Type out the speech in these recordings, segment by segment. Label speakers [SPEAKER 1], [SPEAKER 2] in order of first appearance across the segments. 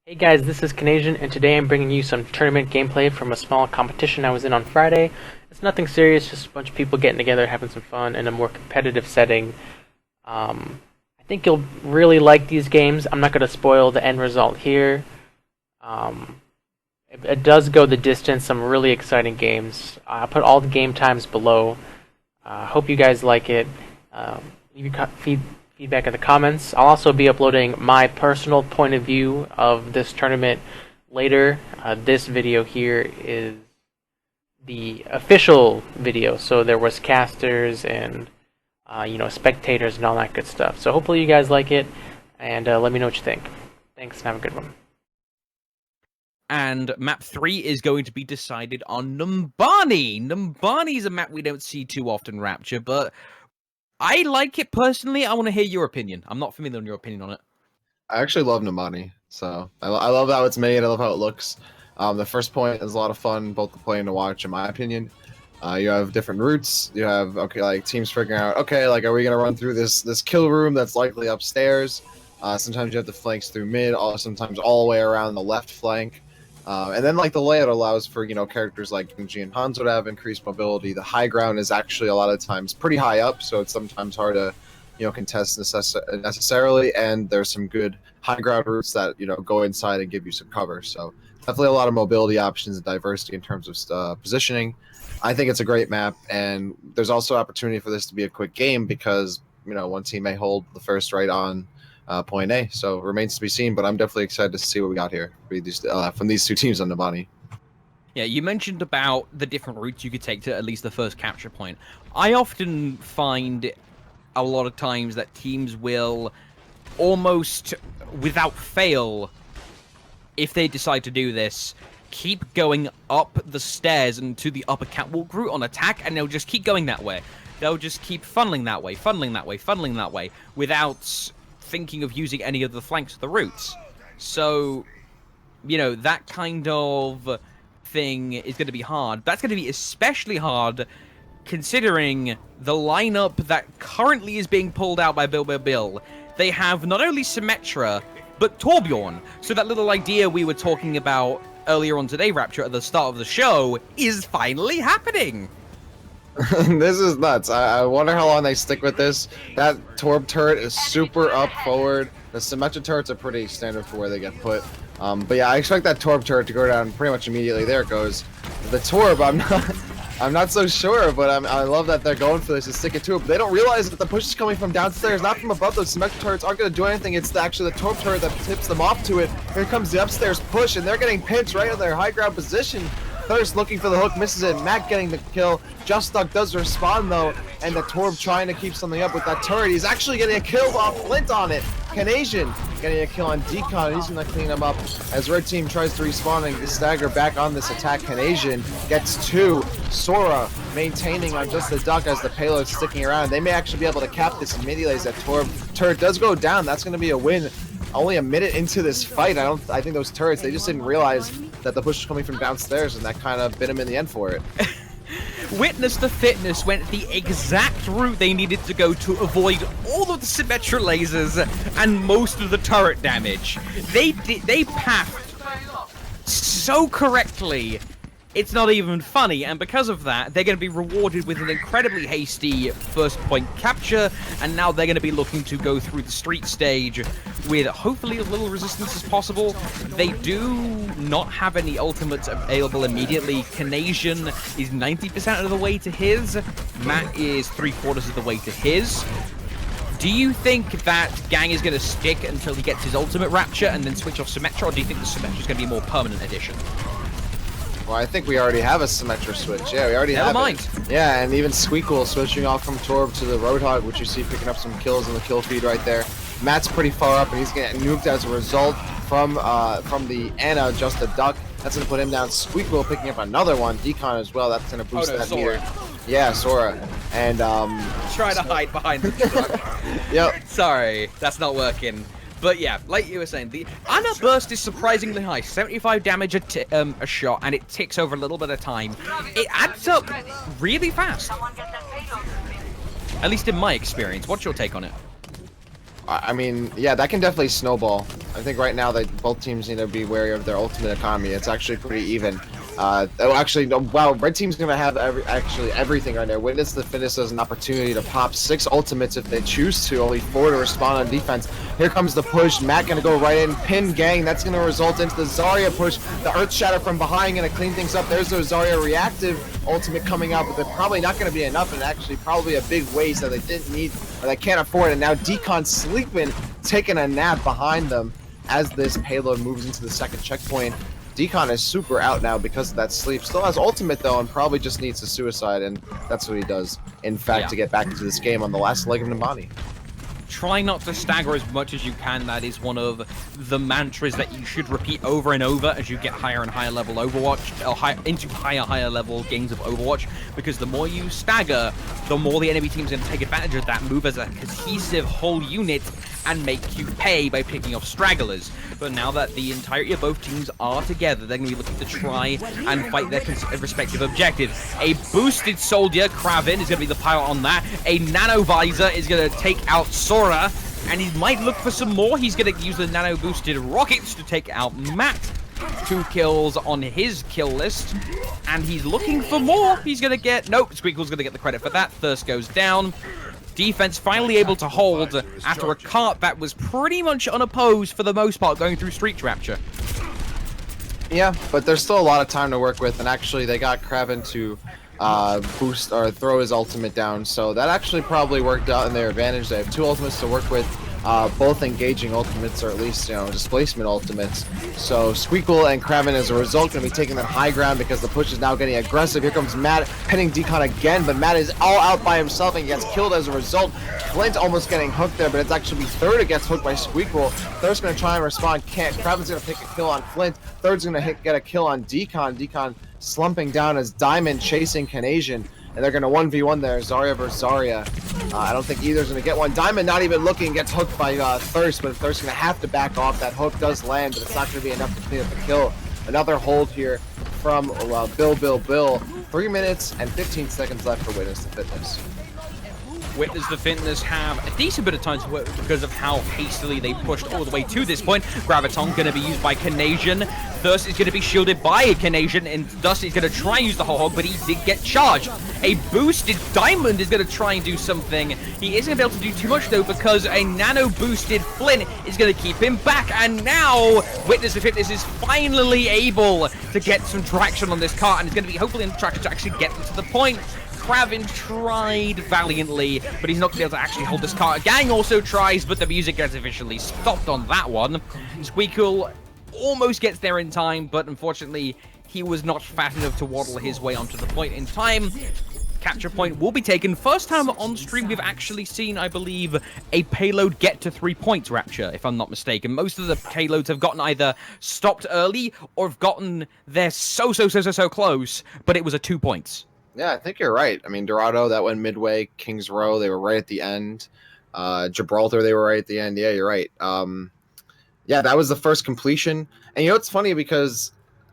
[SPEAKER 1] Hey guys, this is CANAS1AN, and today I'm bringing you some tournament gameplay from a small competition I was in on Friday. It's nothing serious, just a bunch of people getting together, having some fun in a more competitive setting. I think you'll really like these games. I'm not going to spoil the end result here. It does go the distance, some really exciting games. I'll put all the game times below. Hope you guys like it. Leave your feedback in the comments. I'll also be uploading my personal point of view of this tournament later. This video here is the official video, so there was casters and spectators and all that good stuff. So hopefully you guys like it, and let me know what you think. Thanks, and have a good one.
[SPEAKER 2] And map 3 is going to be decided on Numbani. Numbani is a map we don't see too often, Rapture, but I like it personally. I want to hear your opinion. I'm not familiar with your opinion on it.
[SPEAKER 3] I actually love Numbani, so I love how it's made. I love how it looks. The first point is a lot of fun, both to play and to watch, in my opinion. You have different routes. You have teams figuring out are we gonna run through this kill room that's likely upstairs. Sometimes you have the flanks through mid, sometimes all the way around the left flank. And then the layout allows for characters like Genji and Hanzo to have increased mobility. The high ground is actually a lot of times pretty high up, so it's sometimes hard to contest necessarily. And there's some good high ground routes that go inside and give you some cover. So definitely a lot of mobility options and diversity in terms of positioning. I think it's a great map, and there's also opportunity for this to be a quick game because one team may hold the first right on point A, so it remains to be seen, but I'm definitely excited to see what we got here from these two teams on Numbani.
[SPEAKER 2] Yeah, you mentioned about the different routes you could take to at least the first capture point. I often find a lot of times that teams will almost, without fail, if they decide to do this, keep going up the stairs and to the upper catwalk route on attack, and they'll just keep going that way. They'll just keep funneling that way, funneling that way, funneling that way, without thinking of using any of the flanks of the routes. So, that kind of thing is going to be hard. That's going to be especially hard considering the lineup that currently is being pulled out by Bill. They have not only Symmetra, but Torbjorn. So that little idea we were talking about earlier on today, Rapture, at the start of the show, is finally happening.
[SPEAKER 3] This is nuts. I wonder how long they stick with this. That Torb turret is super up forward. The Symmetra turrets are pretty standard for where they get put. But yeah, I expect that Torb turret to go down pretty much immediately. There it goes. The Torb, I'm not so sure, but I love that they're going for this and sticking to it. But they don't realize that the push is coming from downstairs, not from above. Those Symmetra turrets aren't going to do anything. It's actually the Torb turret that tips them off to it. Here comes the upstairs push, and they're getting pinched right in their high ground position. Thirst looking for the hook, misses it. Matt getting the kill. Just Stuck does respond though, and the Torb trying to keep something up with that turret. He's actually getting a kill off Flint on it. CANAS1AN getting a kill on Decon. He's gonna clean him up as Red Team tries to respawn and stagger back on this attack. CANAS1AN gets two. Sora maintaining on just the duck as the payload's sticking around. They may actually be able to cap this immediately as that Torb turret does go down. That's gonna be a win. Only a minute into this fight, I think those turrets, they just didn't realize that the push was coming from downstairs, and that kind of bit him in the end for it.
[SPEAKER 2] Witness the Fitness went the exact route they needed to go to avoid all of the Symmetra lasers and most of the turret damage. They pathed so correctly, it's not even funny, and because of that, they're going to be rewarded with an incredibly hasty first point capture, and now they're going to be looking to go through the street stage with hopefully as little resistance as possible. They do not have any ultimates available immediately. CANAS1AN is 90% of the way to his. Matt is 3/4 of the way to his. Do you think that Gang is going to stick until he gets his ultimate Rapture and then switch off Symmetra, or do you think the Symmetra is going to be a more permanent addition?
[SPEAKER 3] Well, I think we already have a Symmetra switch. Yeah, we already have it. Yeah, and even Squeakle switching off from Torb to the Roadhog, which you see picking up some kills in the kill feed right there. Matt's pretty far up, and he's getting nuked as a result from the Ana, just a duck. That's going to put him down. Squeakle picking up another one. Decon as well. That's going to boost that meter. Yeah, Sora. And
[SPEAKER 2] try to hide behind the truck.
[SPEAKER 3] Yep.
[SPEAKER 2] Sorry, that's not working. But yeah, like you were saying, the Ana burst is surprisingly high. 75 damage a shot, and it ticks over a little bit of time. It adds up really fast. At least in my experience. What's your take on it?
[SPEAKER 3] I mean, yeah, that can definitely snowball. I think right now that both teams need to be wary of their ultimate economy. It's actually pretty even. Oh, actually, no, wow, red team's gonna have everything right now. Witness the Fitness has an opportunity to pop 6 ultimates if they choose to, only 4 to respond on defense. Here comes the push. Matt gonna go right in, pin gang. That's gonna result into the Zarya push. The Earth Shatter from behind gonna clean things up. There's the Zarya reactive ultimate coming out, but they're probably not gonna be enough, and actually probably a big waste that they didn't need or they can't afford. And now Decon sleeping, taking a nap behind them as this payload moves into the second checkpoint. Decon is super out now because of that sleep. Still has ultimate though, and probably just needs a suicide, and that's what he does, in fact, to get back into this game on the last leg of Numbani.
[SPEAKER 2] Try not to stagger as much as you can. That is one of the mantras that you should repeat over and over as you get higher and higher level Overwatch, or into higher level games of Overwatch, because the more you stagger, the more the enemy team's going to take advantage of that, move as a cohesive whole unit, and make you pay by picking off stragglers. But now that the entirety of both teams are together, they're going to be looking to try and fight their respective objectives. A boosted soldier, Kraven, is going to be the pilot on that. A nano visor is going to take out Sora, and he might look for some more. He's going to use the nano boosted rockets to take out Matt. 2 kills on his kill list, and he's looking for more. He's going to get... Nope, Squeakle's going to get the credit for that. Thirst goes down. Defense finally able to hold after a cart that was pretty much unopposed for the most part going through Street Rapture.
[SPEAKER 3] Yeah, but there's still a lot of time to work with, and actually they got Kraven to boost or throw his ultimate down, so that actually probably worked out in their advantage. They have 2 ultimates to work with, both engaging ultimates, or at least, you know, displacement ultimates. So Squeakle and Kraven, as a result, going to be taking that high ground because the push is now getting aggressive. Here comes Matt, pinning Decon again, but Matt is all out by himself and gets killed as a result. Flint almost getting hooked there, but it's actually Third that gets hooked by Squeakle. Third's going to try and respond, can't. Kraven's going to pick a kill on Flint. Third's going to get a kill on Decon. Decon slumping down as Diamond chasing CANAS1AN. And they're going to 1v1 there, Zarya versus Zarya. I don't think either's going to get one. Diamond not even looking, gets hooked by Thirst, but Thirst's going to have to back off. That hook does land, but it's not going to be enough to clean up the kill. Another hold here from Bill. 3 minutes and 15 seconds left for Witness the Fitness.
[SPEAKER 2] Witness the Fitness have a decent bit of time to work because of how hastily they pushed all the way to this point. Graviton going to be used by CANAS1AN. Thirst is going to be shielded by CANAS1AN, and Dust is going to try and use the whole hog, but he did get charged. A boosted Diamond is going to try and do something. He isn't going to be able to do too much, though, because a nano-boosted Flint is going to keep him back, and now Witness the Fitness is finally able to get some traction on this cart, and is going to be hopefully in traction to actually get them to the point. Kraven tried valiantly, but he's not going to be able to actually hold this cart. Gang also tries, but the music gets officially stopped on that one. Squeakle almost gets there in time, but unfortunately, he was not fast enough to waddle his way onto the point in time. Capture point will be taken. First time on stream we've actually seen, I believe, a payload get to 3 points, Rapture, if I'm not mistaken. Most of the payloads have gotten either stopped early or have gotten there so close, but it was a 2 points.
[SPEAKER 3] Yeah, I think you're right. I mean, Dorado, that went midway. Kings Row, they were right at the end. Gibraltar, they were right at the end. Yeah, you're right. Yeah, that was the first completion. And you know, it's funny because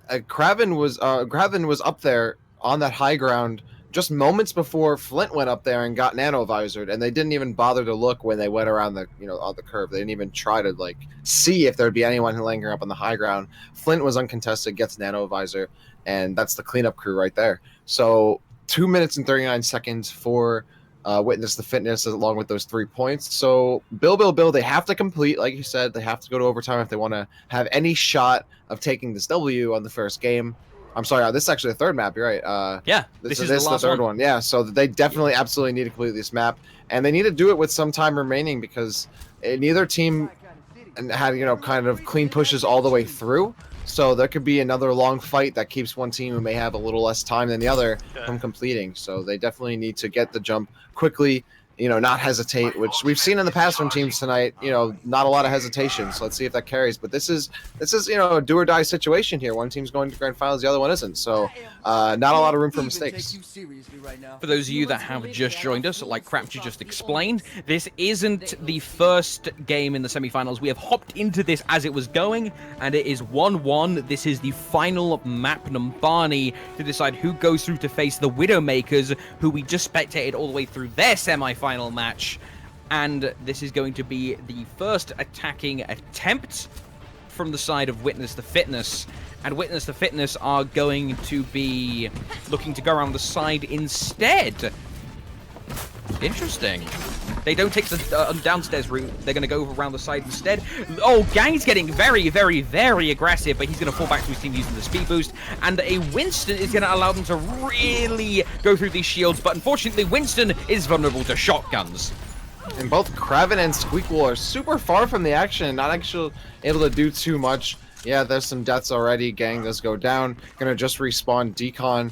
[SPEAKER 3] Kraven was up there on that high ground just moments before Flint went up there and got nano-visored, and they didn't even bother to look when they went around the, you know, on the curve. They didn't even try to, like, see if there'd be anyone lingering up on the high ground. Flint was uncontested, gets nano-visor, and that's the cleanup crew right there. So 2 minutes and 39 seconds for Witness the Fitness along with those 3 points. So Bill, they have to complete, like you said, they have to go to overtime if they want to have any shot of taking this W on the first game. I'm sorry, this is actually the third map, you're right.
[SPEAKER 2] Yeah, this is the
[SPEAKER 3] third one. Yeah, so they definitely absolutely need to complete this map, and they need to do it with some time remaining because neither team had, you know, kind of clean pushes all the way through. So there could be another long fight that keeps one team who may have a little less time than the other from completing. So they definitely need to get the jump quickly, you know, not hesitate, which we've seen in the past from teams tonight, you know, not a lot of hesitation. So let's see if that carries. But this is, you know, a do or die situation here. One team's going to grand finals, the other one isn't. So not a lot of room for mistakes.
[SPEAKER 2] For those of you that have just joined us, like Crapture just explained, this isn't the first game in the semifinals. We have hopped into this as it was going, and it is 1-1. This is the final map, Numbani, to decide who goes through to face the Widowmakers, who we just spectated all the way through their semifinal match. And this is going to be the first attacking attempt from the side of Witness the Fitness. And Witness the Fitness are going to be looking to go around the side instead. Interesting. They don't take the downstairs route. They're going to go around the side instead. Oh, Gang's getting very, very, very aggressive, but he's going to fall back to his team using the speed boost. And a Winston is going to allow them to really go through these shields. But unfortunately, Winston is vulnerable to shotguns.
[SPEAKER 3] And both Kraven and Squeakle are super far from the action, not actually able to do too much. Yeah, there's some deaths already. Gang does go down. Gonna just respawn Decon.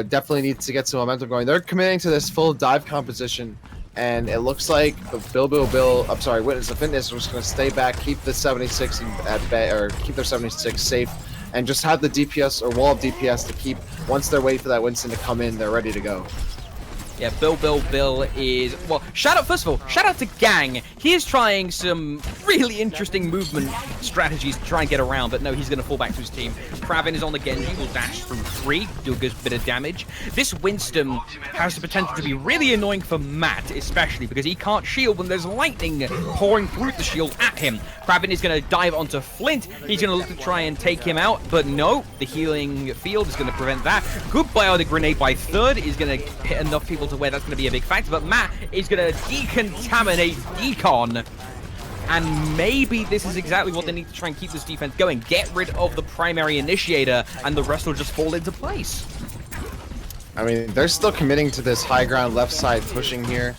[SPEAKER 3] Definitely needs to get some momentum going. They're committing to this full dive composition, and it looks like the Witness the Fitness was gonna stay back, keep the 76 at bay, or keep their 76 safe, and just have the DPS or wall of DPS to keep. Once they're waiting for that Winston to come in, they're ready to go.
[SPEAKER 2] Yeah, Bill is... Well, first of all, shout out to Gang. He is trying some really interesting movement strategies to try and get around, but no, he's going to fall back to his team. Kraven is on the Genji, will dash through 3, do a good bit of damage. This Winston has the potential to be really annoying for Matt, especially because he can't shield when there's lightning pouring through the shield at him. Kraven is going to dive onto Flint. He's going to look to try and take him out, but no, the healing field is going to prevent that. Good biotic grenade by Third is going to hit enough people to where that's going to be a big factor, but Matt is going to decontaminate Decon. And maybe this is exactly what they need to try and keep this defense going. Get rid of the primary initiator, and the rest will just fall into place.
[SPEAKER 3] I mean, they're still committing to this high ground left side pushing here.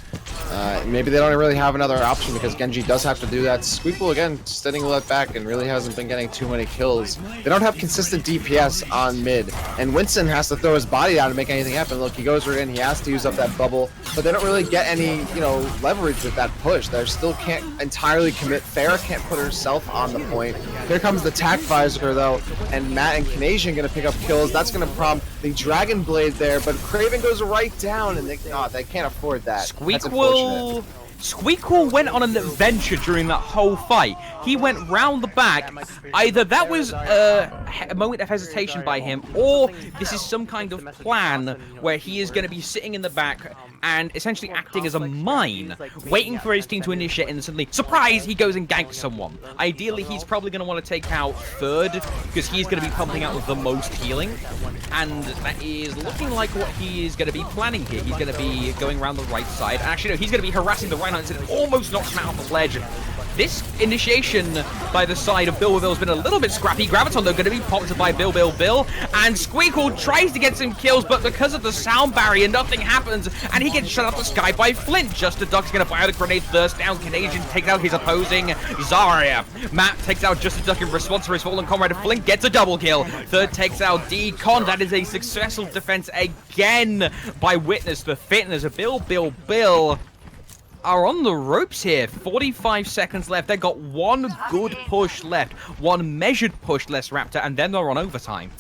[SPEAKER 3] Maybe they don't really have another option because Genji does have to do that. Squeakle, again, sitting left back and really hasn't been getting too many kills. They don't have consistent DPS on mid, and Winston has to throw his body out to make anything happen. Look, he goes right in, he has to use up that bubble, but they don't really get any, leverage with that push. They still can't entirely commit. Farah can't put herself on the point. Here comes the tac visor, though, and Matt and Canadian going to pick up kills. That's going to prompt the Dragon Blade there, but Kraven goes right down, and they can't afford that.
[SPEAKER 2] Squeakle went on an adventure during that whole fight. He went round the back. Either that was a moment of hesitation by him, or this is some kind of plan where he is going to be sitting in the back and essentially acting as a mine, waiting for his team to initiate, and suddenly, surprise, he goes and ganks someone. Ideally, he's probably going to want to take out Third, because he's going to be pumping out with the most healing, and that is looking like what he is going to be planning here. He's going to be going around the right side. Actually, no, he's going to be harassing the right hand, and almost knocks him out of the ledge. This initiation by the side of Bill has been a little bit scrappy. Graviton, though, going to be popped by Bill. And Squeakle tries to get some kills, but because of the sound barrier, nothing happens. And he gets shot out the sky by Flint. Just a Duck's going to fire the grenade. Thirst down. Canadian takes out his opposing Zarya. Matt takes out Just a Duck in response to his fallen comrade. Flint gets a double kill. Third takes out Decon. That is a successful defense again by Witness the Fitness. Bill are on the ropes here. 45 seconds left. They've got one good push left. One measured push left, Raptor, and then they're on overtime.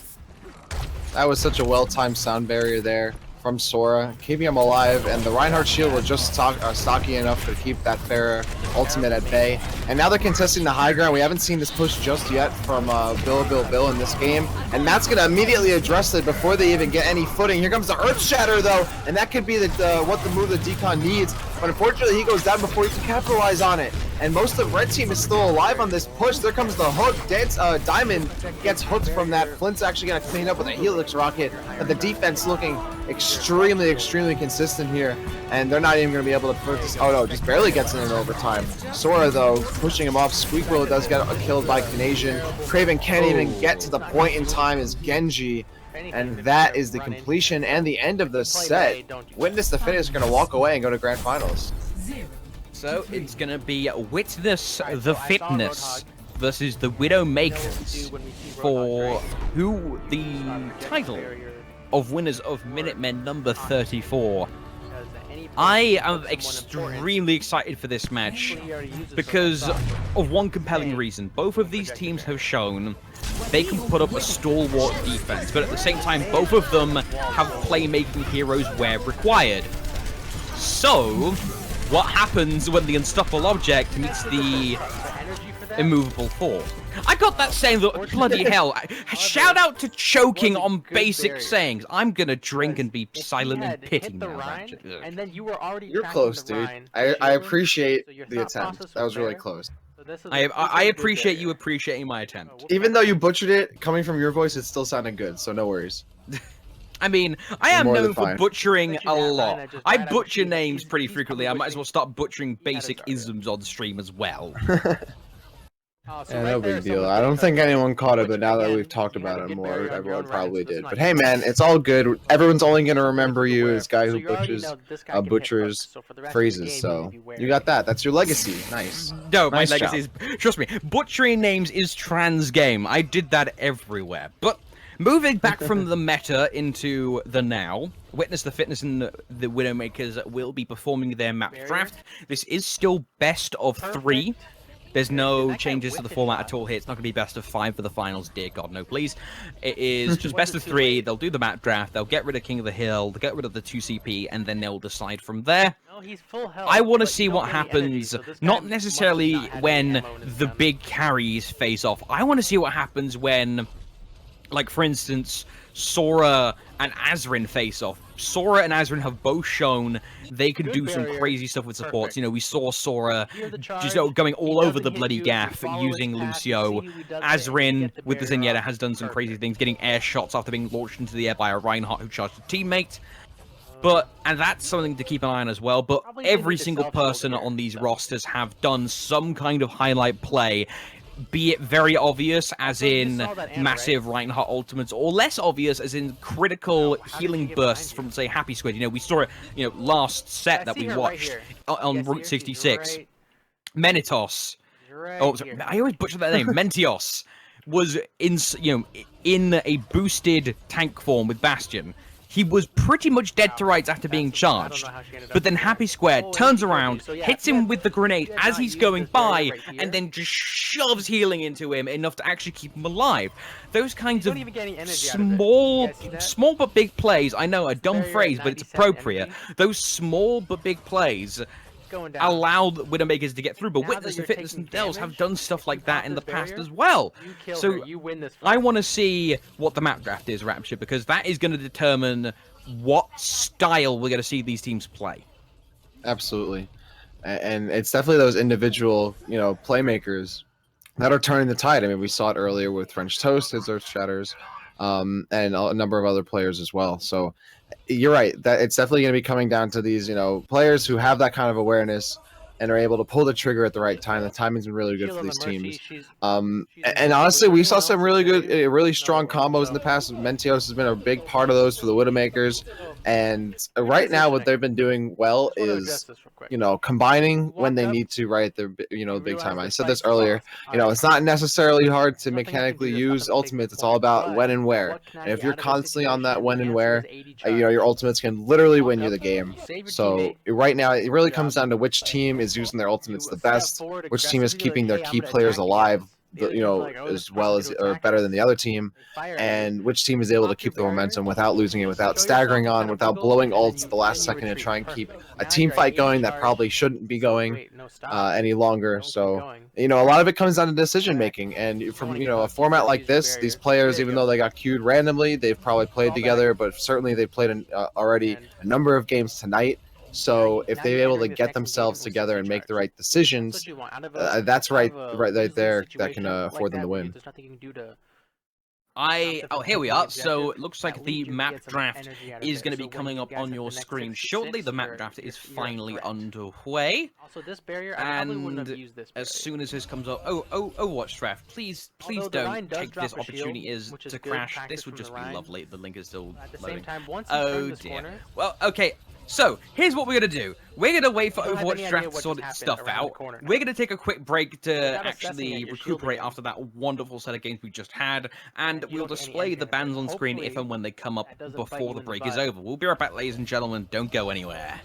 [SPEAKER 3] That was such a well-timed sound barrier there from Sora, keeping him alive, and the Reinhardt shield was just stocky enough to keep that Farah ultimate at bay. And now they're contesting the high ground. We haven't seen this push just yet from Bill in this game, and Matt's gonna immediately address it before they even get any footing. Here comes the Earth Shatter, though, and that could be what the move that Decon needs, but unfortunately he goes down before he can capitalize on it. And most of Red Team is still alive on this push. There comes the hook. Diamond gets hooked from that. Flint's actually going to clean up with a Helix rocket. But the defense looking extremely consistent here. And they're not even going to be able to put this. Oh no, just barely gets in overtime. Sora, though, pushing him off. Squeakle does get killed by Canadian. Kraven can't even get to the point in time as Genji. And that is the completion and the end of the set. Witness the Fitness is going to walk away and go to Grand Finals.
[SPEAKER 2] So it's going to be Witness the Fitness versus the Widowmakers for who the title of winners of Minutemen number 34. I am extremely excited for this match because of one compelling reason. Both of these teams have shown they can put up a stalwart defense, but at the same time, both of them have playmaking heroes where required. So what happens when the unstoppable object meets the immovable force? I got that saying that bloody hell. Shout out to choking on
[SPEAKER 1] good
[SPEAKER 2] basic
[SPEAKER 1] barrier.
[SPEAKER 2] sayings. I'm gonna drink and be
[SPEAKER 1] If he
[SPEAKER 2] silent and
[SPEAKER 1] had
[SPEAKER 2] pity
[SPEAKER 1] hit the
[SPEAKER 2] now.
[SPEAKER 1] Rhine, and then you were already
[SPEAKER 3] You're
[SPEAKER 1] tracking
[SPEAKER 3] close,
[SPEAKER 1] the
[SPEAKER 3] dude.
[SPEAKER 1] Rhine,
[SPEAKER 3] I
[SPEAKER 1] shielding,
[SPEAKER 3] appreciate
[SPEAKER 1] so your
[SPEAKER 3] the
[SPEAKER 1] thought
[SPEAKER 3] attempt.
[SPEAKER 1] process
[SPEAKER 3] That was really
[SPEAKER 1] there.
[SPEAKER 3] close.
[SPEAKER 1] So this is
[SPEAKER 2] I
[SPEAKER 1] a good
[SPEAKER 2] appreciate you
[SPEAKER 1] barrier.
[SPEAKER 2] appreciating my attempt.
[SPEAKER 1] Oh,
[SPEAKER 3] Even though you butchered it, coming from your voice, it still sounded good. So no worries.
[SPEAKER 2] I mean, I
[SPEAKER 3] You're
[SPEAKER 2] am
[SPEAKER 3] more than
[SPEAKER 2] known for
[SPEAKER 3] fine.
[SPEAKER 2] butchering
[SPEAKER 1] Especially
[SPEAKER 2] a
[SPEAKER 1] that Rhine
[SPEAKER 2] lot.
[SPEAKER 1] that just
[SPEAKER 2] I
[SPEAKER 1] died,
[SPEAKER 2] butcher
[SPEAKER 1] he's
[SPEAKER 2] names pretty
[SPEAKER 1] probably
[SPEAKER 2] frequently. I might as well
[SPEAKER 1] wishing
[SPEAKER 2] start butchering
[SPEAKER 1] he had a
[SPEAKER 2] basic
[SPEAKER 1] Zarya.
[SPEAKER 2] isms on stream as well.
[SPEAKER 1] So
[SPEAKER 3] Yeah,
[SPEAKER 1] right
[SPEAKER 3] no
[SPEAKER 1] there,
[SPEAKER 3] big deal.
[SPEAKER 1] someone's
[SPEAKER 3] I
[SPEAKER 1] getting
[SPEAKER 3] don't think
[SPEAKER 1] started.
[SPEAKER 3] anyone caught it, but
[SPEAKER 1] Which,
[SPEAKER 3] now that
[SPEAKER 1] again,
[SPEAKER 3] we've talked
[SPEAKER 1] you have
[SPEAKER 3] about
[SPEAKER 1] a
[SPEAKER 3] it
[SPEAKER 1] good
[SPEAKER 3] more,
[SPEAKER 1] barrier on your
[SPEAKER 3] everyone
[SPEAKER 1] own Rhine,
[SPEAKER 3] probably
[SPEAKER 1] so that's
[SPEAKER 3] did.
[SPEAKER 1] not
[SPEAKER 3] But
[SPEAKER 1] your
[SPEAKER 3] hey, man, it's all good. Everyone's only gonna remember you as guy who
[SPEAKER 1] you already
[SPEAKER 3] butchers
[SPEAKER 1] know this guy can hit hooks,
[SPEAKER 3] butchers
[SPEAKER 1] so for the rest
[SPEAKER 3] phrases.
[SPEAKER 1] of the game,
[SPEAKER 3] So
[SPEAKER 1] you need to be wary.
[SPEAKER 3] you got that. That's your legacy. Nice.
[SPEAKER 2] No, my
[SPEAKER 3] Nice
[SPEAKER 2] legacy
[SPEAKER 3] job.
[SPEAKER 2] is, trust me, butchering names is trans game. I did that everywhere. But moving back from the meta into the now, Witness the Fitness and the Widowmakers will be performing their map
[SPEAKER 1] Barrier.
[SPEAKER 2] draft. This is still best of 3.
[SPEAKER 1] Perfect.
[SPEAKER 2] There's
[SPEAKER 1] Very good.
[SPEAKER 2] no
[SPEAKER 1] That guy
[SPEAKER 2] changes to the
[SPEAKER 1] whipped his
[SPEAKER 2] format
[SPEAKER 1] shot.
[SPEAKER 2] at all here. It's not going to be best of 5 for the finals, dear God, no, please. It is just
[SPEAKER 1] Was
[SPEAKER 2] best
[SPEAKER 1] it
[SPEAKER 2] of
[SPEAKER 1] too
[SPEAKER 2] 3.
[SPEAKER 1] late?
[SPEAKER 2] They'll do the map draft. They'll get rid of King of the Hill. They'll get rid of the 2CP, and then they'll decide from there.
[SPEAKER 1] No, he's full health.
[SPEAKER 2] I want to
[SPEAKER 1] but
[SPEAKER 2] see
[SPEAKER 1] you don't
[SPEAKER 2] what
[SPEAKER 1] get any energy,
[SPEAKER 2] happens,
[SPEAKER 1] so this guy
[SPEAKER 2] not
[SPEAKER 1] must
[SPEAKER 2] necessarily
[SPEAKER 1] not have any
[SPEAKER 2] when
[SPEAKER 1] ammo in his
[SPEAKER 2] the
[SPEAKER 1] gun.
[SPEAKER 2] big carries face off. I want to see what happens when, like, for instance, Sora and Azrin face off. Sora and Azrin have both shown they can
[SPEAKER 1] Good
[SPEAKER 2] do some
[SPEAKER 1] barrier.
[SPEAKER 2] crazy stuff with supports.
[SPEAKER 1] Perfect.
[SPEAKER 2] You know, we saw Sora
[SPEAKER 1] Hear the
[SPEAKER 2] just
[SPEAKER 1] charge.
[SPEAKER 2] going
[SPEAKER 1] He
[SPEAKER 2] all over
[SPEAKER 1] doesn't
[SPEAKER 2] the
[SPEAKER 1] hit
[SPEAKER 2] bloody
[SPEAKER 1] you, you
[SPEAKER 2] gaff
[SPEAKER 1] follow
[SPEAKER 2] using
[SPEAKER 1] his path, you
[SPEAKER 2] Lucio.
[SPEAKER 1] see who he does hit, and you
[SPEAKER 2] Azrin
[SPEAKER 1] get the
[SPEAKER 2] with the
[SPEAKER 1] barrier
[SPEAKER 2] Zenyatta
[SPEAKER 1] off.
[SPEAKER 2] has done some crazy
[SPEAKER 1] Perfect.
[SPEAKER 2] things, getting air shots after being launched into the air by a Reinhardt who charged a teammate. And that's something to keep an eye on as well. But
[SPEAKER 1] Probably didn't
[SPEAKER 2] every
[SPEAKER 1] need to
[SPEAKER 2] single
[SPEAKER 1] self-shield
[SPEAKER 2] person
[SPEAKER 1] here,
[SPEAKER 2] on these
[SPEAKER 1] so.
[SPEAKER 2] rosters have done some kind of highlight play, be it very obvious, as
[SPEAKER 1] Also, you
[SPEAKER 2] in
[SPEAKER 1] saw that Ana,
[SPEAKER 2] massive Reinhardt ultimates, or less obvious, as in critical
[SPEAKER 1] How did she
[SPEAKER 2] healing
[SPEAKER 1] get
[SPEAKER 2] bursts
[SPEAKER 1] behind you?
[SPEAKER 2] from, say, Happy Squid. You know, we saw it, you know, last set
[SPEAKER 1] I
[SPEAKER 2] that
[SPEAKER 1] see
[SPEAKER 2] we
[SPEAKER 1] her right
[SPEAKER 2] watched
[SPEAKER 1] here.
[SPEAKER 2] on
[SPEAKER 1] You guys see
[SPEAKER 2] Route
[SPEAKER 1] her? She's
[SPEAKER 2] 66.
[SPEAKER 1] right-
[SPEAKER 2] Menitos.
[SPEAKER 1] she's right
[SPEAKER 2] Oh, sorry,
[SPEAKER 1] here.
[SPEAKER 2] I always butcher that name. Mentios was in a boosted tank form with Bastion. He was pretty much dead to rights after being
[SPEAKER 1] That's the- I don't
[SPEAKER 2] charged.
[SPEAKER 1] know how she ended up
[SPEAKER 2] But then
[SPEAKER 1] there.
[SPEAKER 2] Happy Square
[SPEAKER 1] Oh, and
[SPEAKER 2] turns
[SPEAKER 1] she killed
[SPEAKER 2] around,
[SPEAKER 1] you. So, yeah,
[SPEAKER 2] hits
[SPEAKER 1] if you
[SPEAKER 2] him
[SPEAKER 1] had-
[SPEAKER 2] with the grenade
[SPEAKER 1] if you had
[SPEAKER 2] as
[SPEAKER 1] not
[SPEAKER 2] he's
[SPEAKER 1] used
[SPEAKER 2] going
[SPEAKER 1] this barrier
[SPEAKER 2] by,
[SPEAKER 1] right here,
[SPEAKER 2] and then just shoves healing into him enough to actually keep him alive. Those kinds
[SPEAKER 1] you
[SPEAKER 2] of
[SPEAKER 1] don't even get any energy out of it. You
[SPEAKER 2] small,
[SPEAKER 1] guys see that?
[SPEAKER 2] small but big plays. I know, a dumb
[SPEAKER 1] barrier at
[SPEAKER 2] phrase, but it's
[SPEAKER 1] 97
[SPEAKER 2] appropriate.
[SPEAKER 1] energy.
[SPEAKER 2] Those small but big plays
[SPEAKER 1] Going down.
[SPEAKER 2] allow the Widowmakers to get through, but
[SPEAKER 1] Now
[SPEAKER 2] Witness
[SPEAKER 1] that
[SPEAKER 2] the
[SPEAKER 1] you're
[SPEAKER 2] Fitness
[SPEAKER 1] taking
[SPEAKER 2] themselves have
[SPEAKER 1] damage,
[SPEAKER 2] done stuff
[SPEAKER 1] if you
[SPEAKER 2] like that
[SPEAKER 1] pop
[SPEAKER 2] in the
[SPEAKER 1] this
[SPEAKER 2] past
[SPEAKER 1] barrier,
[SPEAKER 2] as well.
[SPEAKER 1] You kill
[SPEAKER 2] So
[SPEAKER 1] her. You win this
[SPEAKER 2] I
[SPEAKER 1] fight.
[SPEAKER 2] want to see what the map draft is, Rapture, because that is going to determine what style we're going to see these teams play.
[SPEAKER 3] Absolutely. And it's definitely those individual, playmakers that are turning the tide. I mean, we saw it earlier with French Toast, his Earth Shatters, and a number of other players as well. So you're right that it's definitely going to be coming down to these, players who have that kind of awareness and are able to pull the trigger at the right time. The timing's been really good
[SPEAKER 1] Shield
[SPEAKER 3] for
[SPEAKER 1] on the
[SPEAKER 3] these
[SPEAKER 1] Mercy,
[SPEAKER 3] teams.
[SPEAKER 1] she's
[SPEAKER 3] And
[SPEAKER 1] invincible,
[SPEAKER 3] honestly,
[SPEAKER 1] but
[SPEAKER 3] we
[SPEAKER 1] everyone
[SPEAKER 3] saw some
[SPEAKER 1] else
[SPEAKER 3] really
[SPEAKER 1] is
[SPEAKER 3] good,
[SPEAKER 1] barrier.
[SPEAKER 3] really
[SPEAKER 1] There's
[SPEAKER 3] strong
[SPEAKER 1] nowhere.
[SPEAKER 3] combos
[SPEAKER 1] So-
[SPEAKER 3] in the past. Mentios has been a big part of those for the Widowmakers. And right now, what they've been doing well
[SPEAKER 1] Just wanna address
[SPEAKER 3] is,
[SPEAKER 1] this real quick.
[SPEAKER 3] combining when
[SPEAKER 1] walk
[SPEAKER 3] they
[SPEAKER 1] up,
[SPEAKER 3] need to, right? They're, big
[SPEAKER 1] realize
[SPEAKER 3] time. I
[SPEAKER 1] the
[SPEAKER 3] said this
[SPEAKER 1] fight's
[SPEAKER 3] earlier.
[SPEAKER 1] lost. Alright.
[SPEAKER 3] It's not necessarily hard to
[SPEAKER 1] Nothing I can
[SPEAKER 3] mechanically
[SPEAKER 1] do to stop
[SPEAKER 3] use
[SPEAKER 1] him taking
[SPEAKER 3] ultimates.
[SPEAKER 1] the
[SPEAKER 3] It's all
[SPEAKER 1] point,
[SPEAKER 3] about
[SPEAKER 1] but
[SPEAKER 3] when and where.
[SPEAKER 1] what can I
[SPEAKER 3] And if
[SPEAKER 1] get
[SPEAKER 3] you're
[SPEAKER 1] out of this
[SPEAKER 3] constantly on that
[SPEAKER 1] situation?
[SPEAKER 3] when
[SPEAKER 1] The
[SPEAKER 3] and
[SPEAKER 1] answer
[SPEAKER 3] where,
[SPEAKER 1] is 80 charge.
[SPEAKER 3] your ultimates can literally
[SPEAKER 1] Walk
[SPEAKER 3] win you
[SPEAKER 1] up,
[SPEAKER 3] the game.
[SPEAKER 1] save your
[SPEAKER 3] So
[SPEAKER 1] teammate,
[SPEAKER 3] right now, it really
[SPEAKER 1] good
[SPEAKER 3] comes
[SPEAKER 1] job.
[SPEAKER 3] down to which team is using their ultimates
[SPEAKER 1] You
[SPEAKER 3] the
[SPEAKER 1] step
[SPEAKER 3] best,
[SPEAKER 1] forward
[SPEAKER 3] which team is
[SPEAKER 1] aggressively,
[SPEAKER 3] keeping
[SPEAKER 1] like,
[SPEAKER 3] their
[SPEAKER 1] "Hey, I'm
[SPEAKER 3] key
[SPEAKER 1] gonna
[SPEAKER 3] players
[SPEAKER 1] attack you
[SPEAKER 3] alive,
[SPEAKER 1] guys." The other team's like, "Oh, this
[SPEAKER 3] as well
[SPEAKER 1] person's
[SPEAKER 3] as
[SPEAKER 1] gonna
[SPEAKER 3] or
[SPEAKER 1] attack
[SPEAKER 3] better
[SPEAKER 1] us."
[SPEAKER 3] than the other team,
[SPEAKER 1] They fire at you.
[SPEAKER 3] and which team is able to
[SPEAKER 1] Pop your
[SPEAKER 3] keep the
[SPEAKER 1] barrier,
[SPEAKER 3] momentum without losing it, without
[SPEAKER 1] show
[SPEAKER 3] staggering
[SPEAKER 1] yourself,
[SPEAKER 3] on,
[SPEAKER 1] kinda
[SPEAKER 3] without
[SPEAKER 1] wiggle,
[SPEAKER 3] blowing
[SPEAKER 1] and then
[SPEAKER 3] ults
[SPEAKER 1] you-
[SPEAKER 3] at the last
[SPEAKER 1] then you
[SPEAKER 3] second to
[SPEAKER 1] retreat.
[SPEAKER 3] try and keep
[SPEAKER 1] Perfect.
[SPEAKER 3] a
[SPEAKER 1] Now
[SPEAKER 3] team
[SPEAKER 1] you're at
[SPEAKER 3] fight
[SPEAKER 1] 80
[SPEAKER 3] going that
[SPEAKER 1] charge.
[SPEAKER 3] probably shouldn't be going
[SPEAKER 1] Wait, no, stop.
[SPEAKER 3] any longer.
[SPEAKER 1] Don't keep
[SPEAKER 3] So
[SPEAKER 1] going.
[SPEAKER 3] a lot of it comes down to decision making, and from
[SPEAKER 1] wanna get
[SPEAKER 3] a
[SPEAKER 1] hooked, you
[SPEAKER 3] format
[SPEAKER 1] just
[SPEAKER 3] like
[SPEAKER 1] use your
[SPEAKER 3] this, these
[SPEAKER 1] barrier.
[SPEAKER 3] players,
[SPEAKER 1] There you
[SPEAKER 3] even
[SPEAKER 1] go.
[SPEAKER 3] though they got queued randomly, they've probably played
[SPEAKER 1] Fall
[SPEAKER 3] together,
[SPEAKER 1] back.
[SPEAKER 3] but certainly they played already
[SPEAKER 1] And
[SPEAKER 3] a number of games tonight. So if
[SPEAKER 1] now
[SPEAKER 3] they're
[SPEAKER 1] you're
[SPEAKER 3] able to
[SPEAKER 1] entering this
[SPEAKER 3] get
[SPEAKER 1] next
[SPEAKER 3] themselves
[SPEAKER 1] engagement with
[SPEAKER 3] together
[SPEAKER 1] 60
[SPEAKER 3] and make the
[SPEAKER 1] charge.
[SPEAKER 3] right
[SPEAKER 1] That's
[SPEAKER 3] decisions,
[SPEAKER 1] what you want. Out of
[SPEAKER 3] that's
[SPEAKER 1] out
[SPEAKER 3] right,
[SPEAKER 1] of a
[SPEAKER 3] right
[SPEAKER 1] lose-lose
[SPEAKER 3] there that can
[SPEAKER 1] situation like
[SPEAKER 3] afford them
[SPEAKER 1] that
[SPEAKER 3] to
[SPEAKER 1] where
[SPEAKER 3] win.
[SPEAKER 1] there's nothing you can do to
[SPEAKER 2] Oh, here we
[SPEAKER 1] taking the
[SPEAKER 2] are. So
[SPEAKER 1] objective,
[SPEAKER 2] it looks
[SPEAKER 1] at
[SPEAKER 2] like the
[SPEAKER 1] least you can
[SPEAKER 2] map
[SPEAKER 1] get some
[SPEAKER 2] draft
[SPEAKER 1] energy out of
[SPEAKER 2] is
[SPEAKER 1] it.
[SPEAKER 2] going to
[SPEAKER 1] So
[SPEAKER 2] be
[SPEAKER 1] when
[SPEAKER 2] coming
[SPEAKER 1] you
[SPEAKER 2] up
[SPEAKER 1] guys
[SPEAKER 2] on
[SPEAKER 1] have
[SPEAKER 2] your
[SPEAKER 1] the next
[SPEAKER 2] screen
[SPEAKER 1] 6 to
[SPEAKER 2] shortly.
[SPEAKER 1] 6,
[SPEAKER 2] The map
[SPEAKER 1] you're-
[SPEAKER 2] draft is
[SPEAKER 1] you're a
[SPEAKER 2] finally
[SPEAKER 1] threat.
[SPEAKER 2] underway.
[SPEAKER 1] Also, this barrier, I probably wouldn't have
[SPEAKER 2] And
[SPEAKER 1] used this barrier.
[SPEAKER 2] as soon as this comes up, watch draft, please
[SPEAKER 1] Although the Rhine
[SPEAKER 2] don't
[SPEAKER 1] does
[SPEAKER 2] take
[SPEAKER 1] drop
[SPEAKER 2] this
[SPEAKER 1] a shield,
[SPEAKER 2] opportunity
[SPEAKER 1] which is
[SPEAKER 2] to
[SPEAKER 1] good
[SPEAKER 2] crash.
[SPEAKER 1] practice
[SPEAKER 2] This would
[SPEAKER 1] from
[SPEAKER 2] just
[SPEAKER 1] the
[SPEAKER 2] be
[SPEAKER 1] Rhine.
[SPEAKER 2] lovely. The link is still
[SPEAKER 1] At the
[SPEAKER 2] loading.
[SPEAKER 1] same time, once you
[SPEAKER 2] Oh
[SPEAKER 1] turn this
[SPEAKER 2] dear.
[SPEAKER 1] corner,
[SPEAKER 2] Well, okay. So here's what we're gonna do. We're gonna wait for
[SPEAKER 1] You don't have any
[SPEAKER 2] Overwatch
[SPEAKER 1] idea
[SPEAKER 2] draft to
[SPEAKER 1] what
[SPEAKER 2] sort
[SPEAKER 1] just
[SPEAKER 2] its
[SPEAKER 1] happened
[SPEAKER 2] stuff
[SPEAKER 1] around the
[SPEAKER 2] out.
[SPEAKER 1] corner now.
[SPEAKER 2] We're gonna take a quick break to
[SPEAKER 1] Without assessing
[SPEAKER 2] actually
[SPEAKER 1] it, you're shielding
[SPEAKER 2] recuperate
[SPEAKER 1] him.
[SPEAKER 2] after that wonderful set of games we just had, and
[SPEAKER 1] And you
[SPEAKER 2] we'll
[SPEAKER 1] don't get any
[SPEAKER 2] display
[SPEAKER 1] energy
[SPEAKER 2] the
[SPEAKER 1] out of it.
[SPEAKER 2] bans on screen if
[SPEAKER 1] Hopefully,
[SPEAKER 2] and when they come up
[SPEAKER 1] that doesn't bite
[SPEAKER 2] before
[SPEAKER 1] you
[SPEAKER 2] the
[SPEAKER 1] in the
[SPEAKER 2] break is
[SPEAKER 1] butt.
[SPEAKER 2] over. We'll be right back, ladies and gentlemen. Don't go anywhere.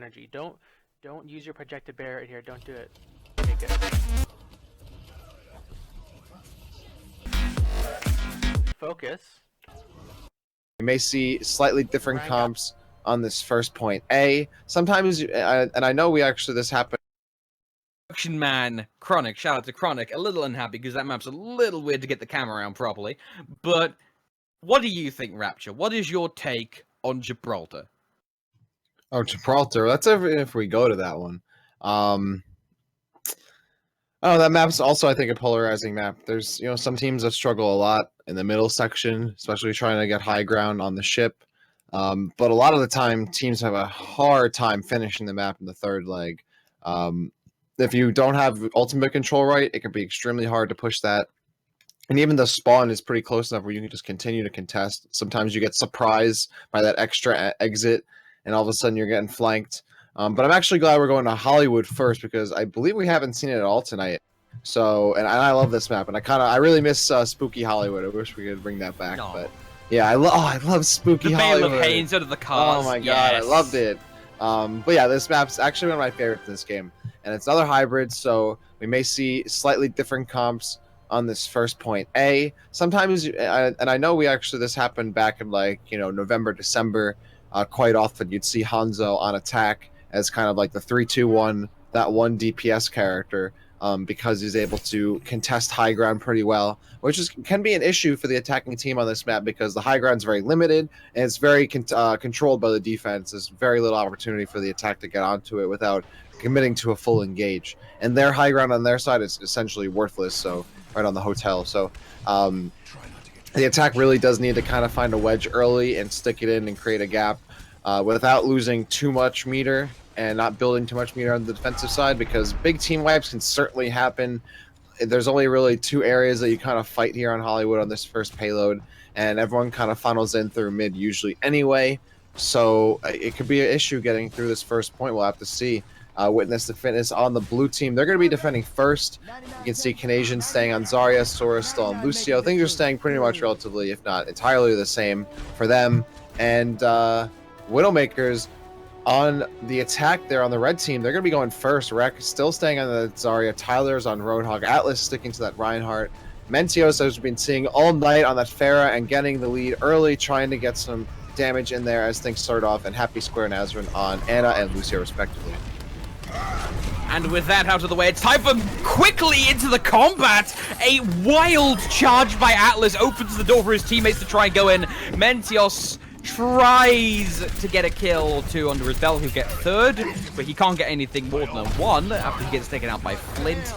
[SPEAKER 1] energy. Don't use your projected barrier in here. Don't do it. Okay, good. Focus.
[SPEAKER 3] You may see slightly different comps on this first point. Sometimes, and I know this happened.
[SPEAKER 2] Production man, Chronic, shout out to Chronic, a little unhappy because that map's a little weird to get the camera around properly. But what do you think, Rapture? What is your take on Gibraltar?
[SPEAKER 3] Oh, Gibraltar. That's if we go to that one. Oh, that map's also, I think, a polarizing map. There's, some teams that struggle a lot in the middle section, especially trying to get high ground on the ship. But a lot of the time, teams have a hard time finishing the map in the third leg. If you don't have ultimate control right, it can be extremely hard to push that. And even the spawn is pretty close enough where you can just continue to contest. Sometimes you get surprised by that extra exit, and all of a sudden you're getting flanked. But I'm actually glad we're going to Hollywood first because I believe we haven't seen it at all tonight. So, and I love this map, and I really miss Spooky Hollywood. I wish we could bring that back, but yeah, I love Spooky Hollywood.
[SPEAKER 2] The Veil of Hain, so do the cars.
[SPEAKER 3] Oh my god, I loved it. But yeah, this map's actually one of my favorites in this game, and it's another hybrid, so we may see slightly different comps on this first point. Sometimes, and I know this happened back in November, December. Quite often you'd see Hanzo on attack as kind of like the 3-2-1, that one DPS character, because he's able to contest high ground pretty well, which can be an issue for the attacking team on this map because the high ground's very limited and it's very controlled by the defense. There's very little opportunity for the attack to get onto it without committing to a full engage. And their high ground on their side is essentially worthless, so right on the hotel. So the attack really does need to kind of find a wedge early and stick it in and create a gap without losing too much meter and not building too much meter on the defensive side, because big team wipes can certainly happen. There's only really two areas that you kind of fight here on Hollywood on this first payload, and everyone kind of funnels in through mid usually anyway, so it could be an issue getting through this first point. We'll have to see. Witness the Fitness on the blue team. They're going to be defending first. You can see Canadian staying on Zarya, Sora still on Lucio. Things are staying pretty much relatively, if not entirely, the same for them. And Widowmakers on the attack there on the red team. They're going to be going first. Rek still staying on the Zarya. Tyler's on Roadhog. Atlas sticking to that Reinhardt. Mentios has been seeing all night on that Pharah and getting the lead early, trying to get some damage in there as things start off. And Happy Square Nazarene on Ana and Lucio respectively.
[SPEAKER 2] And with that out of the way, it's time for quickly into the combat. A wild charge by Atlas opens the door for his teammates to try and go in. Mentios tries to get a kill, 2 under his belt. He'll get third, but he can't get anything more than a 1 after he gets taken out by Flint.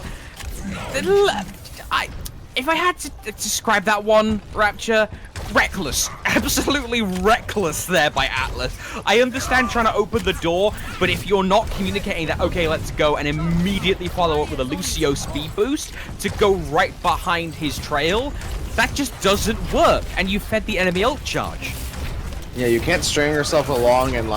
[SPEAKER 2] If I had to describe that one, Rapture, reckless. Absolutely reckless there by Atlas. I understand trying to open the door, but if you're not communicating that, okay, let's go, and immediately follow up with a Lucio speed boost to go right behind his trail, that just doesn't work, and you fed the enemy ult charge.
[SPEAKER 3] Yeah, you can't string yourself along and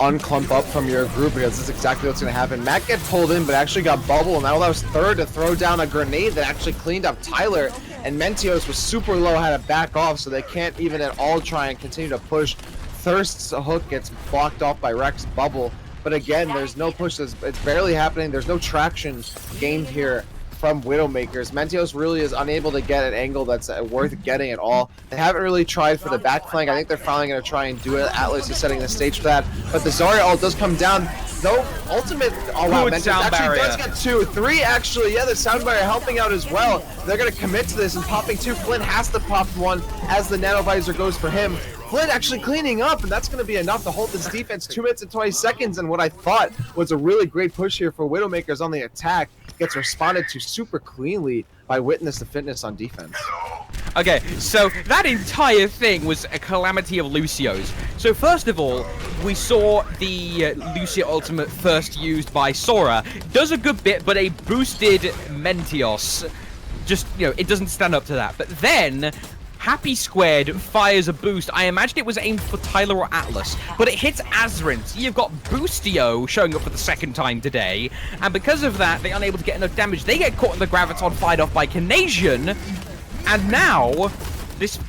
[SPEAKER 3] unclump up from your group, because this is exactly what's going to happen. Matt gets pulled in, but actually got bubble, and now that was third to throw down a grenade that actually cleaned up Tyler, and Mentios was super low, had to back off, so they can't even at all try and continue to push. Thirst's hook gets blocked off by Rek's bubble, but again, there's no push. It's barely happening. There's no traction gained here from Widowmakers. Mentios really is unable to get an angle that's worth getting at all. They haven't really tried for the back flank. I think they're finally going to try and do it. Atlas is setting the stage for that, but the Zarya ult does come down. No ultimate. Oh wow, Mentios actually does get 2, 3 actually. Yeah, the sound barrier helping out as well. They're going to commit to this and popping 2. Flint has to pop 1 as the nanovisor goes for him. Flint actually cleaning up, and that's going to be enough to hold this defense 2 minutes and 20 seconds. And what I thought was a really great push here for Widowmakers on the attack gets responded to super cleanly by Witness the Fitness on defense.
[SPEAKER 2] Okay, so that entire thing was a calamity of Lucio's. So first of all, we saw the Lucio ultimate first used by Sora. Does a good bit, but a boosted Mentios, just, it doesn't stand up to that. But then Happy Squared fires a boost. I imagine it was aimed for Tyler or Atlas, but it hits Azrin. So you've got Boostio showing up for the second time today, and because of that, they're unable to get enough damage. They get caught in the Graviton fired off by Canadian, and now this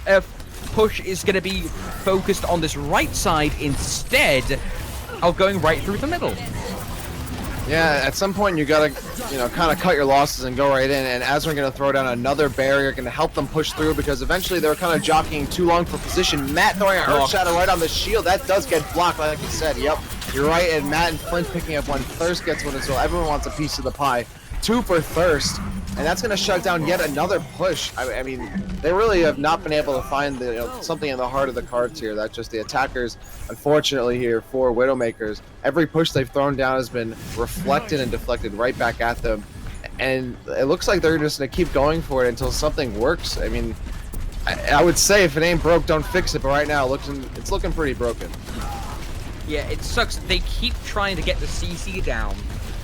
[SPEAKER 2] push is going to be focused on this right side instead. of going right through the middle.
[SPEAKER 3] Yeah, at some point you gotta, kind of cut your losses and go right in. And as we're gonna throw down another barrier, gonna help them push through because eventually they were kind of jockeying too long for position. Matt throwing a Earth Shadow right on the shield. That does get blocked, like you said. Yep, you're right. And Matt and Flint picking up one. Thirst gets one as well. Everyone wants a piece of the pie. 2 for Thirst, and that's gonna shut down yet another push. I mean, they really have not been able to find something in the heart of the cards here. That's just the attackers, unfortunately, here for Widowmakers. Every push they've thrown down has been reflected and deflected right back at them, and it looks like they're just gonna keep going for it until something works. I mean, I would say if it ain't broke, don't fix it. But right now, it's looking pretty broken.
[SPEAKER 2] Yeah, it sucks. They keep trying to get the CC down,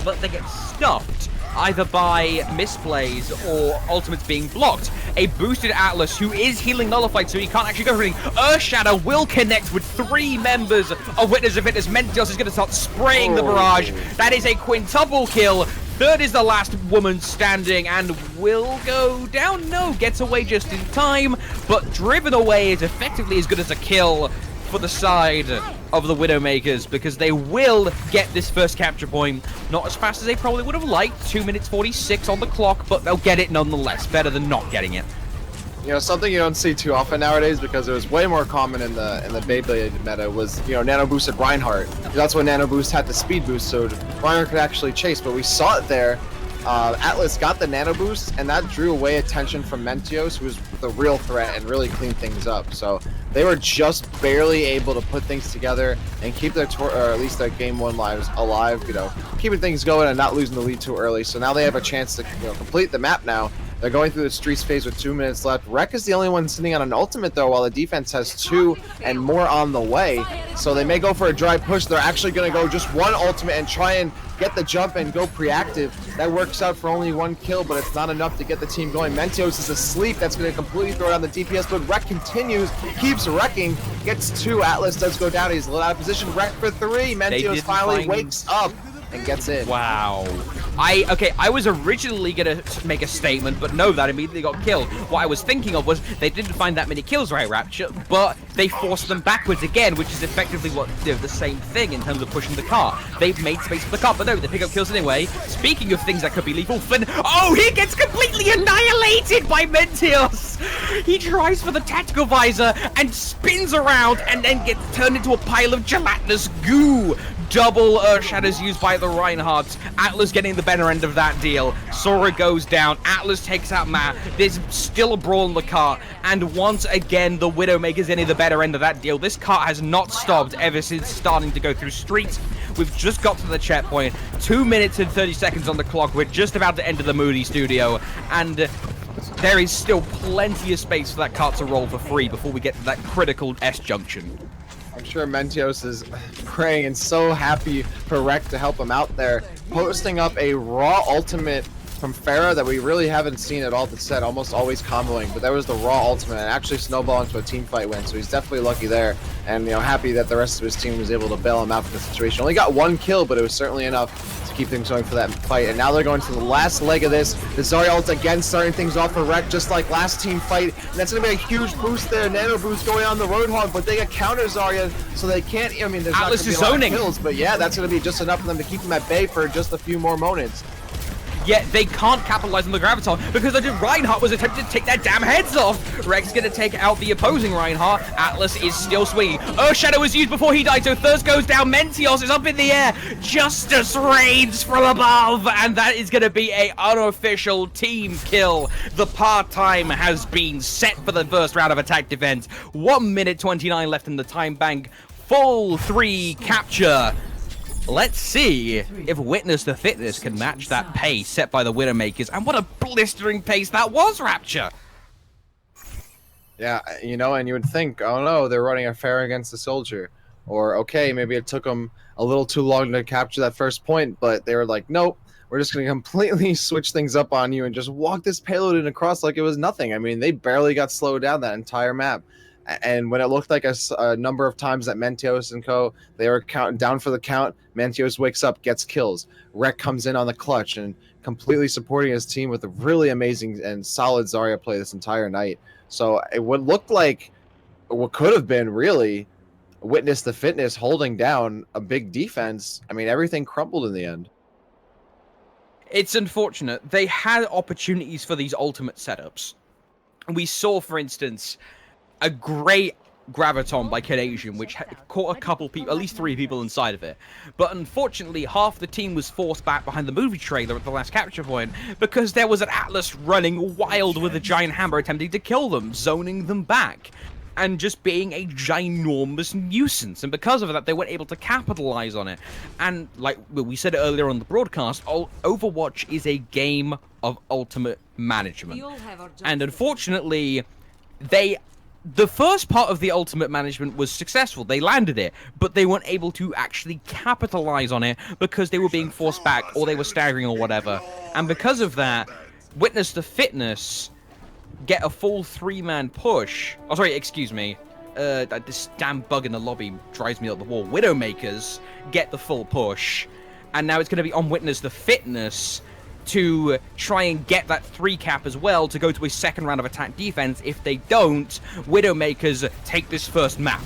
[SPEAKER 2] but they get stuffed either by misplays or ultimates being blocked. A boosted Atlas who is healing nullified, so he can't actually go for anything. Earth Shadow will connect with 3 members of Witness of Fitness. Mentios is going to start spraying the barrage. That is a quintuple kill. Third is the last woman standing and will go down. No, gets away just in time, but driven away is effectively as good as a kill for the side of the Widowmakers, because they will get this first capture point. Not as fast as they probably would have liked, 2 minutes 46 on the clock, but they'll get it nonetheless. Better than not getting it.
[SPEAKER 3] Something you don't see too often nowadays, because it was way more common in the Beyblade meta, was Nano boosted Reinhardt. That's when Nano Boost had the speed boost, so Reinhardt could actually chase. But we saw it there. Atlas got the Nano Boost, and that drew away attention from Mentios, who was the real threat and really cleaned things up. So they were just barely able to put things together and keep their or at least their game 1 lives alive. Keeping things going and not losing the lead too early. So now they have a chance to complete the map now. They're going through the streets phase with 2 minutes left. Rec is the only one sitting on an ultimate, though, while the defense has 2 and more on the way. So they may go for a dry push. They're actually going to go just 1 ultimate and try and get the jump and go preactive. That works out for only 1 kill, but it's not enough to get the team going. Mentios is asleep. That's going to completely throw down the DPS, but Rec continues, keeps wrecking, gets 2. Atlas does go down. He's a little out of position. Rec for 3. Mentios finally wakes up and gets in.
[SPEAKER 2] Wow. I was originally gonna make a statement, but no, that immediately got killed. What I was thinking of was they didn't find that many kills, right, Rapture, but they forced them backwards again, which is effectively what the same thing in terms of pushing the car. They've made space for the car, but no, they pick up kills anyway. Speaking of things that could be lethal, Flynn, he gets completely annihilated by Mentios! He tries for the tactical visor and spins around and then gets turned into a pile of gelatinous goo. Double Earth Shadows used by the Reinhardts. Atlas getting the better end of that deal. Sora goes down. Atlas takes out Matt. There's still a brawl in the car. And once again, the Widowmakers getting the better end of that deal. This car has not stopped ever since starting to go through streets. We've just got to the checkpoint. 2 minutes and 30 seconds on the clock. We're just about to enter the Moody studio. And there is still plenty of space for that car to roll for free before we get to that critical S-junction.
[SPEAKER 3] I'm sure Mentios is praying and so happy for Rec to help him out there, posting up a raw ultimate from Farah that we really haven't seen at all. That said, almost always comboing, but that was the raw ultimate and actually snowballing into a team fight win. So he's definitely lucky there, and happy that the rest of his team was able to bail him out from the situation. Only got 1 kill, but it was certainly enough to keep things going for that fight. And now they're going to the last leg of this. The Zarya ult again starting things off for Rec, just like last team fight, and that's gonna be a huge boost there. Nano boost going on the Roadhog, but they get counter Zarya, so they can't. I mean, there's
[SPEAKER 2] Atlas
[SPEAKER 3] not gonna be a lot of kills, but yeah, that's gonna be just enough for them to keep them at bay for just a few more moments.
[SPEAKER 2] Yet they can't capitalize on the Graviton because the Reinhardt was attempting to take their damn heads off. Reg's gonna take out the opposing Reinhardt. Atlas is still swinging. Earth Shadow was used before he died, so Thirst goes down. Mentios is up in the air. Justice reigns from above, and that is gonna be a unofficial team kill. The part-time has been set for the first round of attack defense. 1 minute 29 left in the time bank. Full 3 capture. Let's see if Witness to Fitness can match that pace set by the Widowmakers. And what a blistering pace that was, Rapture!
[SPEAKER 3] Yeah, and you would think, oh no, they're running a fair against the soldier. Or, okay, maybe it took them a little too long to capture that first point, but they were like, nope, we're just going to completely switch things up on you and just walk this payload in across like it was nothing. I mean, they barely got slowed down that entire map. And when it looked like a number of times that Mentios and co, they were counting down for the count, Mentios wakes up, gets kills. Rec comes in on the clutch and completely supporting his team with a really amazing and solid Zarya play this entire night. So it would look like what could have been really Witness the Fitness holding down a big defense. I mean, everything crumbled in the end.
[SPEAKER 2] It's unfortunate. They had opportunities for these ultimate setups. We saw, for instance, a great Graviton by CANAS1AN, which caught a couple people, at least 3 people inside of it. But unfortunately, half the team was forced back behind the movie trailer at the last capture point because there was an Atlas running wild with a giant hammer attempting to kill them, zoning them back, and just being a ginormous nuisance. And because of that, they weren't able to capitalize on it. And like we said earlier on the broadcast, Overwatch is a game of ultimate management. And unfortunately, the first part of the ultimate management was successful. They landed it, but they weren't able to actually capitalize on it because they were being forced back or they were staggering or whatever. And because of that, Witness the Fitness get a full 3-man push. Oh, sorry, excuse me. This damn bug in the lobby drives me up the wall. Widowmakers get the full push. And now it's going to be on Witness the Fitness to try and get that 3 cap as well to go to a second round of attack defense. If they don't, Widowmakers take this first map.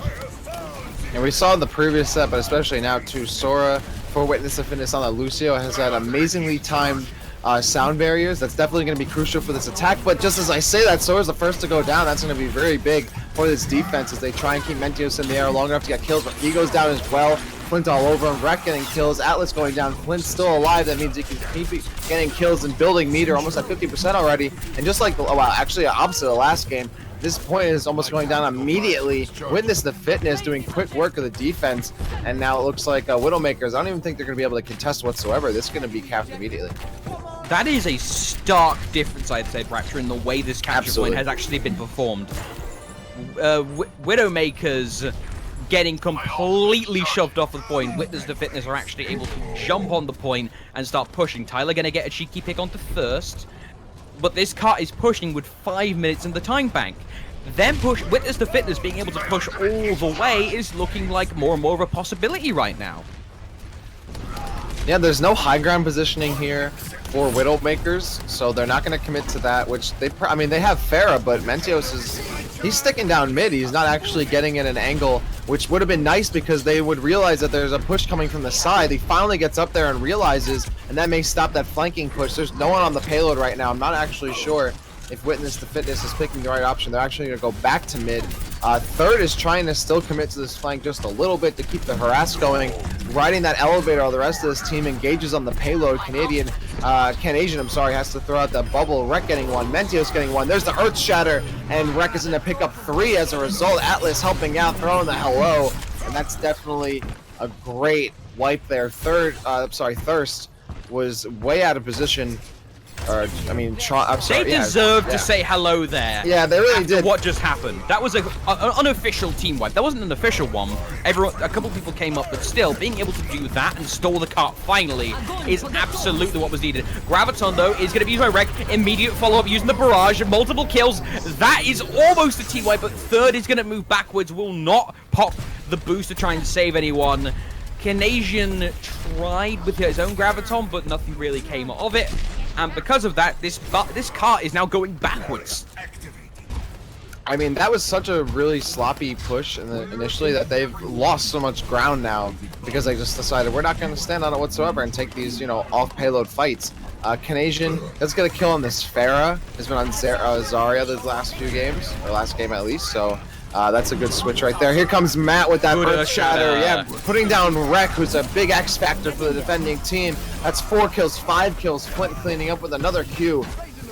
[SPEAKER 3] And we saw in the previous set, but especially now too, Sora for Witness the Fitness on the Lucio has had amazingly timed sound barriers. That's definitely going to be crucial for this attack. But just as I say that, Sora's the first to go down. That's going to be very big for this defense as they try and keep Mentios in the air long enough to get kills. But he goes down as well. Flint all over him. Wreck getting kills. Atlas going down. Flint's still alive. That means he can keep getting kills and building meter almost at 50% already. And just like, well, actually opposite of the last game, this point is almost going down immediately. Witness the Fitness doing quick work of the defense. And now it looks like Widowmakers, I don't even think they're going to be able to contest whatsoever. This is going to be capped immediately.
[SPEAKER 2] That is a stark difference, I'd say, Rapture, in the way this capture point has actually been performed. Widowmakers getting completely shoved off the point. Witness the Fitness are actually able to jump on the point and start pushing. Tyler gonna get a cheeky pick onto first, but this cart is pushing with 5 minutes in the time bank. Then Witness the Fitness being able to push all the way is looking like more and more of a possibility right now.
[SPEAKER 3] Yeah, there's no high ground positioning here for Widowmakers, so they're not going to commit to that, which I mean, they have Pharah, but Mentios he's sticking down mid. He's not actually getting at an angle, which would have been nice because they would realize that there's a push coming from the side. He finally gets up there and realizes, and that may stop that flanking push. There's no one on the payload right now. I'm not actually sure if Witness the Fitness is picking the right option. They're actually going to go back to mid. Third is trying to still commit to this flank just a little bit to keep the harass going. Riding that elevator, all the rest of this team engages on the payload. CANAS1AN, I'm sorry, has to throw out that bubble. Wreck getting one, Mentios getting one. There's the Earth Shatter, and Wreck is going to pick up 3 as a result. Atlas helping out, throwing the hello, and that's definitely a great wipe there. Thirst was way out of position. Or, I mean, I'm sorry.
[SPEAKER 2] They deserve to say hello there.
[SPEAKER 3] Yeah, they really did.
[SPEAKER 2] What just happened? That was an unofficial team wipe. That wasn't an official one. A couple people came up, but still, being able to do that and stall the cart finally is absolutely what was needed. Graviton, though, is going to be used by Wreck. Immediate follow-up using the barrage, multiple kills. That is almost a team wipe, but Third is going to move backwards, will not pop the boost to try and save anyone. CANAS1AN tried with his own Graviton, but nothing really came of it. And because of that, this cart is now going backwards.
[SPEAKER 3] I mean, that was such a really sloppy push initially that they've lost so much ground now because they just decided we're not going to stand on it whatsoever and take these, off-payload fights. CANAS1AN, that's going to kill on this Pharah. Has been on Zarya the last few games, or last game at least, so that's a good switch right there. Here comes Matt with that Earth Shatter. Yeah, putting down Wreck, who's a big X factor for the defending team. That's 4 kills, 5 kills. Flint cleaning up with another Q.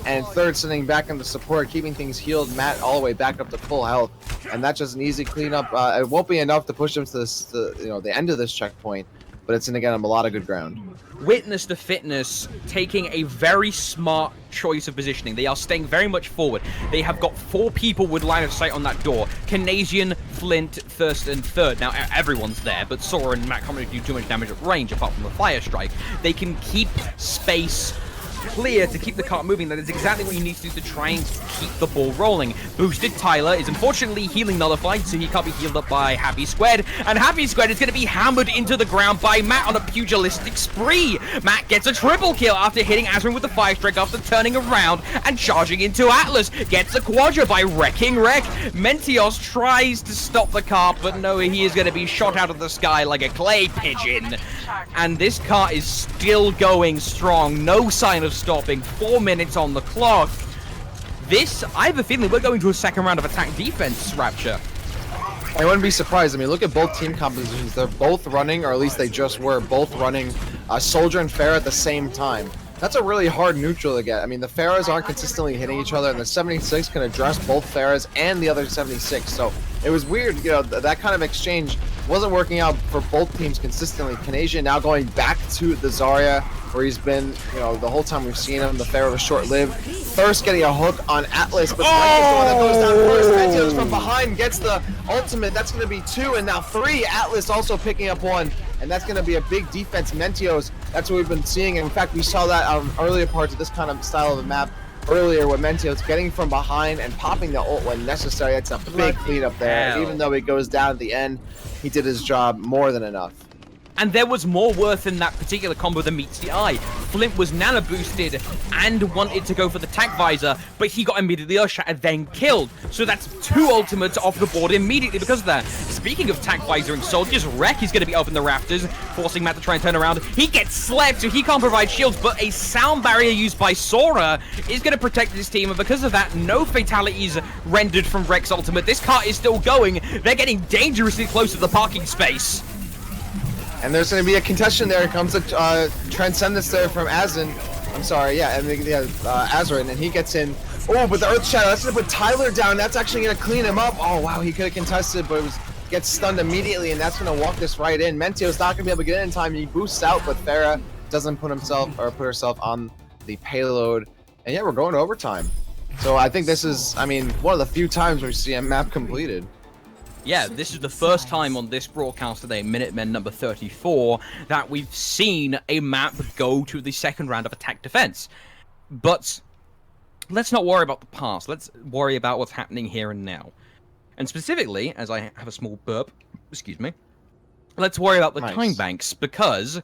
[SPEAKER 3] And Third sitting back into support, keeping things healed. Matt all the way back up to full health. And that's just an easy cleanup. It won't be enough to push him to the end of this checkpoint, but it's going to get him a lot of good ground.
[SPEAKER 2] Witness the Fitness taking a very smart choice of positioning. They are staying very much forward. They have got 4 people with line of sight on that door. CANAS1AN, Flint, Thirst, and Third. Now, everyone's there, but Sora and Matt can't really do too much damage at range apart from the Fire Strike. They can keep space clear to keep the cart moving. That is exactly what you need to do to try and keep the ball rolling. Boosted Tyler is unfortunately healing nullified, so he can't be healed up by Happy Squared, and Happy Squared is going to be hammered into the ground by Matt on a pugilistic spree. Matt gets a triple kill after hitting Azrin with the Fire Strike after turning around and charging into Atlas. Gets a quadra by wrecking Wreck. Mentios tries to stop the cart, but no, he is going to be shot out of the sky like a clay pigeon. And this cart is still going strong. No sign of stopping. 4 minutes on the clock. This, I have a feeling we're going to a second round of attack defense, Rapture.
[SPEAKER 3] I wouldn't be surprised. I mean, look at both team compositions. They're both running, or at least they just were, both running Soldier and Pharah at the same time. That's a really hard neutral to get. I mean, the Pharahs aren't consistently hitting each other, and the 76 can address both Pharahs and the other 76. So it was weird, you know, that kind of exchange wasn't working out for both teams consistently. CANAS1AN now going back to the Zarya, where he's been, you know, the whole time we've seen him. The Pharah was short-lived. Thirst getting a hook on Atlas, but Frank is the one that goes down first. Mentios from behind gets the ultimate. That's going to be 2, and now 3. Atlas also picking up 1. And that's going to be a big defense. Mentios, that's what we've been seeing. And in fact, we saw that on earlier parts of this kind of style of the map earlier with Mentios getting from behind and popping the ult when necessary. That's a big cleanup there. Even though he goes down at the end, he did his job more than enough.
[SPEAKER 2] And there was more worth in that particular combo than meets the eye. Flint was nano boosted and wanted to go for the tac visor, but he got immediately Earthshattered, then killed. So that's 2 ultimates off the board immediately because of that. Speaking of tac visoring soldiers, Wreck is going to be up in the rafters, forcing Matt to try and turn around. He gets slept, so he can't provide shields, but a sound barrier used by Sora is going to protect his team, and because of that, no fatalities rendered from Wreck's ultimate. This cart is still going. They're getting dangerously close to the parking space.
[SPEAKER 3] And there's going to be a contestation there. Here comes a Transcendence there from Azrin. I'm sorry, yeah, and Azrin, and he gets in. Oh, but the Earth Shadow, that's going to put Tyler down. That's actually going to clean him up. Oh, wow, he could have contested, but gets stunned immediately, and that's going to walk this right in. Mentio's not going to be able to get in time. He boosts out, but Pharah doesn't put herself on the payload. And yeah, we're going to overtime. So I think this is, I mean, one of the few times we see a map completed.
[SPEAKER 2] Yeah, this is the first time on this broadcast today, Minutemen number 34, that we've seen a map go to the second round of attack defense. But let's not worry about the past. Let's worry about what's happening here and now. And specifically, as I have a small burp, excuse me, let's worry about the time banks, because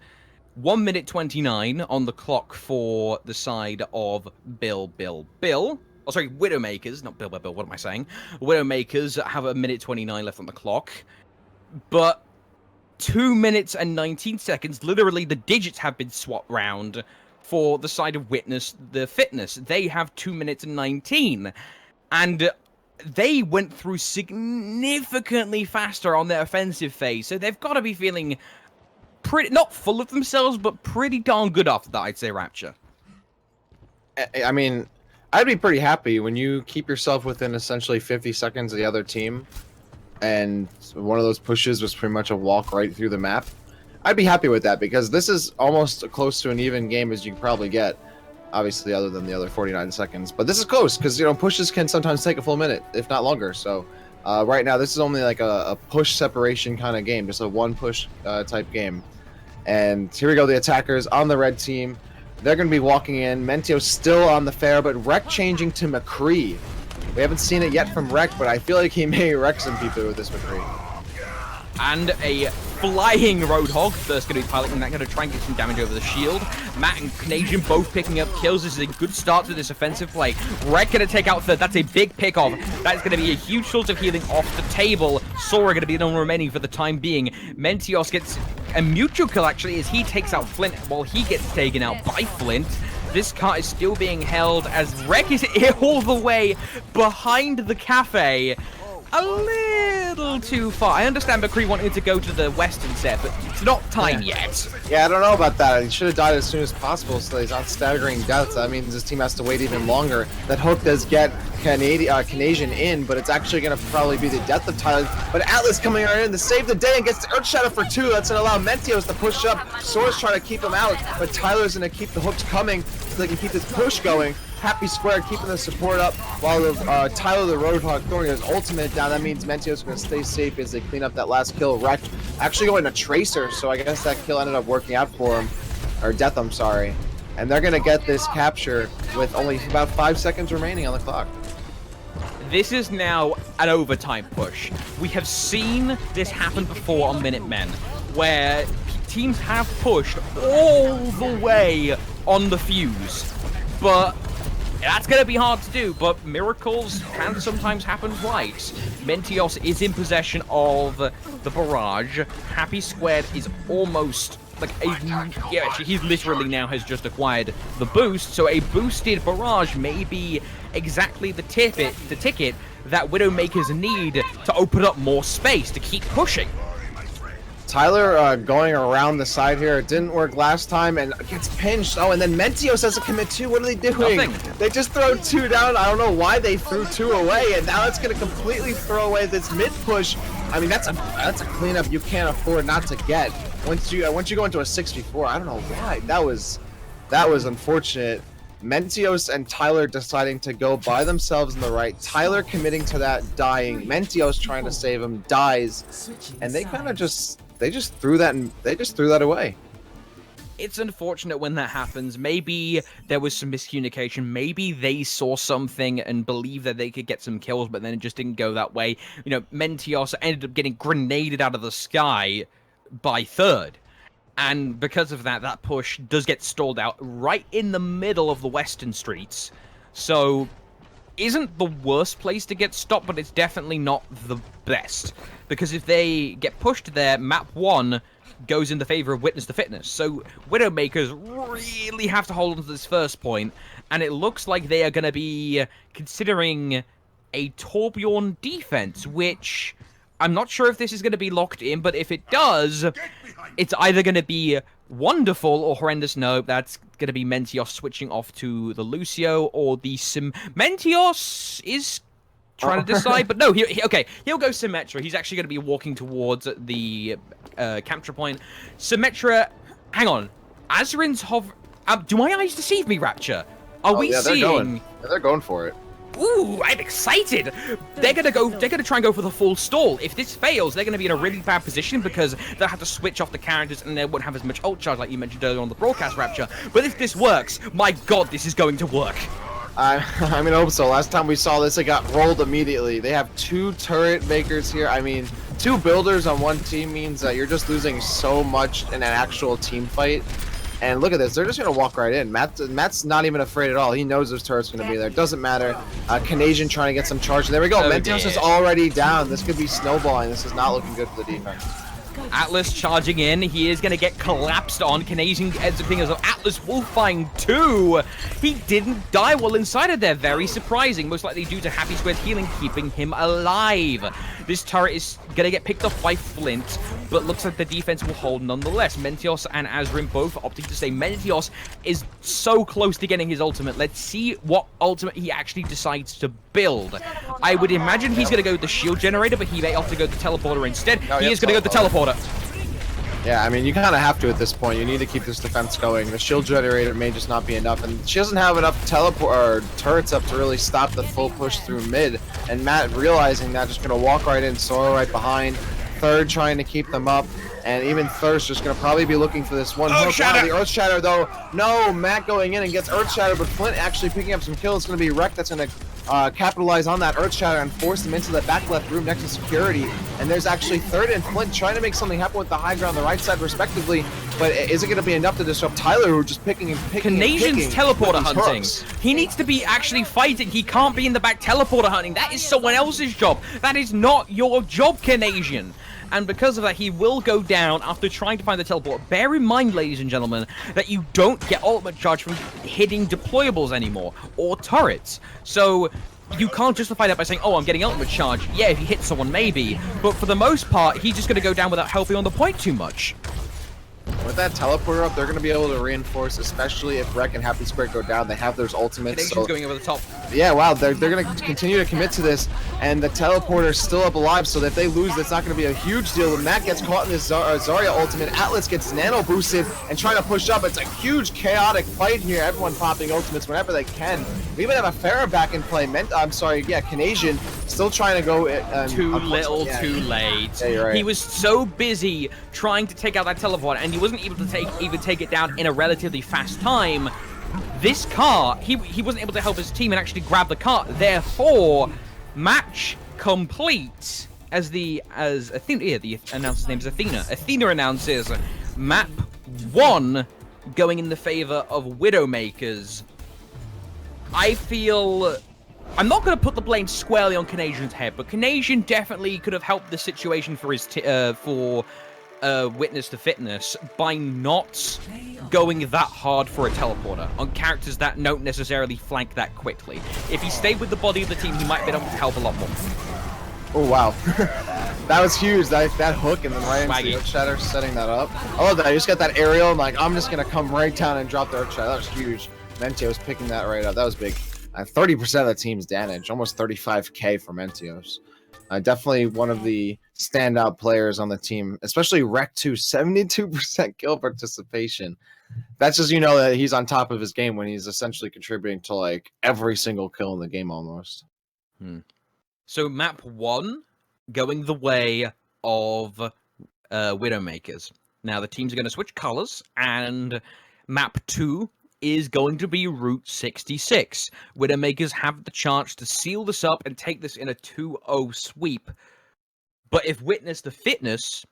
[SPEAKER 2] 1 minute 29 on the clock for the side of Bill. Oh, sorry, Widowmakers, not Bill, what am I saying? Widowmakers have 1 minute 29 left on the clock, but 2 minutes and 19 seconds, literally the digits have been swapped round for the side of Witness the Fitness. They have 2 minutes and 19, and they went through significantly faster on their offensive phase, so they've got to be feeling pretty, not full of themselves, but pretty darn good after that, I'd say, Rapture.
[SPEAKER 3] I mean, I'd be pretty happy when you keep yourself within essentially 50 seconds of the other team, and one of those pushes was pretty much a walk right through the map. I'd be happy with that, because this is almost close to an even game as you can probably get, obviously other than the other 49 seconds. But this is close, because, you know, pushes can sometimes take a full minute, if not longer. So right now, this is only like a push separation kind of game, just a one push type game. And here we go, the attackers on the red team. They're going to be walking in. Mentio still on the fair, but Rec changing to McCree. We haven't seen it yet from Rec, but I feel like he may wreck some people with this McCree.
[SPEAKER 2] And a flying Roadhog. First going to be piloting that, going to try and get some damage over the shield. Matt and CANAS1AN both picking up kills. This is a good start to this offensive play. Rec going to take out third. That's a big pick off. That's going to be a huge source of healing off the table. Sora going to be the one remaining for the time being. Mentios gets a mutual kill, actually, as he takes out Flint while he gets taken out by Flint. This cart is still being held as Rec is all the way behind the cafe. A little too far. I understand McCree wanting to go to the western set, but it's not time yet.
[SPEAKER 3] Yeah, I don't know about that. He should have died as soon as possible, so he's not staggering deaths. That means this team has to wait even longer. That hook does get CANAS1AN in, but it's actually going to probably be the death of Tyler. But Atlas coming right in to save the day and gets the Earth Shadow for 2. That's going to allow Mentios to push up. Sora's trying to keep him out, but Tyler's going to keep the hooks coming so they can keep this push going. Happy Square keeping the support up while Tyler the Roadhog throwing his ultimate down. That means Mentios is going to stay safe as they clean up that last kill. Wreck actually going to Tracer, so I guess that kill ended up working out for him. Or Death, I'm sorry. and they're gonna get this capture with only about 5 seconds remaining on the clock.
[SPEAKER 2] This is now an overtime push. We have seen this happen before on Minutemen, where teams have pushed all the way on the fuse, but that's going to be hard to do, but miracles can sometimes happen twice. Mentios is in possession of the barrage. Happy Squared is almost like actually, he literally now has just acquired the boost, so a boosted barrage may be exactly the ticket that Widowmakers need to open up more space to keep pushing.
[SPEAKER 3] Tyler going around the side here. It didn't work last time and gets pinched. Oh, and then Mentios has a commit too. What are they doing?
[SPEAKER 2] Nothing.
[SPEAKER 3] They just throw 2 down. I don't know why they threw 2 away, and now it's going to completely throw away this mid push. I mean, that's a cleanup you can't afford not to get. Once you go into a 6v4, I don't know why. That was unfortunate. Mentios and Tyler deciding to go by themselves in the right. Tyler committing to that, dying. Mentios trying to save him, dies, and they kind of just threw that away.
[SPEAKER 2] It's unfortunate when that happens. Maybe there was some miscommunication. Maybe they saw something and believed that they could get some kills, but then it just didn't go that way. You know, Mentios ended up getting grenaded out of the sky by third. And because of that, that push does get stalled out right in the middle of the western streets. So, isn't the worst place to get stopped, but it's definitely not the best. Because if they get pushed there, map 1 goes in the favor of Witness to Fitness. So, Widowmakers really have to hold on to this first point, and it looks like they are going to be considering a Torbjorn defense, which I'm not sure if this is going to be locked in, but if it does, it's either going to be wonderful or horrendous. No, that's going to be Mentios switching off to the Lucio or the Mentios is trying to decide, but no, he'll go Symmetra. He's actually going to be walking towards the capture point. Symmetra, hang on. Azrin's hover... do my eyes deceive me, Rapture? Are we seeing...
[SPEAKER 3] They're going for it.
[SPEAKER 2] Ooh, I'm excited! They're gonna try and go for the full stall. If this fails, they're gonna be in a really bad position because they'll have to switch off the characters and they won't have as much ult charge like you mentioned earlier on the broadcast, Rapture. But if this works, my god, this is going to work.
[SPEAKER 3] I mean, hope so. Last time we saw this, it got rolled immediately. They have 2 turret makers here. I mean, 2 builders on one team means that you're just losing so much in an actual team fight. And look at this, they're just going to walk right in. Matt's not even afraid at all. He knows this turret's going to be there. Doesn't matter. CANAS1AN trying to get some charge. There we go. Mentios is already down. This could be snowballing. This is not looking good for the defense.
[SPEAKER 2] Atlas charging in. He is going to get collapsed on. CANAS1AN ends up being as Atlas Wolfine 2. He didn't die while inside of there. Very surprising. Most likely due to Happy Squared healing, keeping him alive. This turret is going to get picked off by Flint, but looks like the defense will hold nonetheless. Mentios and Azrin both opting to stay. Mentios is so close to getting his ultimate. Let's see what ultimate he actually decides to build. I would imagine he's going to go with the shield generator, but he may opt to go with the teleporter instead. He is going to go with the teleporter.
[SPEAKER 3] Yeah, I mean, you kind of have to at this point. You need to keep this defense going. The shield generator may just not be enough, and she doesn't have enough turrets up to really stop the full push through mid. And Matt, realizing that, just going to walk right in, Sora right behind. Third trying to keep them up, and even Thirst just going to probably be looking for this one hook. Wow, the Earth Shatter, though. No, Matt going in and gets Earth Shatter, but Flint actually picking up some kills. It's going to be Wreck that's going to capitalize on that Earth Shatter and force them into the back left room next to security. And there's actually Third and Flint trying to make something happen with the high ground on the right side respectively, but is it going to be enough to disrupt Tyler, who just picking and picking
[SPEAKER 2] CANAS1AN's teleporter hunting.
[SPEAKER 3] Hooks.
[SPEAKER 2] He needs to be actually fighting. He can't be in the back teleporter hunting. That is someone else's job. That is not your job, CANAS1AN. And because of that, he will go down after trying to find the teleport. Bear in mind, ladies and gentlemen, that you don't get ultimate charge from hitting deployables anymore, or turrets. So you can't justify that by saying, oh, I'm getting ultimate charge. Yeah, if he hits someone, maybe. But for the most part, he's just going to go down without helping on the point too much.
[SPEAKER 3] With that teleporter up, they're going to be able to reinforce, especially if Wreck and Happy Square go down. They have those ultimates.
[SPEAKER 2] So going over the top.
[SPEAKER 3] Yeah, wow, they're going to continue to commit to this, and the teleporter is still up alive, so that if they lose, that's not going to be a huge deal. When Matt gets caught in this Zarya ultimate, Atlas gets nano boosted and trying to push up. It's a huge chaotic fight here. Everyone popping ultimates whenever they can. We even have a Pharah back in play. CANAS1AN Still trying to go.
[SPEAKER 2] Too little, too late.
[SPEAKER 3] Yeah, you're right.
[SPEAKER 2] He was so busy trying to take out that teleport, and he wasn't able to even take it down in a relatively fast time. This car, he wasn't able to help his team and actually grab the car. Therefore, match complete. As Athena, yeah, the announcer's name is Athena. Athena announces map 1 going in the favor of Widowmakers. I feel I'm not going to put the blame squarely on Canadian's head, but Canadian definitely could have helped the situation for his Witness to Fitness by not going that hard for a teleporter on characters that don't necessarily flank that quickly. If he stayed with the body of the team, he might have been able to help a lot more.
[SPEAKER 3] Oh, wow. That was huge. That hook and then right into the Earth Shatter setting that up. I love that. I just got that aerial. I'm like, I'm just going to come right down and drop the Earth Shatter. That was huge. Mentios picking that right up. That was big. 30% of the team's damage. Almost 35k for Mentios. Definitely one of the standout players on the team, especially Rec2, 72% kill participation. That's just, you know, that he's on top of his game when he's essentially contributing to like every single kill in the game almost.
[SPEAKER 2] So map 1 going the way of Widowmakers. Now the teams are going to switch colors, and map 2 is going to be Route 66. Widowmakers have the chance to seal this up and take this in a 2-0 sweep. But if Witness the Fitness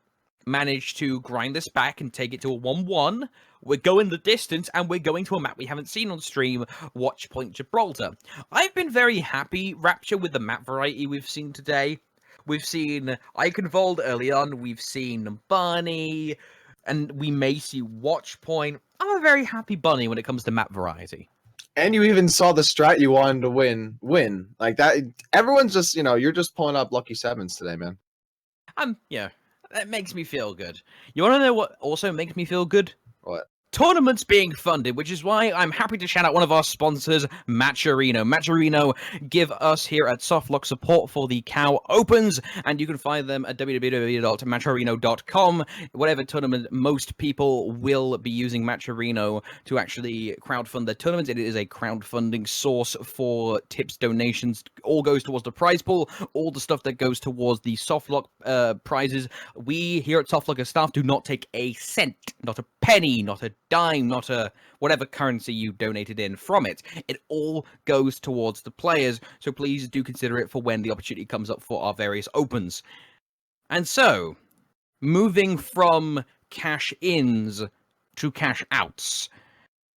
[SPEAKER 2] manage to grind this back and take it to a 1-1, we're going the distance, and we're going to a map we haven't seen on stream, Watchpoint Gibraltar. I've been very happy, Rapture, with the map variety we've seen today. We've seen Eichenwald early on, we've seen Numbani, and we may see Watchpoint. I'm a very happy bunny when it comes to map variety.
[SPEAKER 3] And you even saw the strat you wanted to win. Like that, everyone's just, you know, you're just pulling up lucky sevens today, man.
[SPEAKER 2] Yeah, that makes me feel good. You want to know what also makes me feel good?
[SPEAKER 3] What?
[SPEAKER 2] Tournaments being funded, which is why I'm happy to shout out one of our sponsors, Matcherino. Matcherino give us here at Softlock support for the COW Opens, and you can find them at www.matcherino.com. Whatever tournament, most people will be using Matcherino to actually crowdfund their tournaments. It is a crowdfunding source for tips, donations. All goes towards the prize pool. All the stuff that goes towards the Softlock prizes. We here at Softlock staff do not take a cent, not a penny, not a dime, not a whatever currency you donated in from it. It all goes towards the players, so please do consider it for when the opportunity comes up for our various opens. And so, moving from cash ins to cash outs,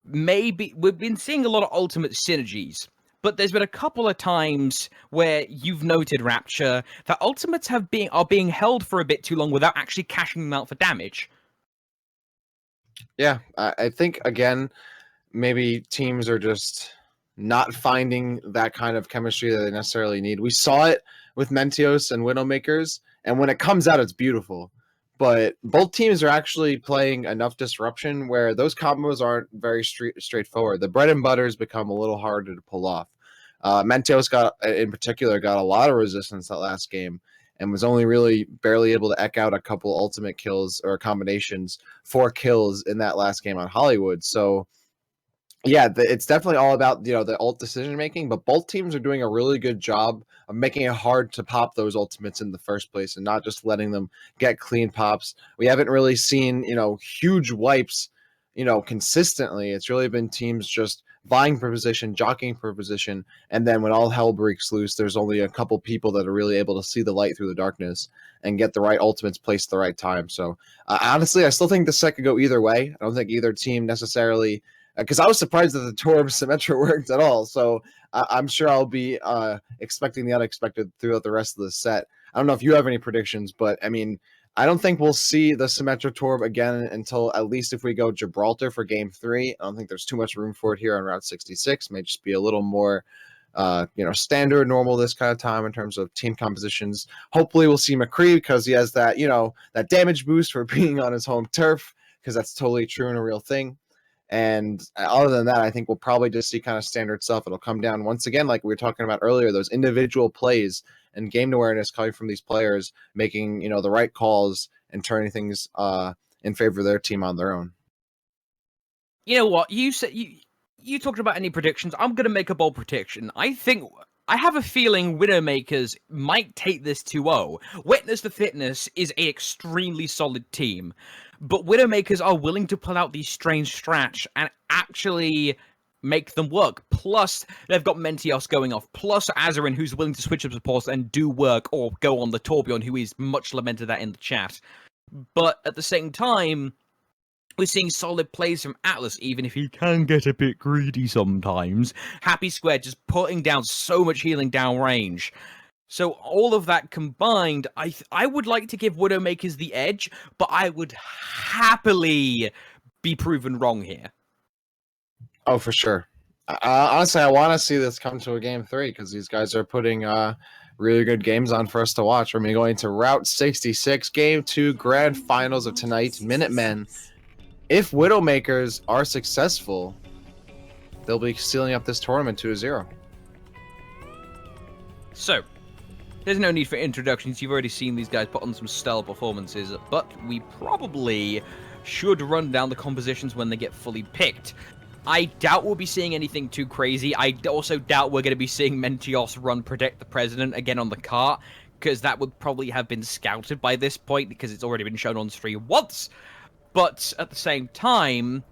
[SPEAKER 2] maybe we've been seeing a lot of ultimate synergies, but there's been a couple of times where you've noted, Rapture, that ultimates are being held for a bit too long without actually cashing them out for damage.
[SPEAKER 3] Yeah, I think, again, maybe teams are just not finding that kind of chemistry that they necessarily need. We saw it with Mentios and Widowmakers, and when it comes out, it's beautiful. But both teams are actually playing enough disruption where those combos aren't very straightforward. The bread and butter has become a little harder to pull off. Mentios in particular, got a lot of resistance that last game, and was only really barely able to eke out a couple ultimate kills or combinations, 4 kills in that last game on Hollywood. So yeah, it's definitely all about, you know, the ult decision making, but both teams are doing a really good job of making it hard to pop those ultimates in the first place and not just letting them get clean pops. We haven't really seen, you know, huge wipes, you know, consistently. It's really been teams just vying for position, jockeying for position, and then when all hell breaks loose, there's only a couple people that are really able to see the light through the darkness and get the right ultimates placed at the right time. So honestly, I still think the set could go either way. I don't think either team necessarily, because I was surprised that the Torb Symmetra worked at all. So I'm sure I'll be expecting the unexpected throughout the rest of the set. I don't know if you have any predictions, but I mean, I don't think we'll see the Symmetra Torb again until at least if we go Gibraltar for Game 3. I don't think there's too much room for it here on Route 66. May just be a little more, you know, standard, normal this kind of time in terms of team compositions. Hopefully we'll see McCree because he has that, you know, that damage boost for being on his home turf, because that's totally true and a real thing. And other than that, I think we'll probably just see kind of standard stuff. It'll come down once again, like we were talking about earlier, those individual plays and game awareness coming from these players, making, you know, the right calls and turning things in favor of their team on their own.
[SPEAKER 2] You know what? You said you talked about any predictions. I'm gonna make a bold prediction. I think I have a feeling Widowmakers might take this 2-0. Witness the Fitness is an extremely solid team, but Widowmakers are willing to pull out these strange strats and actually make them work. Plus, they've got Mentios going off, plus Azarin, who's willing to switch up supports and do work, or go on the Torbjorn, who is much lamented that in the chat. But at the same time, we're seeing solid plays from Atlas, even if he can get a bit greedy sometimes. Happy Square just putting down so much healing downrange. So all of that combined, I would like to give Widowmakers the edge, but I would happily be proven wrong here.
[SPEAKER 3] Oh, for sure. Honestly, I want to see this come to a game 3 because these guys are putting really good games on for us to watch. We're going to Route 66, Game 2, Grand Finals of tonight, Minutemen. If Widowmakers are successful, they'll be sealing up this tournament 2-0.
[SPEAKER 2] So, there's no need for introductions. You've already seen these guys put on some stellar performances, but we probably should run down the compositions when they get fully picked. I doubt we'll be seeing anything too crazy. I also doubt we're going to be seeing Mentios run Protect the President again on the cart, because that would probably have been scouted by this point, because it's already been shown on stream once. But at the same time,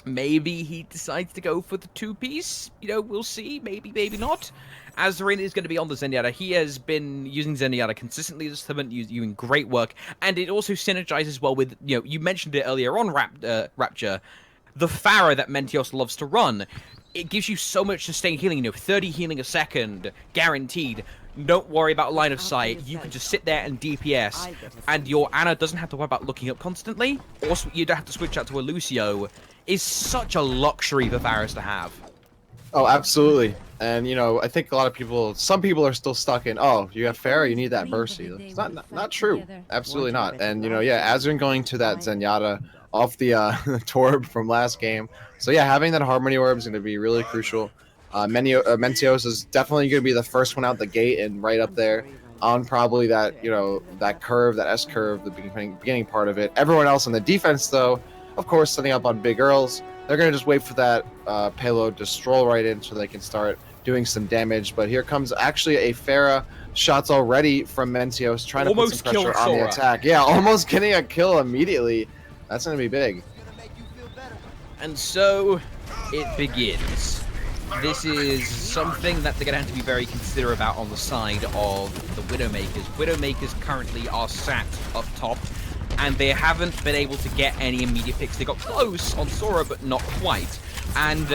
[SPEAKER 2] maybe he decides to go for the 2-piece. You know, we'll see. Maybe, maybe not. Azarin is going to be on the Zenyatta. He has been using Zenyatta consistently this tournament, doing great work. And it also synergizes well with, you know, you mentioned it earlier on, Rapture, the Pharah that Mentios loves to run. It gives you so much sustained healing, you know, 30 healing a second, guaranteed. Don't worry about line of sight. You can just sit there and DPS, and your Ana doesn't have to worry about looking up constantly. Also, you don't have to switch out to a Lucio. Is such a luxury for Varus to have.
[SPEAKER 3] Oh, absolutely. And, you know, I think a lot of people, some people are still stuck in, oh, you have Pharah, you need that Mercy. It's not true. Absolutely not. And, you know, yeah, Azarin going to that Zenyatta off the Torb from last game. So, yeah, having that Harmony Orb is going to be really crucial. Mentios is definitely going to be the first one out the gate and right up there on probably that, you know, that curve, that S curve, the beginning part of it. Everyone else on the defense, though, of course, setting up on Big Earls. They're going to just wait for that payload to stroll right in so they can start doing some damage. But here comes actually a Pharah. Shots already from Mentios trying to put some pressure on the attack. Yeah, almost getting a kill immediately. That's going to be big.
[SPEAKER 2] And so it begins. This is something that they're going to have to be very considerate about on the side of the Widowmakers. Widowmakers currently are sat up top, and they haven't been able to get any immediate picks. They got close on Sora, but not quite. And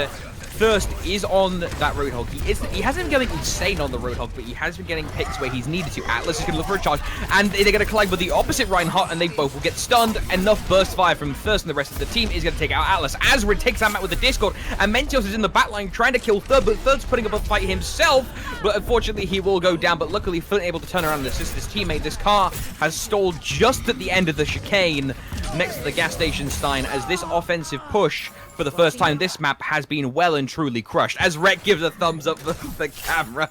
[SPEAKER 2] Thirst is on that Roadhog. He hasn't been getting insane on the Roadhog, but he has been getting picks where he's needed to. Atlas is going to look for a charge, and they're going to collide with the opposite Reinhardt, and they both will get stunned. Enough burst fire from Thirst and the rest of the team is going to take out Atlas. Azarin takes that map with the Discord, and Mentios is in the backline trying to kill Thirst, but Thirst's putting up a fight himself, but unfortunately he will go down, but luckily Flint able to turn around and assist his teammate. This car has stalled just at the end of the chicane next to the gas station Stein, as this offensive push for the first time this map has been well and truly crushed, as Rek gives a thumbs up for the camera.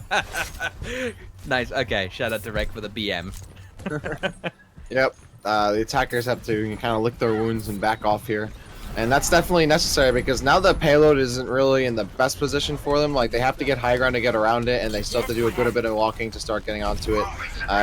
[SPEAKER 2] Nice. Okay, shout out to Rek for the BM.
[SPEAKER 3] Yep. The attackers have to kind of lick their wounds and back off here. And that's definitely necessary because now the payload isn't really in the best position for them. Like, they have to get high ground to get around it, and they still have to do a good bit of walking to start getting onto it.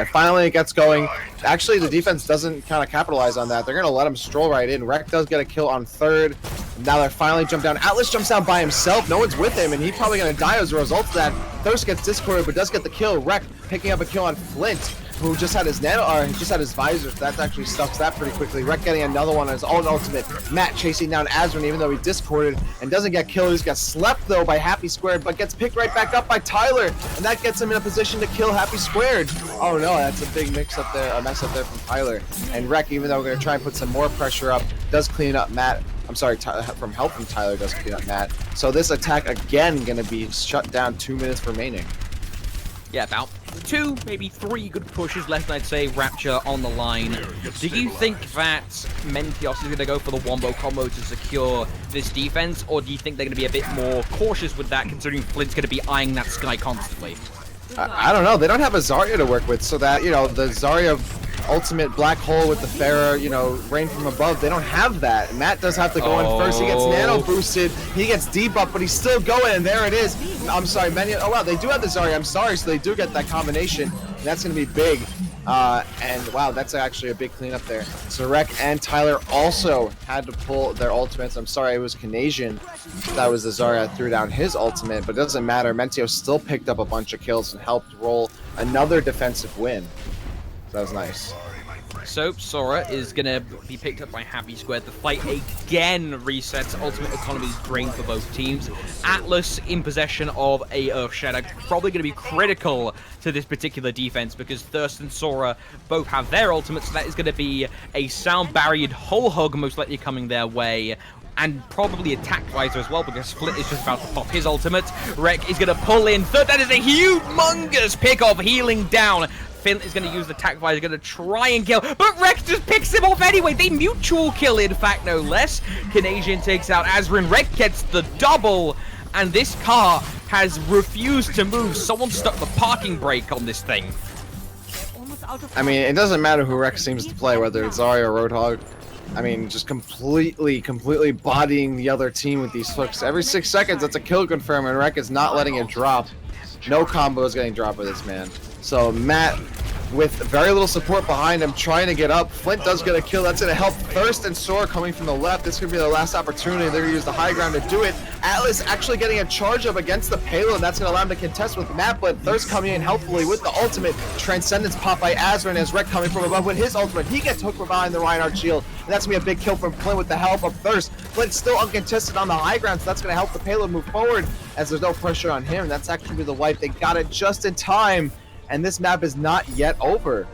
[SPEAKER 3] Finally, it gets going. Actually, the defense doesn't kind of capitalize on that. They're going to let him stroll right in. Rek does get a kill on third. Now they're finally jumped down. Atlas jumps down by himself. No one's with him, and he's probably going to die as a result of that. Thirst gets discorded, but does get the kill. Rek picking up a kill on Flint, who just had his nano, or just had his visor, so that actually stuffs that pretty quickly. Rek getting another one on his own ultimate. Matt chasing down Azarin, even though he discorded and doesn't get killed. He's got slept though by Happy Squared, but gets picked right back up by Tyler, and that gets him in a position to kill Happy Squared. Oh no, that's a big mess up there from Tyler. And Rek, even though we're gonna try and put some more pressure up, does clean up Matt. I'm sorry, from help from Tyler does clean up Matt. So this attack again gonna be shut down. 2 minutes remaining.
[SPEAKER 2] Yeah, about 2, maybe 3 good pushes left, I'd say. Rapture on the line. Do you think that Mentios is going to go for the wombo combo to secure this defense, or do you think they're going to be a bit more cautious with that, considering Flint's going to be eyeing that sky constantly?
[SPEAKER 3] I don't know. They don't have a Zarya to work with, so that, you know, the Zarya ultimate black hole with the Pharah, you know, rain from above. They don't have that. Matt does have to go in first. He gets nano boosted. He gets debuffed, but he's still going, and there it is. I'm sorry, many. Oh wow, they do have the Zarya. I'm sorry, so they do get that combination. And that's gonna be big. And wow, that's actually a big cleanup there. So Rek and Tyler also had to pull their ultimates. I'm sorry, it was CANAS1AN. That was the Zarya threw down his ultimate, but it doesn't matter. Mentio still picked up a bunch of kills and helped roll another defensive win. So that was nice.
[SPEAKER 2] So, Sora is going to be picked up by Happy Squared. The fight again resets. Ultimate economy is drained for both teams. Atlas in possession of a Earth Shatter. Probably going to be critical to this particular defense because Thirst and Sora both have their ultimates. So that is going to be a sound-barriered whole hug most likely coming their way. And probably attack visor as well because Split is just about to pop his ultimate. Rek is going to pull in Third. That is a humongous pick-off, healing down. Finn is going to use the attack visor, going to try and kill, but Rek just picks him off anyway. They mutual kill, in fact, no less. CANAS1AN takes out Azrin. Rek gets the double, and this car has refused to move. Someone stuck the parking brake on this thing.
[SPEAKER 3] I mean, it doesn't matter who Rek seems to play, whether it's Zarya or Roadhog. I mean, just completely bodying the other team with these hooks. Every 6 seconds, that's a kill confirm, and Rek is not letting it drop. No combo is getting dropped by this man. So Matt, with very little support behind him, trying to get up. Flint does get a kill. That's going to help Thirst and Sora coming from the left. This could be their last opportunity. They're going to use the high ground to do it. Atlas actually getting a charge up against the payload. That's going to allow him to contest with Matt, but Thirst coming in helpfully with the ultimate. Transcendence pop by Azrin as Rek coming from above with his ultimate. He gets hooked from behind the Reinhardt shield. And that's going to be a big kill from Flint with the help of Thirst. Flint's still uncontested on the high ground, so that's going to help the payload move forward as there's no pressure on him. That's actually the wipe. They got it just in time. And this map is not yet over.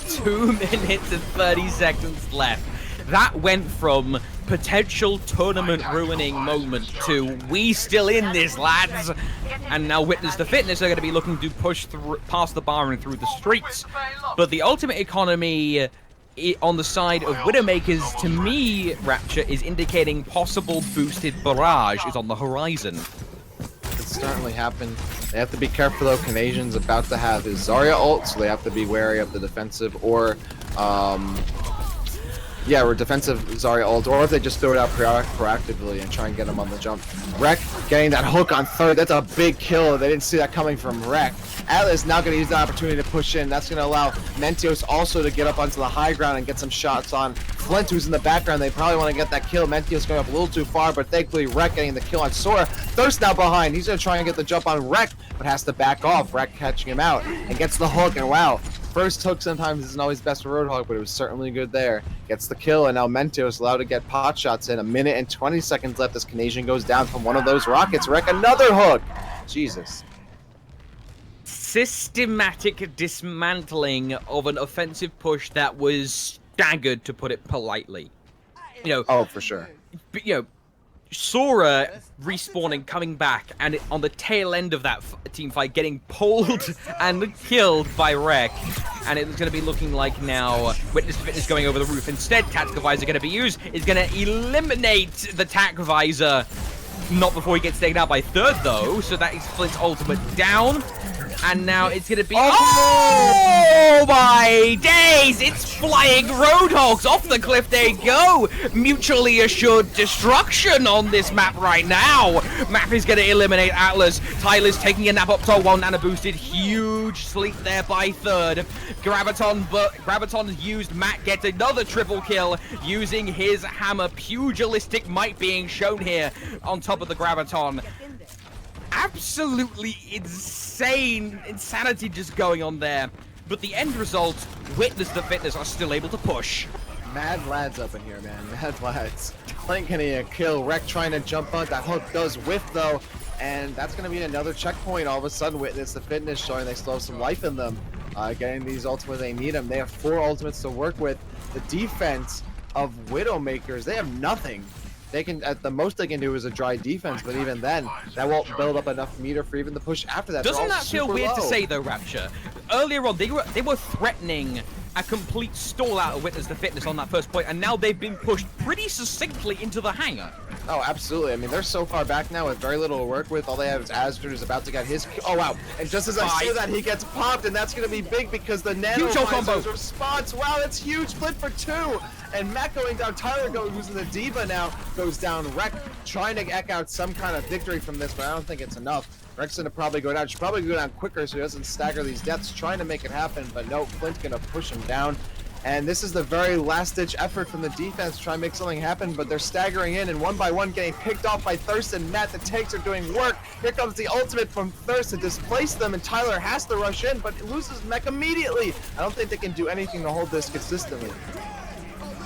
[SPEAKER 2] 2 minutes and 30 seconds left. That went from potential tournament ruining moment to we still in this, lads. And now Witness the Fitness are going to be looking to push through, past the bar and through the streets. But the ultimate economy on the side of Widowmakers, to me, Rapture, is indicating possible boosted barrage is on the horizon.
[SPEAKER 3] It certainly happened. They have to be careful though. CANAS1AN's about to have his Zarya ult, so they have to be wary of the defensive or defensive Zarya ult, or if they just throw it out proactively and try and get him on the jump. Rek getting that hook on Third. That's a big kill. They didn't see that coming from Rek. Atlas now going to use the opportunity to push in. That's going to allow Mentios also to get up onto the high ground and get some shots on Flint, who's in the background. They probably want to get that kill. Mentios going up a little too far, but thankfully Rek getting the kill on Sora. Thirst now behind. He's going to try and get the jump on Rek, but has to back off. Rek catching him out and gets the hook, and wow. First hook sometimes isn't always best for Roadhog, but it was certainly good there. Gets the kill, and now Mentios allowed to get pot shots in. 1 minute and 20 seconds left as CANAS1AN goes down from one of those rockets. Rek another hook. Jesus.
[SPEAKER 2] Systematic dismantling of an offensive push that was staggered, to put it politely. You know.
[SPEAKER 3] Oh, for sure.
[SPEAKER 2] But, you know, Sora respawning, coming back, and on the tail end of that team fight, getting pulled and killed by Rek. And it's going to be looking like now Witness to Fitness going over the roof. Instead, Tactical Visor going to be used. Is going to eliminate the Tac Visor. Not before he gets taken out by Third, though. So that is Flint's ultimate down. And now it's going to be... Oh my days! It's flying Roadhogs off the cliff. There you go. Mutually assured destruction on this map right now. Map is going to eliminate Atlas. Tyler's taking a nap up top while Nana boosted. Huge sleep there by Third. Graviton used. Matt gets another triple kill using his hammer. Pugilistic might being shown here on top of the Graviton. Absolutely insanity just going on there. But the end result, Witness the Fitness are still able to push.
[SPEAKER 3] Mad lads up in here, man. Mad lads. Flint getting a kill. Rek trying to jump on. That hook does whiff, though. And that's going to be another checkpoint. All of a sudden, Witness the Fitness showing they still have some life in them. Getting these ultimates, they need them. They have 4 ultimates to work with. The defense of Widowmakers, they have nothing. They can, at the most they can do is a dry defense, but even then, that won't build up enough meter for even the push after that.
[SPEAKER 2] Doesn't that feel weird to say though, Rapture? Earlier on, they were threatening a complete stall out of Witness the Fitness on that first point, and now they've been pushed pretty succinctly into the hangar.
[SPEAKER 3] Oh, absolutely. I mean, they're so far back now with very little to work with. All they have is Asgard, who's about to get his... Oh, wow. And just as I say that, he gets popped, and that's going to be big because the Nano Visors response. Wow, that's huge. Flint for 2. And Matt going down. Tyler, who's in the Diva now, goes down. Rek trying to eke out some kind of victory from this, but I don't think it's enough. Rek's going to probably go down. Should probably go down quicker so he doesn't stagger these deaths, trying to make it happen, but no, Flint's going to push him down. And this is the very last-ditch effort from the defense to try and make something happen, but they're staggering in, and one by one getting picked off by Thirst and Matt. The tanks are doing work. Here comes the ultimate from Thirst to displace them, and Tyler has to rush in, but loses mech immediately. I don't think they can do anything to hold this consistently.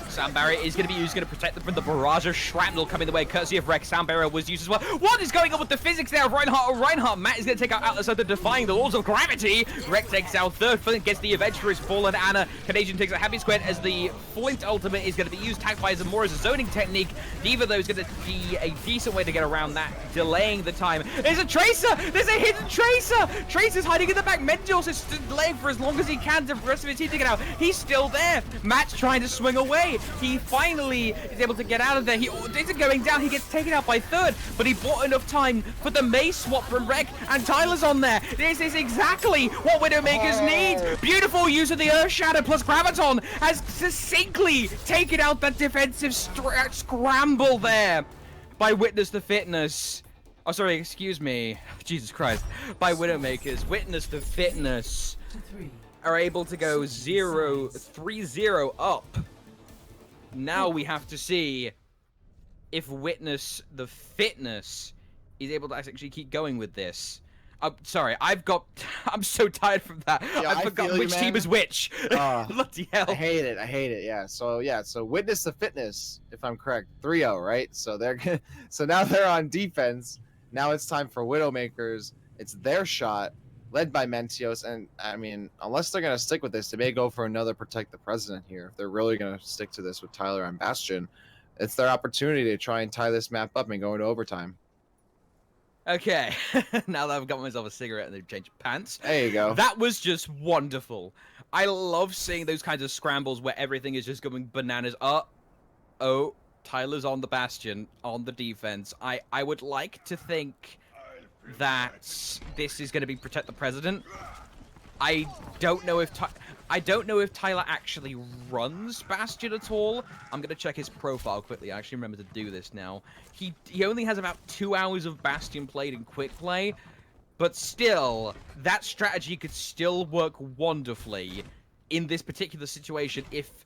[SPEAKER 2] Sound barrier is going to be used, going to protect them from the barrage of shrapnel coming the way, courtesy of Rek. Sound barrier was used as well. What is going on with the physics there of Reinhardt? Matt is going to take out Atlas after defying the laws of gravity. Rek takes out third. Flint gets the Avenge for his fallen Anna. Canadian takes a happy squid as the Flint ultimate is going to be used. Tagged by more as a zoning technique. Diva, though, is going to be a decent way to get around that, delaying the time. There's a Tracer! There's a hidden Tracer! Tracer's hiding in the back. Mendios is delaying for as long as he can for the rest of his team to get out. He's still there. Matt's trying to swing away. He finally is able to get out of there. He isn't going down. He gets taken out by third, but he bought enough time for the mace swap from Rek, and Tyler's on there. This is exactly what Widowmakers need. Beautiful use of the Earth Shatter plus Graviton has succinctly taken out that defensive scramble there by Witness the Fitness. Oh, sorry, excuse me. Jesus Christ. By Widowmakers. Witness the Fitness are able to go 3-0 up. Now we have to see if Witness the Fitness is able to actually keep going with this. Sorry, I'm so tired from that.
[SPEAKER 3] Yeah,
[SPEAKER 2] I forgot which team is which. Bloody hell.
[SPEAKER 3] I hate it, yeah. So Witness the Fitness, if I'm correct, 3-0, right? So now they're on defense. Now it's time for Widowmakers. It's their shot, led by Mencios, and I mean, unless they're going to stick with this, they may go for another Protect the President here. If they're really going to stick to this with Tyler and Bastion, it's their opportunity to try and tie this map up and go into overtime.
[SPEAKER 2] Okay, now that I've got myself a cigarette and they've changed pants.
[SPEAKER 3] There you go.
[SPEAKER 2] That was just wonderful. I love seeing those kinds of scrambles where everything is just going bananas. Oh, Tyler's on the Bastion, on the defense. I would like to think that this is going to be Protect the President. I don't know if Tyler actually runs Bastion at all. I'm going to check his profile quickly. I actually remember to do this now. He only has about 2 hours of Bastion played in quick play, but still, that strategy could still work wonderfully in this particular situation if,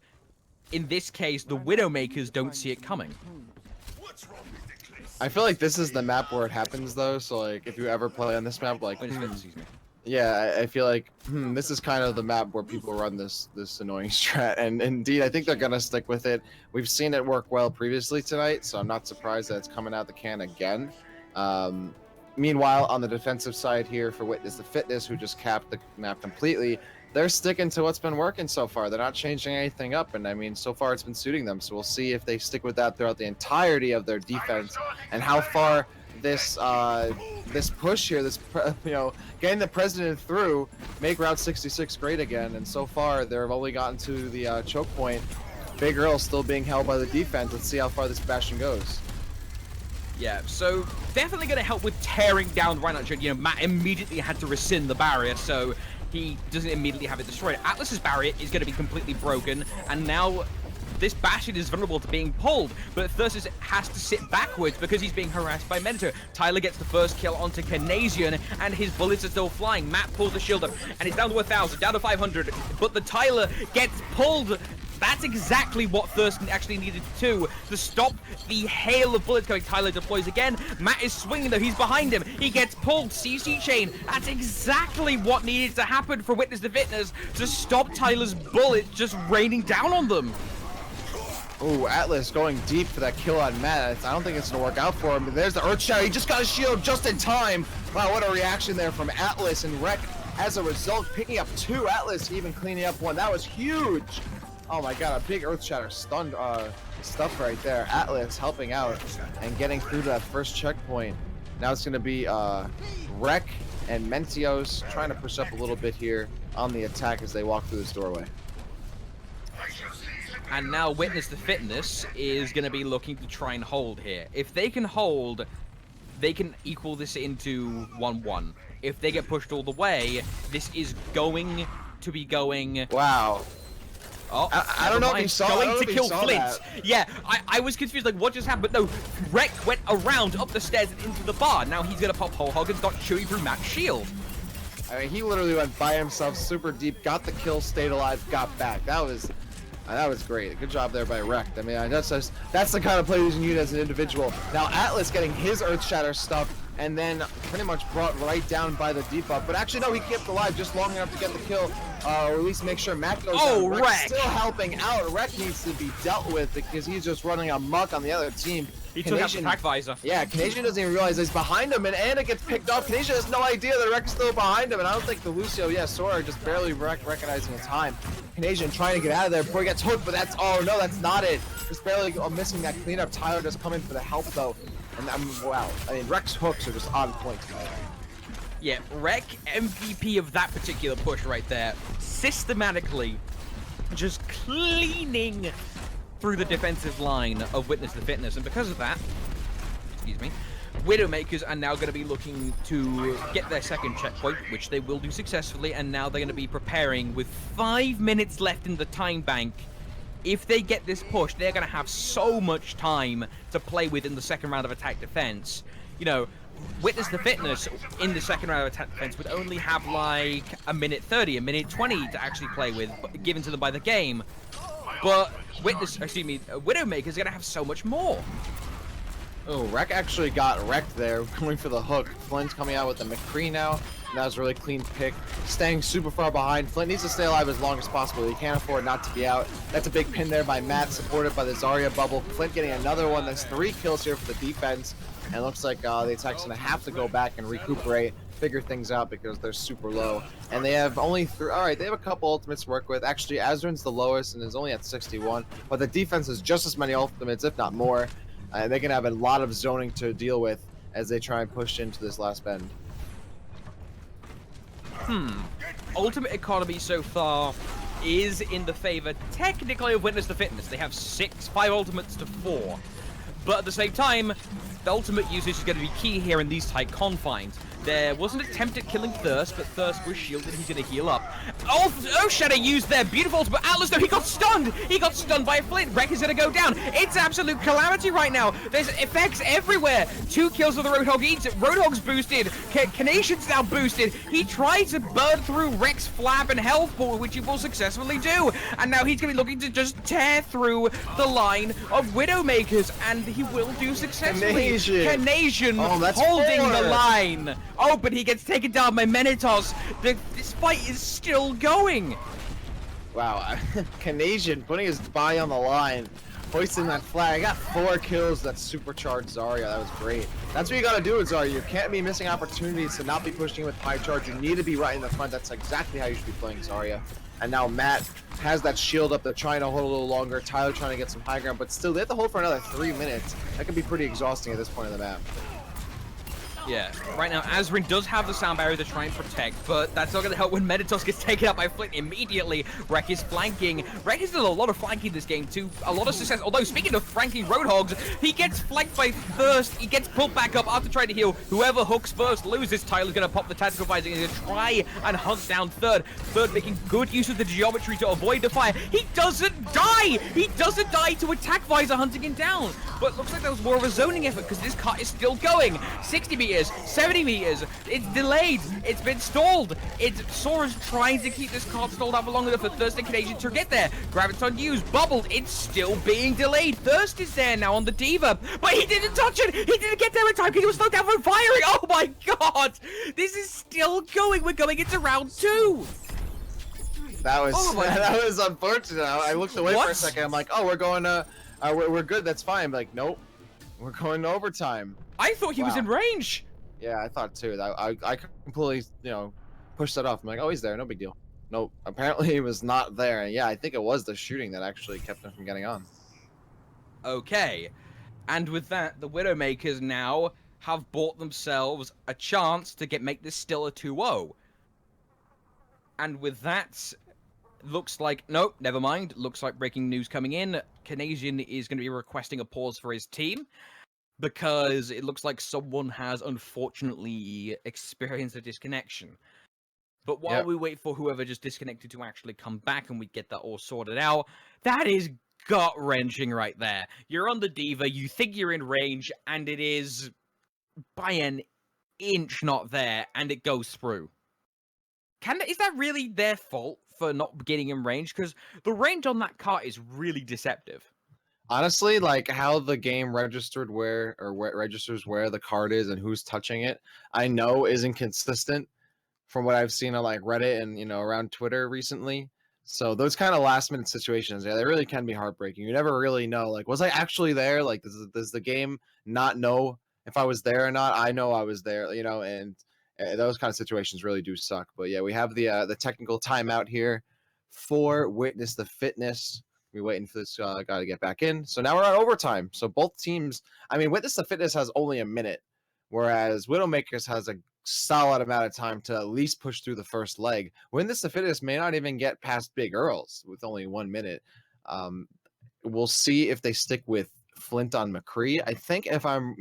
[SPEAKER 2] in this case, the Widowmakers don't see it coming.
[SPEAKER 3] I feel like this is the map where it happens, though. So, like, if you ever play on this map, like,
[SPEAKER 2] Excuse me.
[SPEAKER 3] yeah, I feel like this is kind of the map where people run this annoying strat, and indeed, I think they're gonna stick with it. We've seen it work well previously tonight, so I'm not surprised that it's coming out the can again. Meanwhile, on the defensive side here for Witness the Fitness, who just capped the map completely, they're sticking to what's been working so far. They're not changing anything up, and I mean, so far it's been suiting them. So we'll see if they stick with that throughout the entirety of their defense, and how far this push here, getting the president through, make Route 66 great again. And so far, they've only gotten to the choke point. Big Earl still being held by the defense. Let's see how far this Bastion goes.
[SPEAKER 2] Yeah, so definitely going to help with tearing down Reinhardt. You know, Matt immediately had to rescind the barrier, so he doesn't immediately have it destroyed. Atlas's barrier is going to be completely broken, and now this Bastion is vulnerable to being pulled, but Thursus has to sit backwards because he's being harassed by Mentor. Tyler gets the first kill onto Canasian, and his bullets are still flying. Matt pulls the shield up, and it's down to 1,000, down to 500, but the Tyler gets pulled. That's exactly what Thurston actually needed to stop the hail of bullets going. Tyler deploys again. Matt is swinging, though. He's behind him. He gets pulled. CC chain. That's exactly what needed to happen for Witness the Fitness to stop Tyler's bullets just raining down on them.
[SPEAKER 3] Ooh, Atlas going deep for that kill on Matt. I don't think it's going to work out for him. But there's the Earth Shadow. He just got a shield just in time. Wow, what a reaction there from Atlas, and Rek, as a result, picking up 2. Atlas even cleaning up 1. That was huge. Oh my god, a big Earth Shatter stunned stuff right there. Atlas helping out and getting through to that first checkpoint. Now it's going to be Rek and Mencios trying to push up a little bit here on the attack as they walk through this doorway.
[SPEAKER 2] And now Witness the Fitness is going to be looking to try and hold here. If they can hold, they can equal this into 1-1. If they get pushed all the way, this is going to be going...
[SPEAKER 3] Wow.
[SPEAKER 2] Oh,
[SPEAKER 3] I don't know if you saw
[SPEAKER 2] going to kill Flint.
[SPEAKER 3] that.
[SPEAKER 2] Yeah, I was confused, like, what just happened? But no, Rek went around, up the stairs, and into the bar. Now he's going to pop Whole Hog and start shooting through Matt's shield.
[SPEAKER 3] I mean, he literally went by himself, super deep, got the kill, stayed alive, got back. That was great. Good job there by Rekt. I mean, that's the kind of play you can use as an individual. Now Atlas getting his Earth Shatter stuff, and then pretty much brought right down by the debuff. But actually, no, he kept alive just long enough to get the kill, or at least make sure Matt goes down. Rek's still helping out. Rek needs to be dealt with because he's just running amok on the other team.
[SPEAKER 2] He took out the attack visor.
[SPEAKER 3] Yeah, CANAS1AN doesn't even realize he's behind him, and it gets picked up. CANAS1AN has no idea that Rek is still behind him, and I don't think the Lucio, Sora just barely recognizing the time. CANAS1AN trying to get out of there before he gets hooked, but that's that's not it. Just barely missing that cleanup. Tyler just coming for the help though, and wow. I mean, Rek's hooks are just on point tonight.
[SPEAKER 2] Yeah, Rek MVP of that particular push right there, systematically just cleaning through the defensive line of Witness the Fitness, and because of that, excuse me, Widowmakers are now going to be looking to get their second checkpoint, which they will do successfully, and now they're going to be preparing with 5 minutes left in the time bank. If they get this push, they're going to have so much time to play with in the second round of attack defense. You know, Witness the Fitness in the second round of attack defense would only have like a minute 30, a minute 20 to actually play with, given to them by the game. But Widowmaker's gonna have so much more.
[SPEAKER 3] Oh, Rek actually got wrecked there, going for the hook. Flint's coming out with the McCree now. And that was a really clean pick. Staying super far behind. Flint needs to stay alive as long as possible. He can't afford not to be out. That's a big pin there by Matt, supported by the Zarya bubble. Flint getting another one. That's 3 kills here for the defense. And it looks like the attack's gonna have to go back and recuperate, figure things out because they're super low. And they have only alright, they have a couple ultimates to work with. Actually, Azrin's the lowest and is only at 61, but the defense has just as many ultimates, if not more. And they can have a lot of zoning to deal with as they try and push into this last bend.
[SPEAKER 2] Ultimate economy so far is in the favor, technically, of Witness the Fitness. They have 5 ultimates to 4. But at the same time, the ultimate usage is going to be key here in these tight confines. There was an attempt at killing Thirst, but Thirst was shielded. He's going to heal up. Oh, Shadow used their beautiful ultimate. Atlas, though, he got stunned. He got stunned by a Flint. Rek is going to go down. It's absolute calamity right now. There's effects everywhere. 2 kills of the Roadhog eats. Roadhog's boosted. CANAS1AN's now boosted. He tried to burn through Rek's flap and health ball, which he will successfully do. And now he's going to be looking to just tear through the line of Widowmakers, and he will do successfully. CANAS1AN holding
[SPEAKER 3] 4.
[SPEAKER 2] the line. Oh, but he gets taken down by Menitos. This fight is still going.
[SPEAKER 3] Wow, CANAS1AN putting his body on the line, hoisting that flag. I got 4 kills. That supercharged Zarya. That was great. That's what you gotta do with Zarya. You can't be missing opportunities to not be pushing with high charge. You need to be right in the front. That's exactly how you should be playing Zarya. And now Matt has that shield up. They're trying to hold a little longer. Tyler trying to get some high ground, but still they have to hold for another 3 minutes. That could be pretty exhausting at this point of the map.
[SPEAKER 2] Yeah, right now Azrin does have the sound barrier to try and protect, but that's not going to help when Menitos gets taken out by Flint immediately. Rek is flanking. Rek has done a lot of flanking this game too, a lot of success. Although, speaking of flanking Roadhogs, he gets flanked by Thirst. He gets pulled back up after trying to heal. Whoever hooks first loses. Tyler's going to pop the tactical visor. He's going to try and hunt down Third. Third making good use of the geometry to avoid the fire. He doesn't die! He doesn't die to attack visor hunting him down. But looks like that was more of a zoning effort because this car is still going. 60 meters, 70 meters. It's delayed. It's been stalled. Sora's trying to keep this card stalled out for long enough for Thirst and CANAS1AN to get there. Graviton used, bubbled. It's still being delayed. Thirst is there now on the Diva, but he didn't touch it. He didn't get there in time because he was slowed down from firing. Oh my god! This is still going. We're going into round 2.
[SPEAKER 3] That was that was unfortunate. I looked away for a second. I'm like, oh, we're going to, we're good. That's fine. But like, nope, we're going to overtime.
[SPEAKER 2] I thought he was in range.
[SPEAKER 3] Yeah, I thought too. I completely, pushed that off. I'm like, oh, he's there. No big deal. Nope. Apparently he was not there. And yeah, I think it was the shooting that actually kept him from getting on.
[SPEAKER 2] Okay. And with that, the Widowmakers now have bought themselves a chance to make this still a 2-0. And with that, looks like... Nope, never mind. Looks like breaking news coming in. CANAS1AN is going to be requesting a pause for his team because it looks like someone has unfortunately experienced a disconnection. But while
[SPEAKER 3] Yep.
[SPEAKER 2] we wait for whoever just disconnected to actually come back and we get that all sorted out, that is gut-wrenching right there. You're on the Diva, you think you're in range, and it is by an inch not there, and it goes through. Is that really their fault for not getting in range? Because the range on that cart is really deceptive.
[SPEAKER 3] Honestly, like how the game registered where registers where the card is and who's touching it, I know isn't consistent from what I've seen on like Reddit and around Twitter recently. So those kind of last minute situations, yeah, they really can be heartbreaking. You never really know, like, was I actually there? Like, does the game not know if I was there or not? I know I was there, and those kind of situations really do suck. But yeah, we have the technical timeout here for Witness the Fitness. We're waiting for this guy to get back in. So now we're on overtime. So both teams, I mean, Witness the Fitness has only a minute, whereas Widowmakers has a solid amount of time to at least push through the first leg. Witness the Fitness may not even get past Big Earls with only 1 minute. We'll see if they stick with Flint on McCree. I think if I'm,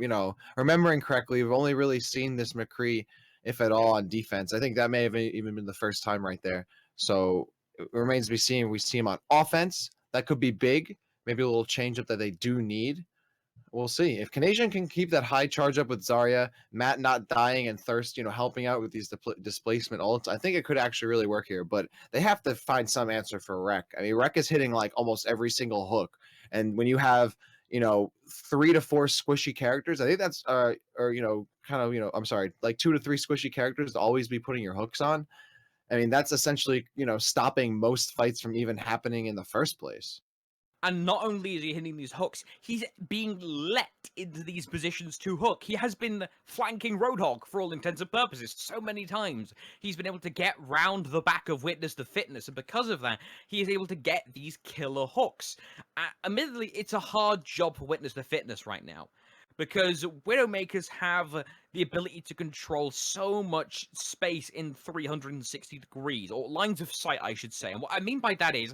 [SPEAKER 3] remembering correctly, we've only really seen this McCree, if at all, on defense. I think that may have even been the first time right there. So it remains to be seen if we see him on offense. That could be big. Maybe a little change up that they do need. We'll see. If CANAS1AN can keep that high charge up with Zarya, Matt not dying, and Thirst, helping out with these displacement ults, I think it could actually really work here. But they have to find some answer for Rek. I mean, Rek is hitting like almost every single hook. And when you have, 3 to 4 squishy characters, I think that's, I'm sorry, like 2 to 3 squishy characters to always be putting your hooks on. I mean, that's essentially, stopping most fights from even happening in the first place.
[SPEAKER 2] And not only is he hitting these hooks, he's being let into these positions to hook. He has been flanking Roadhog for all intents and purposes so many times. He's been able to get round the back of Witness the Fitness, and because of that, he is able to get these killer hooks. Admittedly, it's a hard job for Witness the Fitness right now, because Widowmakers have the ability to control so much space in 360 degrees, or lines of sight, I should say. And what I mean by that is,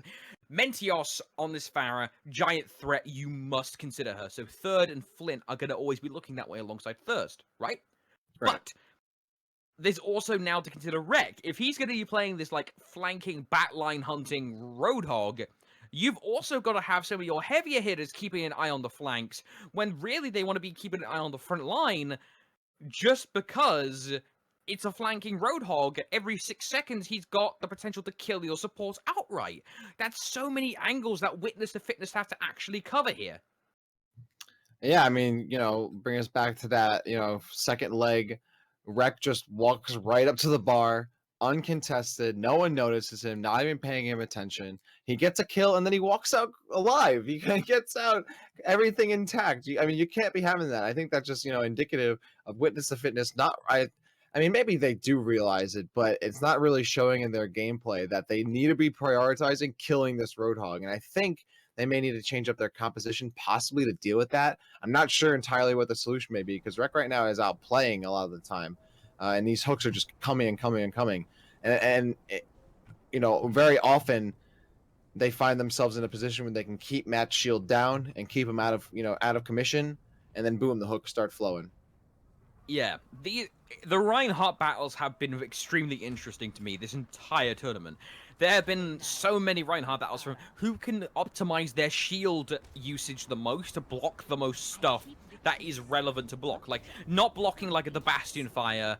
[SPEAKER 2] Mentios on this Pharah, giant threat, you must consider her. So Third and Flint are going to always be looking that way alongside Thirst, right? But there's also now to consider Rek. If he's going to be playing this, like, flanking, backline hunting Roadhog, you've also got to have some of your heavier hitters keeping an eye on the flanks, when really they want to be keeping an eye on the front line, just because it's a flanking Roadhog. Every 6 seconds, he's got the potential to kill your support outright. That's so many angles that Witness the Fitness have to actually cover here.
[SPEAKER 3] Yeah, I mean, bring us back to that, second leg. Rek just walks right up to the bar, uncontested. No one notices him, not even paying him attention. He gets a kill, and then he walks out alive. He gets out everything intact. I mean, you can't be having that. I think that's just, indicative of Witness the Fitness. I mean, maybe they do realize it, but it's not really showing in their gameplay that they need to be prioritizing killing this Roadhog. And I think they may need to change up their composition, possibly to deal with that. I'm not sure entirely what the solution may be, because Rek right now is out playing a lot of the time. And these hooks are just coming and coming and coming. And very often they find themselves in a position where they can keep Matt's shield down and keep him out of commission. And then boom, the hooks start flowing.
[SPEAKER 2] Yeah, the Reinhardt battles have been extremely interesting to me this entire tournament. There have been so many Reinhardt battles from who can optimize their shield usage the most to block the most stuff that is relevant to block. Like, not blocking like the Bastion fire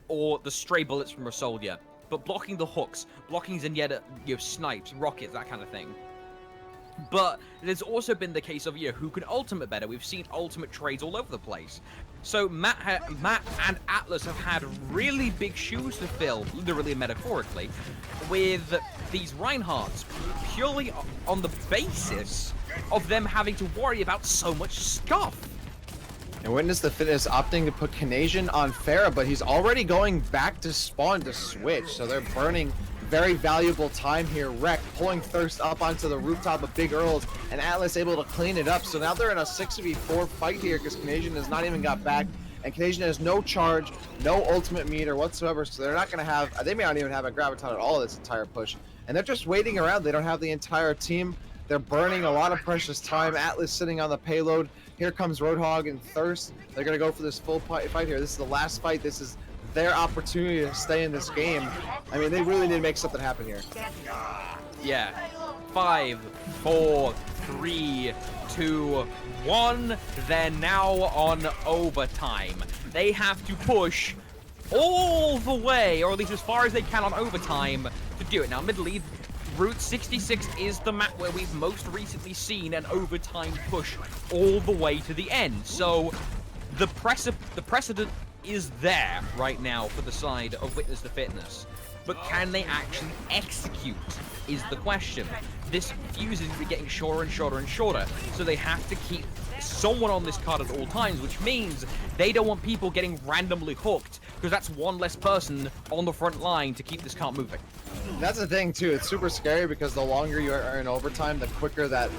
[SPEAKER 2] or the stray bullets from a soldier, but blocking the hooks, blocking Zenyatta, snipes, rockets, that kind of thing. But there's also been the case of who can ultimate better. We've seen ultimate trades all over the place. So Matt and Atlas have had really big shoes to fill, literally and metaphorically, with these Reinhardts, purely on the basis of them having to worry about so much stuff.
[SPEAKER 3] And Witness the Fitness opting to put CANAS1AN on Pharah, but he's already going back to spawn to switch, so they're burning very valuable time here. Rek pulling Thirst up onto the rooftop of Big Earls, and Atlas able to clean it up. So now they're in a 6v4 fight here, because CANAS1AN has not even got back, and CANAS1AN has no charge, no ultimate meter whatsoever, so they're not going to have, they may not even have a Graviton at all this entire push. and they're just waiting around. They don't have the entire team. They're burning a lot of precious time. Atlas sitting on the payload. Here comes Roadhog and Thirst. They're going to go for this full fight here. This is the last fight. This is their opportunity to stay in this game. I mean, they really need to make something happen here.
[SPEAKER 2] Yeah. 5, 4, 3, 2, 1. They're now on overtime. They have to push all the way, or at least as far as they can on overtime, to do it. Now, admittedly, Route 66 is the map where we've most recently seen an overtime push all the way to the end. So the precedent is there right now for the side of Witness to Fitness. But can they actually execute is the question. This fuse is getting shorter and shorter and shorter, so they have to keep someone on this card at all times, which means they don't want people getting randomly hooked, because that's one less person on the front line to keep this card moving.
[SPEAKER 3] That's the thing too. It's super scary because the longer you are in overtime, the quicker that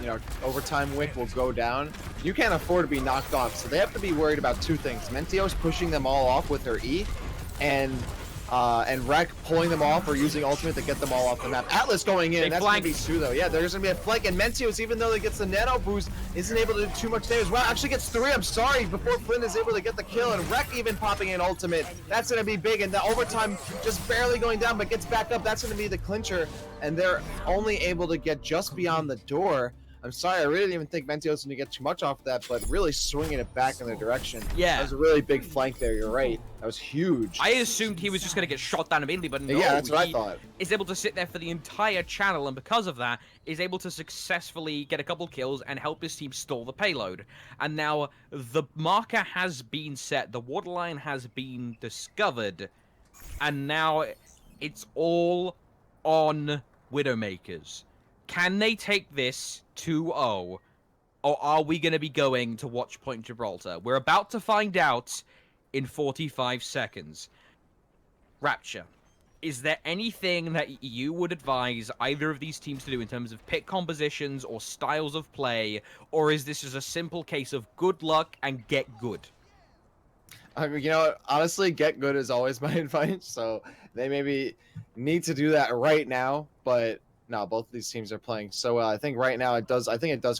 [SPEAKER 3] overtime wick will go down. You can't afford to be knocked off, so they have to be worried about two things: Mentios pushing them all off with her E, and Rek pulling them off or using ultimate to get them all off the map. Atlas going in,
[SPEAKER 2] Big
[SPEAKER 3] that's
[SPEAKER 2] flank.
[SPEAKER 3] going to be two though. Yeah, there's going to be a flank, and Mentios, even though he gets the nano boost, isn't able to do too much damage. Well, actually gets 3, I'm sorry, before Flynn is able to get the kill, and Rek even popping in ultimate. That's going to be big, and the overtime just barely going down, but gets back up. That's going to be the clincher, and they're only able to get just beyond the door. I'm sorry, I really didn't even think Mentios was going to get too much off of that, but really swinging it back in their direction.
[SPEAKER 2] Yeah.
[SPEAKER 3] That was a really big flank there, you're right. That was huge.
[SPEAKER 2] I assumed he was just going to get shot down immediately, but no,
[SPEAKER 3] Yeah, that's what I
[SPEAKER 2] he
[SPEAKER 3] thought.
[SPEAKER 2] is able to sit there for the entire channel, and because of that, is able to successfully get a couple kills and help his team stall the payload. And now the marker has been set, the waterline has been discovered, and now it's all on Widowmakers. Can they take this 2-0, or are we going to be going to Watchpoint Gibraltar? We're about to find out in 45 seconds. Rapture, is there anything that you would advise either of these teams to do in terms of pick compositions or styles of play, or is this just a simple case of good luck and get good?
[SPEAKER 3] I mean, honestly, get good is always my advice, so they maybe need to do that right now, but no, both of these teams are playing so well. I think right now it does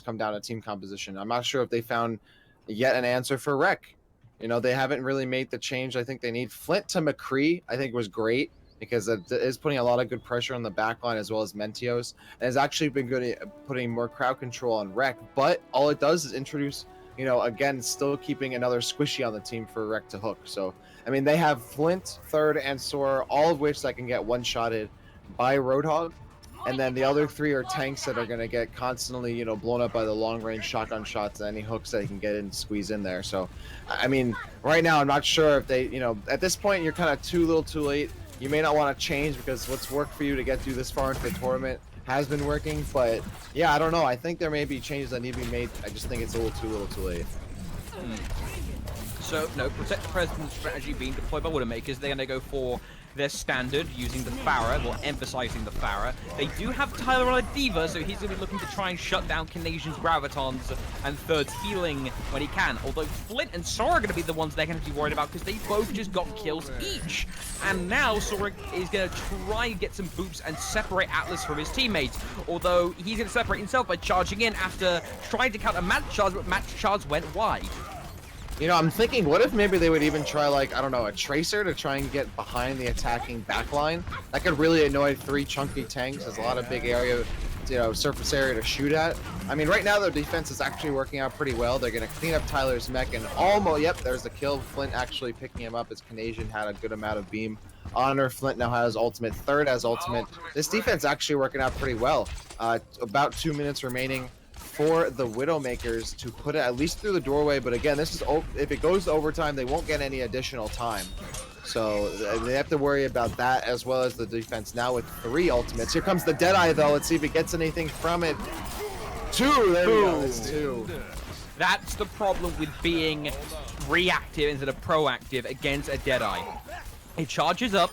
[SPEAKER 3] come down to team composition. I'm not sure if they found yet an answer for Rek. They haven't really made the change I think they need. Flint to McCree, I think, was great because it is putting a lot of good pressure on the backline as well as Mentios. And has actually been good at putting more crowd control on Rek, but all it does is introduce, again, still keeping another squishy on the team for Rek to hook. So, I mean, they have Flint, Third, and Sora, all of which that can get one-shotted by Roadhog. And then the other 3 are tanks that are going to get constantly, blown up by the long-range shotgun shots and any hooks that they can get in and squeeze in there. So, I mean, right now I'm not sure if they, at this point you're kind of too little too late. You may not want to change because what's worked for you to get through this far into the tournament has been working. But, yeah, I don't know. I think there may be changes that need to be made. I just think it's a little too late.
[SPEAKER 2] So, no, Protect the President strategy being deployed by Widowmakers. They're going to go for their standard, using the Pharah, well, emphasizing the Pharah. They do have Tyler on a Diva, so he's going to be looking to try and shut down Canadian's Gravitons and Third's healing when he can. Although Flint and Sora are going to be the ones they're going to be worried about because they both just got kills each. And now Sora is going to try and get some boops and separate Atlas from his teammates. Although he's going to separate himself by charging in after trying to counter Match Charge, but Match Charge went wide.
[SPEAKER 3] I'm thinking, what if maybe they would even try, a Tracer to try and get behind the attacking backline? That could really annoy 3 chunky tanks. There's a lot of big area, surface area to shoot at. I mean, right now their defense is actually working out pretty well. They're going to clean up Tyler's mech and almost, yep, there's the kill. Flint actually picking him up as Canadian had a good amount of beam on her. Flint now has ultimate. Third has ultimate. This defense actually working out pretty well. About 2 minutes remaining for the Widowmakers to put it at least through the doorway, but again, this is if it goes to overtime, they won't get any additional time. So they have to worry about that as well as the defense now with 3 ultimates. Here comes the Deadeye though. Let's see if it gets anything from it. 2, there we go. It's 2.
[SPEAKER 2] That's the problem with being reactive instead of proactive against a Deadeye. It charges up,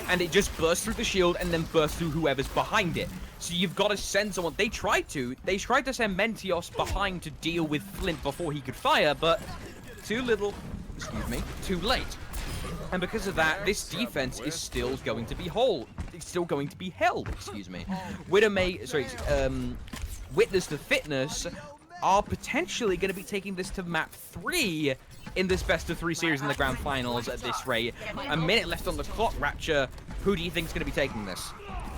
[SPEAKER 2] and it just bursts through the shield and then bursts through whoever's behind it. So you've got to send someone. They tried to send Mentios behind to deal with Flint before he could fire, but too little, too late. And because of that, this defense is still going to be held. Excuse me. Witness to Fitness are potentially going to be taking this to map 3 in this best of 3 series in the grand finals at this rate. A minute left on the clock, Rapture. Who do you think is going to be taking this?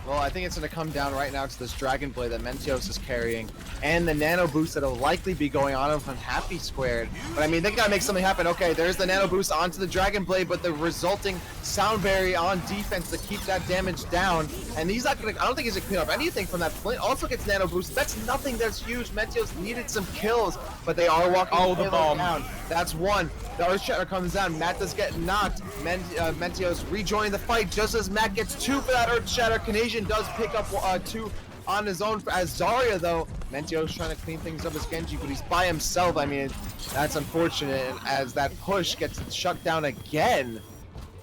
[SPEAKER 3] Well, I think it's going to come down right now to this Dragon Blade that Mentios is carrying, and the Nano Boost that'll likely be going on him from Happy Squared. But I mean, they gotta make something happen. Okay, there's the Nano Boost onto the Dragon Blade, but the resulting Sound Barrier on defense to keep that damage down. And he's not gonna, I don't think he's gonna clean up anything from that. Flint also gets Nano Boost. That's nothing that's huge. Mentios needed some kills, but they are walking
[SPEAKER 2] the bomb
[SPEAKER 3] down. That's one. The Earth Shatter comes down. Matt does get knocked. Mentios rejoining the fight just as Matt gets 2 for that Earth Shatter. Canadian does pick up 2 on his own as Zarya, though. Mentios trying to clean things up as Genji, but he's by himself. I mean, that's unfortunate as that push gets shut down again.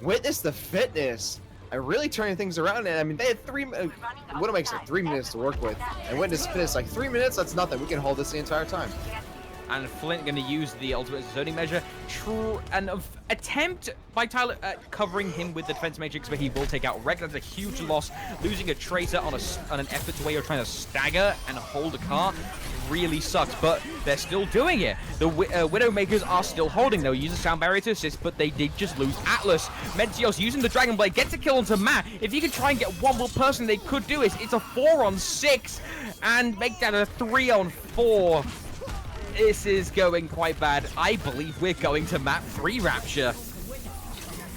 [SPEAKER 3] Witness the Fitness. And really turning things around. And I mean, they had 3 Widowmaker 3 minutes to work with. And Witness Fitness, like 3 minutes, that's nothing. We can hold this the entire time.
[SPEAKER 2] And Flint going to use the ultimate zoning measure. Attempt by Tyler at covering him with the defense matrix, but he will take out Rek. That's a huge loss. Losing a Tracer on an effort where you're trying to stagger and hold a car really sucks, but they're still doing it. The Widowmakers are still holding. They'll use a Sound Barrier to assist, but they did just lose Atlas. Mentios using the Dragon Blade gets a kill onto Matt. If you can try and get one more person, they could do it. It's a 4-on-6 and make that a 3-on-4. This is going quite bad. I believe we're going to map 3, Rapture.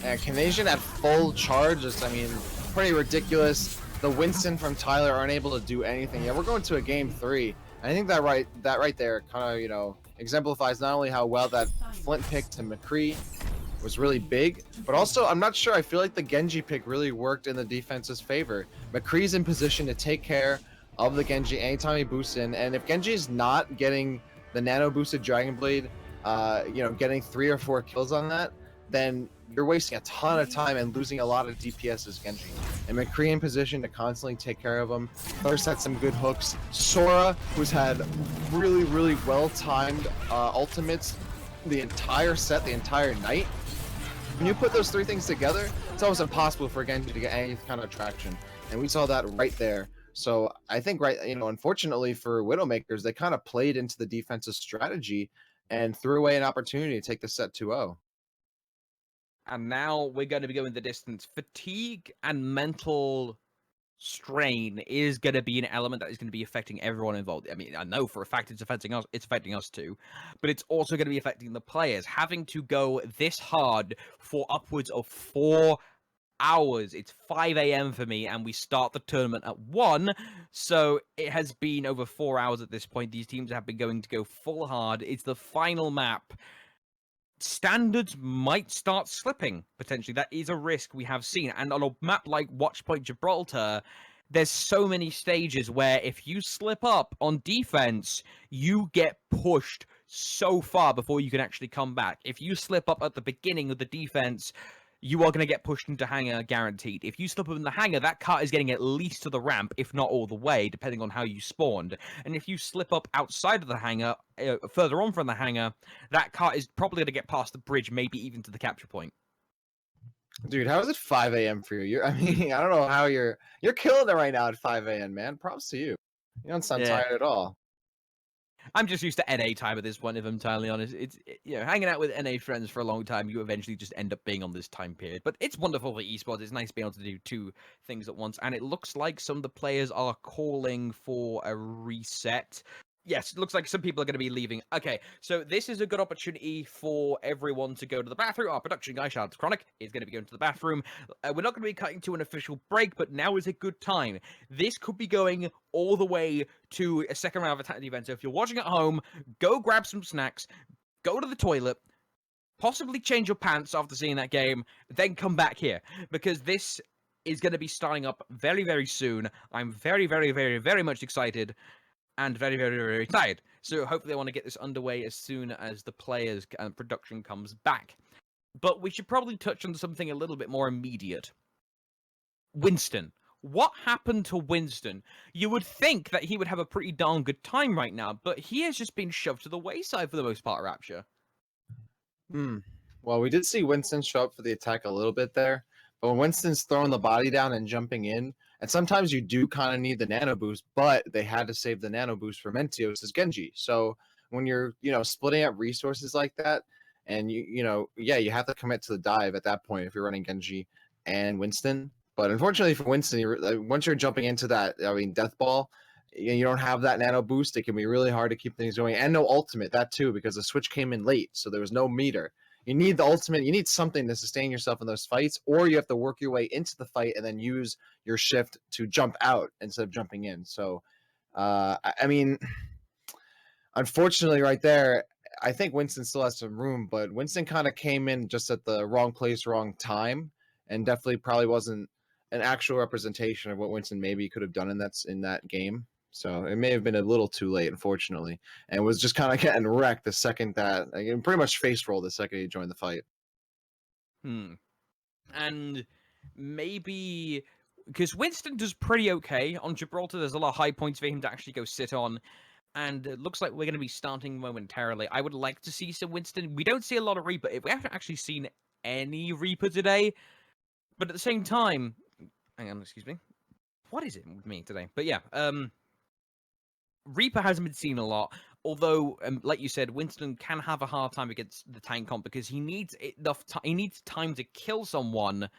[SPEAKER 3] And Canadian at full charge is, I mean, pretty ridiculous. The Winston from Tyler aren't able to do anything. Yeah, we're going to a game 3. I think that right there kind of, you know, exemplifies not only how well that Flint pick to McCree was really big, but also I'm not sure. I feel like the Genji pick really worked in the defense's favor. McCree's in position to take care of the Genji anytime he boosts in, and if Genji is not getting the nano boosted Dragon Blade, you know, getting 3 or 4 kills on that, then you're wasting a ton of time and losing a lot of DPS as Genji. And McCree in position to constantly take care of him. Thirst had some good hooks. Sora, who's had really, really well-timed ultimates the entire set, the entire night. When you put those 3 things together, it's almost impossible for Genji to get any kind of traction. And we saw that right there. So I think, you know, unfortunately for Widowmakers, they kind of played into the defensive strategy and threw away an opportunity to take the set 2-0.
[SPEAKER 2] And now we're going to be going the distance. Fatigue and mental strain is going to be an element that is going to be affecting everyone involved. I mean, I know for a fact it's affecting us too, but it's also going to be affecting the players. Having to go this hard for upwards of 4 hours. It's 5 a.m. for me, and we start the tournament at 1, so it has been over 4 hours at this point. These teams have been going to go full hard. It's the final map. Standards might start slipping, potentially. That is a risk we have seen. And on a map like Watchpoint Gibraltar, there's so many stages where if you slip up on defense, you get pushed so far before you can actually come back. If you slip up at the beginning of the defense, you are going to get pushed into hangar, guaranteed. If you slip up in the hangar, that car is getting at least to the ramp, if not all the way, depending on how you spawned. And if you slip up outside of the hangar, further on from the hangar, that car is probably going to get past the bridge, maybe even to the capture point.
[SPEAKER 3] Dude, how is it 5 a.m. for you? I mean, I don't know how you're killing it right now at 5 a.m., man. Props to you. You don't sound tired at all.
[SPEAKER 2] I'm just used to NA time at this point, if I'm entirely honest. You know, hanging out with NA friends for a long time, you eventually just end up being on this time period. But it's wonderful for esports. It's nice being able to do 2 things at once. And it looks like some of the players are calling for a reset. Yes, it looks like some people are going to be leaving. Okay, so this is a good opportunity for everyone to go to the bathroom. Our production guy, Charles Chronic, is going to be going to the bathroom. We're not going to be cutting to an official break, but now is a good time. This could be going all the way to a second round of attack event. So if you're watching at home, go grab some snacks, go to the toilet, possibly change your pants after seeing that game, then come back here, because this is going to be starting up very, very soon. I'm very, very, very, very much excited. And very, very, very tired. So hopefully I want to get this underway as soon as the players and production comes back. But we should probably touch on something a little bit more immediate. Winston. What happened to Winston? You would think that he would have a pretty darn good time right now, but he has just been shoved to the wayside for the most part, Rapture.
[SPEAKER 3] Well, we did see Winston show up for the attack a little bit there, but when Winston's throwing the body down and jumping in, and sometimes you do kind of need the nano boost, but they had to save the nano boost for Mentios' Genji. So when you're, splitting up resources like that, and yeah, you have to commit to the dive at that point if you're running Genji and Winston. But unfortunately for Winston, once you're jumping into that, Death Ball, you don't have that nano boost. It can be really hard to keep things going, and no ultimate, that too, because the switch came in late, so there was no meter. You need the ultimate. You need something to sustain yourself in those fights, or you have to work your way into the fight and then use your shift to jump out instead of jumping in. So, I mean, unfortunately, right there, I think Winston still has some room, but Winston kind of came in just at the wrong place, wrong time, and definitely probably wasn't an actual representation of what Winston maybe could have done in that game. So it may have been a little too late, unfortunately, and was just kind of getting wrecked the second that, pretty much face rolled the second he joined the fight.
[SPEAKER 2] And maybe because Winston does pretty okay on Gibraltar, there's a lot of high points for him to actually go sit on. And it looks like we're going to be starting momentarily. I would like to see some Winston. We don't see a lot of Reaper. We haven't actually seen any Reaper today. But at the same time, hang on, excuse me. What is it with me today? But yeah, Reaper hasn't been seen a lot. Although, like you said, Winston can have a hard time against the tank comp because he needs enough time. He needs time to kill someone.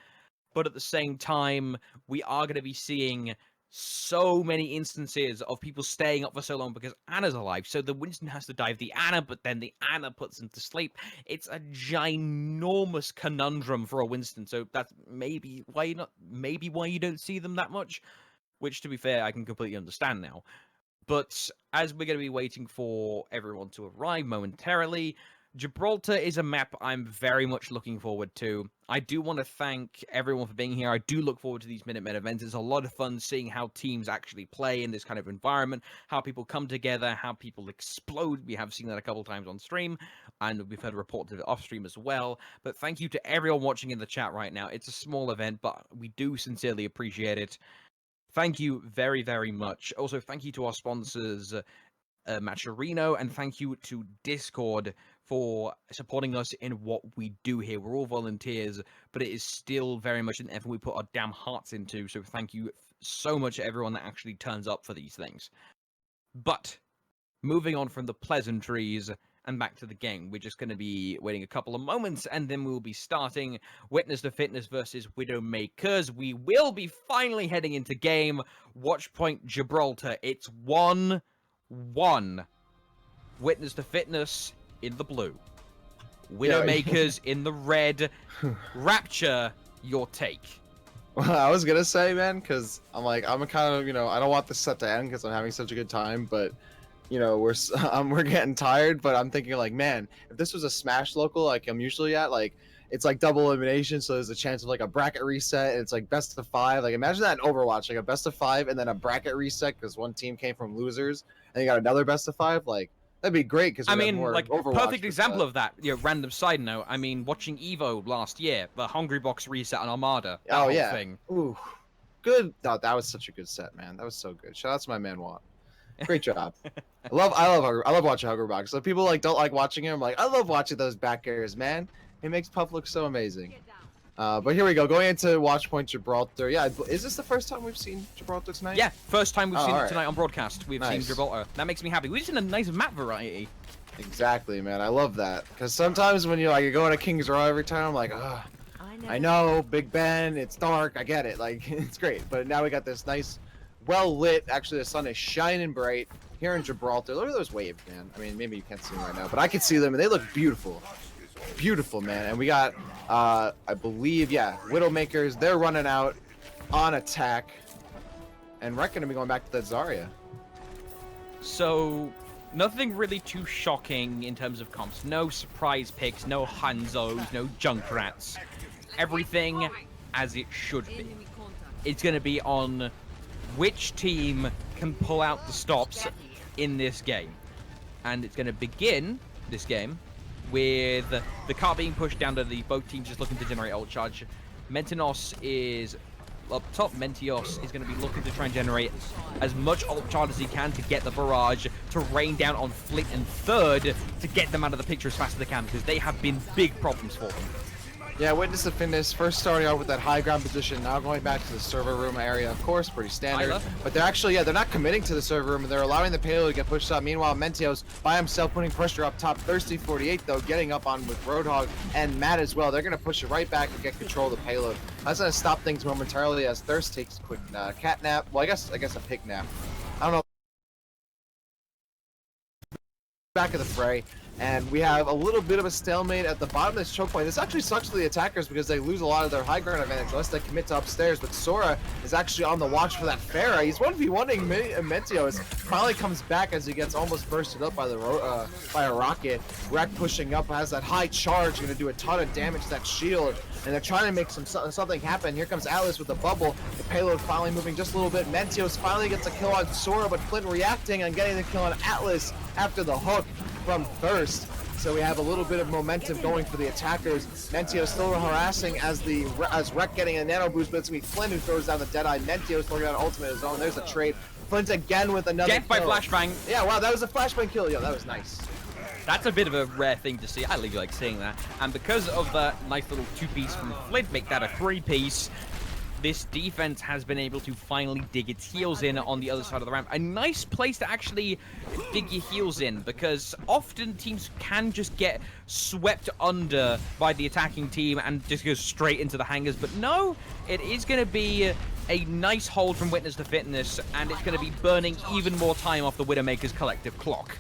[SPEAKER 2] But at the same time, we are going to be seeing so many instances of people staying up for so long because Anna's alive. So the Winston has to dive the Anna, but then the Anna puts him to sleep. It's a ginormous conundrum for a Winston. So that's maybe why you don't see them that much. Which, to be fair, I can completely understand now. But as we're going to be waiting for everyone to arrive momentarily, Gibraltar is a map I'm very much looking forward to. I do want to thank everyone for being here. I do look forward to these Minutemen events. It's a lot of fun seeing how teams actually play in this kind of environment, how people come together, how people explode. We have seen that a couple times on stream, and we've heard reports of it off stream as well. But thank you to everyone watching in the chat right now. It's a small event, but we do sincerely appreciate it. Thank you very, very much. Also, thank you to our sponsors, Matcherino, and thank you to Discord for supporting us in what we do here. We're all volunteers, but it is still very much an effort we put our damn hearts into, so thank you so much to everyone that actually turns up for these things. But, moving on from the pleasantries and back to the game, we're just going to be waiting a couple of moments, and then we'll be starting Witness to Fitness versus Widowmakers. We will be finally heading into game. Watchpoint Gibraltar. It's 1-1. Witness to Fitness in the blue. Widowmakers in the red. Rapture, your take.
[SPEAKER 3] Well, I was gonna say, man, because I'm kind of, I don't want this set to end because I'm having such a good time, but we're getting tired. But I'm thinking, like, man, if this was a Smash local like I'm usually at, like, it's like double elimination, so there's a chance of like a bracket reset, and it's like best of 5. Like, imagine that in Overwatch, like a best of 5 and then a bracket reset because one team came from losers, and you got another best of 5. Like, that'd be great because
[SPEAKER 2] I mean, like,
[SPEAKER 3] Overwatch
[SPEAKER 2] perfect example of that. Random side note. I mean, watching Evo last year, the Hungry Box reset on Armada.
[SPEAKER 3] Oh
[SPEAKER 2] whole
[SPEAKER 3] yeah.
[SPEAKER 2] Thing.
[SPEAKER 3] Ooh, good. Oh, that was such a good set, man. That was so good. Shout out to my man Watt. Great job. I love watching Hungry Box. So people don't like watching him. Like, I love watching those back airs, man. It makes Puff look so amazing. But here we go, going into Watchpoint Gibraltar. Yeah, is this the first time we've seen Gibraltar tonight?
[SPEAKER 2] Yeah, first time we've seen it
[SPEAKER 3] right.
[SPEAKER 2] tonight on broadcast. We've seen Gibraltar. That makes me happy. We've seen a nice map variety.
[SPEAKER 3] Exactly, man. I love that. Because sometimes when you're going to King's Row every time, I'm like, ugh. I know, Big Ben, it's dark, I get it. Like, it's great. But now we got this nice, well-lit, actually the sun is shining bright here in Gibraltar. Look at those waves, man. I mean, maybe you can't see them right now, but I can see them, and they look beautiful. Beautiful, man. And we got, I believe, yeah, Widowmakers. They're running out on attack. And we're going to be going back to that Zarya.
[SPEAKER 2] So, nothing really too shocking in terms of comps. No surprise picks, no Hanzos, no Junkrats. Everything as it should be. It's going to be on which team can pull out the stops in this game. And it's going to begin this game with the car being pushed down to the both teams just looking to generate ult charge. Mentinos is up top, Mentios is going to be looking to try and generate as much ult charge as he can to get the barrage, to rain down on Flint and Third, to get them out of the picture as fast as they can, because they have been big problems for them.
[SPEAKER 3] Yeah, Witness the Fitness, first starting out with that high ground position, now going back to the server room area, of course, pretty standard. But they're actually, they're not committing to the server room, and they're allowing the payload to get pushed up. Meanwhile, Mentios by himself putting pressure up top. Thirsty48, though, getting up on with Roadhog and Matt as well. They're going to push it right back and get control of the payload. That's going to stop things momentarily as Thirst takes a quick cat nap. Well, I guess a pig nap. I don't know. Back of the fray, and we have a little bit of a stalemate at the bottom of this choke point. This actually sucks for the attackers because they lose a lot of their high ground advantage unless they commit to upstairs, but Sora is actually on the watch for that Pharah. He's 1v1ing Mentios. Finally comes back as he gets almost bursted up by by a rocket. Wreck pushing up, has that high charge, gonna do a ton of damage to that shield, and they're trying to make something happen. Here comes Atlas with the bubble. The payload finally moving just a little bit. Mentios finally gets a kill on Sora, but Flint reacting and getting the kill on Atlas after the hook from Thirst. So we have a little bit of momentum going for the attackers. Mentios still harassing as Wreck getting a nano boost, but it's gonna be Flint who throws down the Deadeye. Mentios throwing out an ultimate of his own. There's a trade. Flint again with another
[SPEAKER 2] Death by flashbang.
[SPEAKER 3] Yeah, wow, that was a flashbang kill. Yeah, that was nice.
[SPEAKER 2] That's a bit of a rare thing to see. I really like seeing that. And because of that nice little 2-piece from Flint, make that a 3-piece. This defense has been able to finally dig its heels in on the other side of the ramp. A nice place to actually dig your heels in, because often teams can just get swept under by the attacking team and just go straight into the hangars. But no, it is going to be a nice hold from Witness to Fitness, and it's going to be burning even more time off the Widowmaker's collective clock.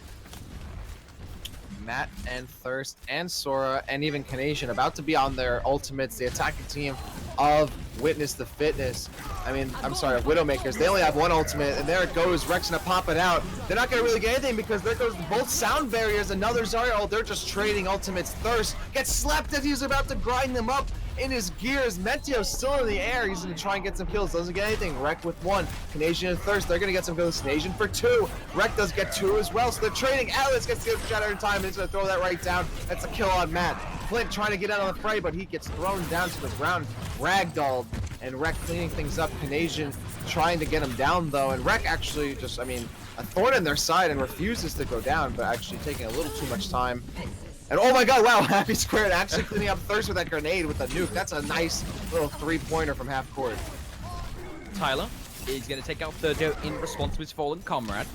[SPEAKER 3] Matt and Thirst and Sora and even CANAS1AN about to be on their ultimates. The attacking team of Witness the Fitness. I mean, I'm sorry, Widowmakers. They only have one ultimate, and there it goes. Rex gonna pop it out. They're not gonna really get anything because there goes both sound barriers. Another Zarya ult. They're just trading ultimates. Thirst gets slapped as he's about to grind them up in his gears. Mentio's still in the air. He's gonna try and get some kills. Doesn't get anything. Wreck with 1. CANAS1AN and Thirst. They're gonna get some kills. CANAS1AN for 2. Wreck does get 2 as well. So they're trading. Atlas gets the shatter in time, and he's gonna throw that right down. That's a kill on Matt. Flint trying to get out of the fray, but he gets thrown down to the ground, ragdolled, and Wreck cleaning things up. CANAS1AN trying to get him down though, and Wreck actually just, I mean, a thorn in their side and refuses to go down, but actually taking a little too much time. And oh my god, wow, Happy Squared actually cleaning up Thirst with that grenade with a nuke. That's a nice little 3-pointer from half court.
[SPEAKER 2] Tyler is going to take out Thirdo in response to his fallen comrade.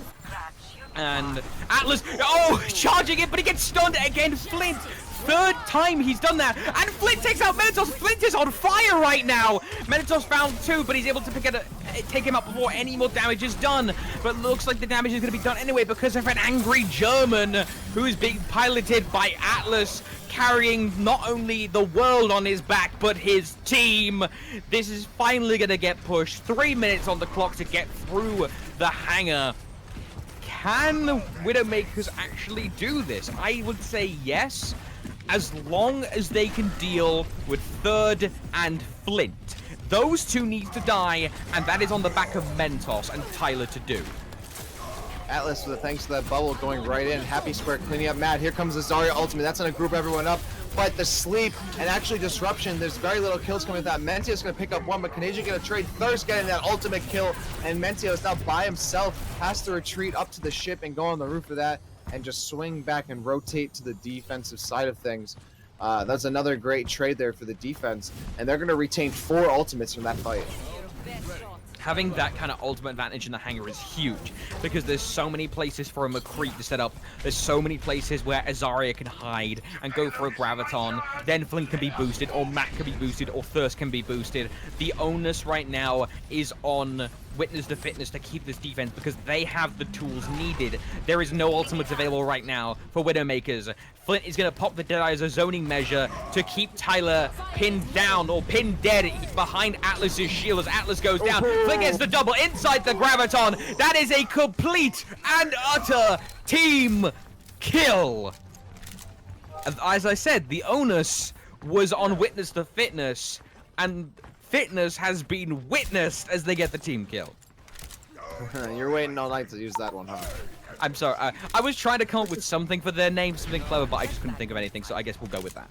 [SPEAKER 2] And Atlas, oh, charging it, but he gets stunned again. Flint, 3rd time he's done that. And Flint takes out Menitos. Flint is on fire right now. Menitos found 2, but he's able to take him out before any more damage is done. But it looks like the damage is going to be done anyway because of an angry German who is being piloted by Atlas, carrying not only the world on his back, but his team. This is finally going to get pushed. 3 minutes on the clock to get through the hangar. Can the Widowmakers actually do this? I would say yes, as long as they can deal with Third and Flint. Those 2 need to die, and that is on the back of Mentos and Tyler to do.
[SPEAKER 3] Atlas with a thanks to that bubble going right in. Happy Square cleaning up Matt. Here comes the Zarya ultimate. That's going to group everyone up. But the sleep and actually disruption, there's very little kills coming with that. Mentios going to pick up 1, but CANAS1AN going to trade. Thirst getting that ultimate kill, and Mentios now by himself has to retreat up to the ship and go on the roof of that and just swing back and rotate to the defensive side of things. That's another great trade there for the defense, and they're going to retain 4 ultimates from that fight.
[SPEAKER 2] Having that kind of ultimate advantage in the hangar is huge because there's so many places for a McCree to set up. There's so many places where Azaria can hide and go for a Graviton. Then Flint can be boosted, or Matt can be boosted, or Thirst can be boosted. The onus right now is on Witness to Fitness to keep this defense because they have the tools needed. There is no ultimates available right now for Widowmakers. Flint is going to pop the Deadeye as a zoning measure to keep Tyler pinned down or pinned dead behind Atlas's shield as Atlas goes down. Flint gets the double inside the Graviton. That is a complete and utter team kill. As I said, the onus was on Witness to Fitness, and Fitness has been witnessed as they get the team kill.
[SPEAKER 3] You're waiting all night to use that one, huh?
[SPEAKER 2] I'm sorry. I was trying to come up with something for their name, something clever, but I just couldn't think of anything, so I guess we'll go with that.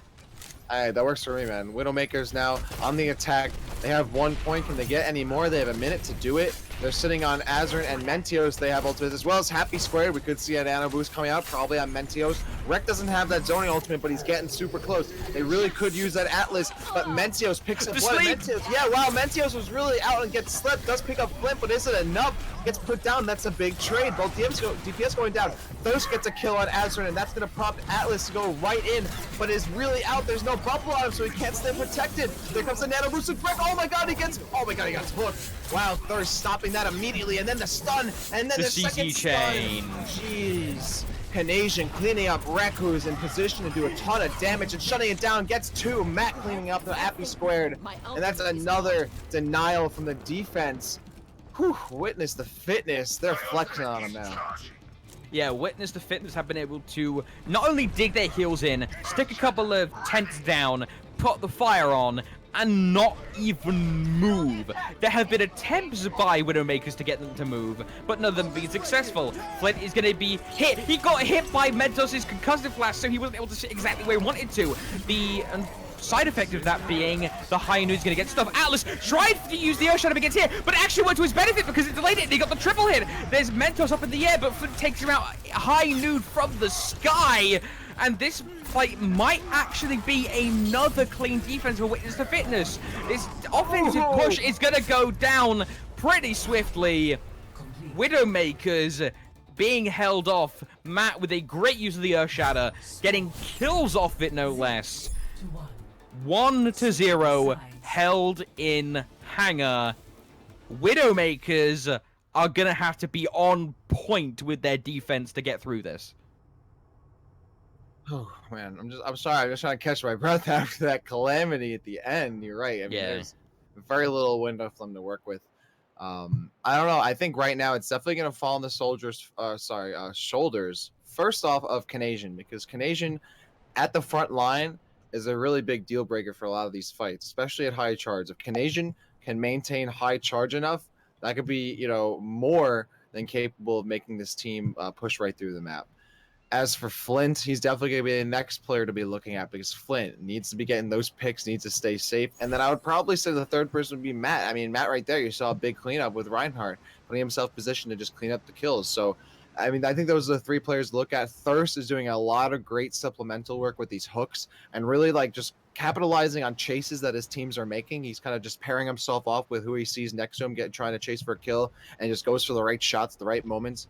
[SPEAKER 3] Alright, that works for me, man. Widowmakers now on the attack. They have 1 point. Can they get any more? They have a minute to do it. They're sitting on CANAS1AN and Mentios. They have ultimates as well as Happy Squared. We could see an Nano boost coming out, probably on Mentios. Rek doesn't have that zoning ultimate, but he's getting super close. They really could use that Atlas, but Mentios picks up what? Mentios, yeah, wow, Mentios was really out and gets slipped. Does pick up Flint, but is it enough? Gets put down. That's a big trade. Both DPS going down. Thirst gets a kill on CANAS1AN, and that's going to prompt Atlas to go right in, but is really out. There's no bubble on him, so he can't stay protected. There comes the Nano boost and Rek. Oh my god, he gets hooked. Wow, Thirst stopping that immediately, and then the stun, and then the second
[SPEAKER 2] chain.
[SPEAKER 3] Stun. Jeez. CANAS1AN cleaning up Rek, who's in position to do a ton of damage and shutting it down. Gets 2. Matt cleaning up the Happy Squared, and that's another denial from the defense. Whew, witness the fitness. They're flexing on him now.
[SPEAKER 2] Yeah, Witness the Fitness have been able to not only dig their heels in, stick a couple of tents down, put the fire on, and not even move. There have been attempts by Widowmakers to get them to move, but none of them being successful. Flint is going to be hit. He got hit by Mentos' concussive flash, so he wasn't able to sit exactly where he wanted to. The side effect of that being the High Noon's going to get stuff. Atlas tried to use the Earthshadow against here, but it actually went to his benefit because it delayed it and he got the triple hit. There's Mentos up in the air, but Flint takes him out High Noon from the sky. And this fight might actually be another clean defense for Witness the Fitness. This offensive push is going to go down pretty swiftly. Widowmakers being held off. Matt with a great use of the Earthshatter, getting kills off it no less. 1-0, held in hangar. Widowmakers are going to have to be on point with their defense to get through this.
[SPEAKER 3] Oh man, I'm sorry. I'm just trying to catch my breath after that calamity at the end. You're right. I mean, there's very little window for them to work with. I don't know. I think right now it's definitely going to fall on the soldiers. Shoulders. First off, of CANAS1AN, because CANAS1AN at the front line is a really big deal breaker for a lot of these fights, especially at high charge. If CANAS1AN can maintain high charge enough, that could be, you know, more than capable of making this team push right through the map. As for Flint, he's definitely going to be the next player to be looking at because Flint needs to be getting those picks, needs to stay safe. And then I would probably say the third person would be Matt. I mean, Matt right there, you saw a big cleanup with Reinhardt, putting himself positioned to just clean up the kills. So, I mean, I think those are the 3 players to look at. Thirst is doing a lot of great supplemental work with these hooks and really like just capitalizing on chases that his teams are making. He's kind of just pairing himself off with who he sees next to him, trying to chase for a kill, and just goes for the right shots, the right moments.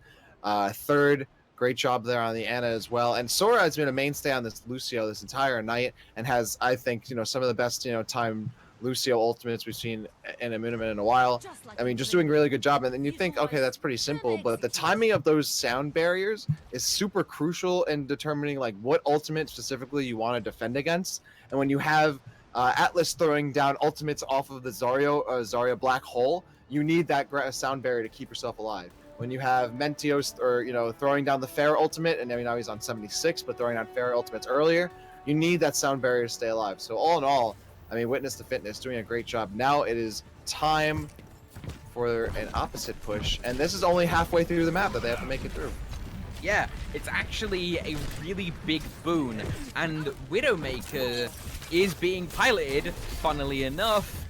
[SPEAKER 3] Third, great job there on the Ana as well. And Sora has been a mainstay on this Lucio this entire night and has, I think, you know, some of the best, you know, time Lucio ultimates we've seen in a Minutemen in a while. I mean, just doing a really good job. And then you think, okay, that's pretty simple, but the timing of those sound barriers is super crucial in determining like what ultimate specifically you want to defend against. And when you have Atlas throwing down ultimates off of the Zarya black hole, you need that sound barrier to keep yourself alive. When you have Mentios, or you know, throwing down the Fair ultimate, and I mean now he's on 76, but throwing down Fair ultimates earlier, you need that sound barrier to stay alive. So all in all, I mean, Witness the Fitness doing a great job. Now it is time for an opposite push, and this is only halfway through the map that they have to make it through.
[SPEAKER 2] Yeah, it's actually a really big boon, and Widowmaker is being piloted, funnily enough,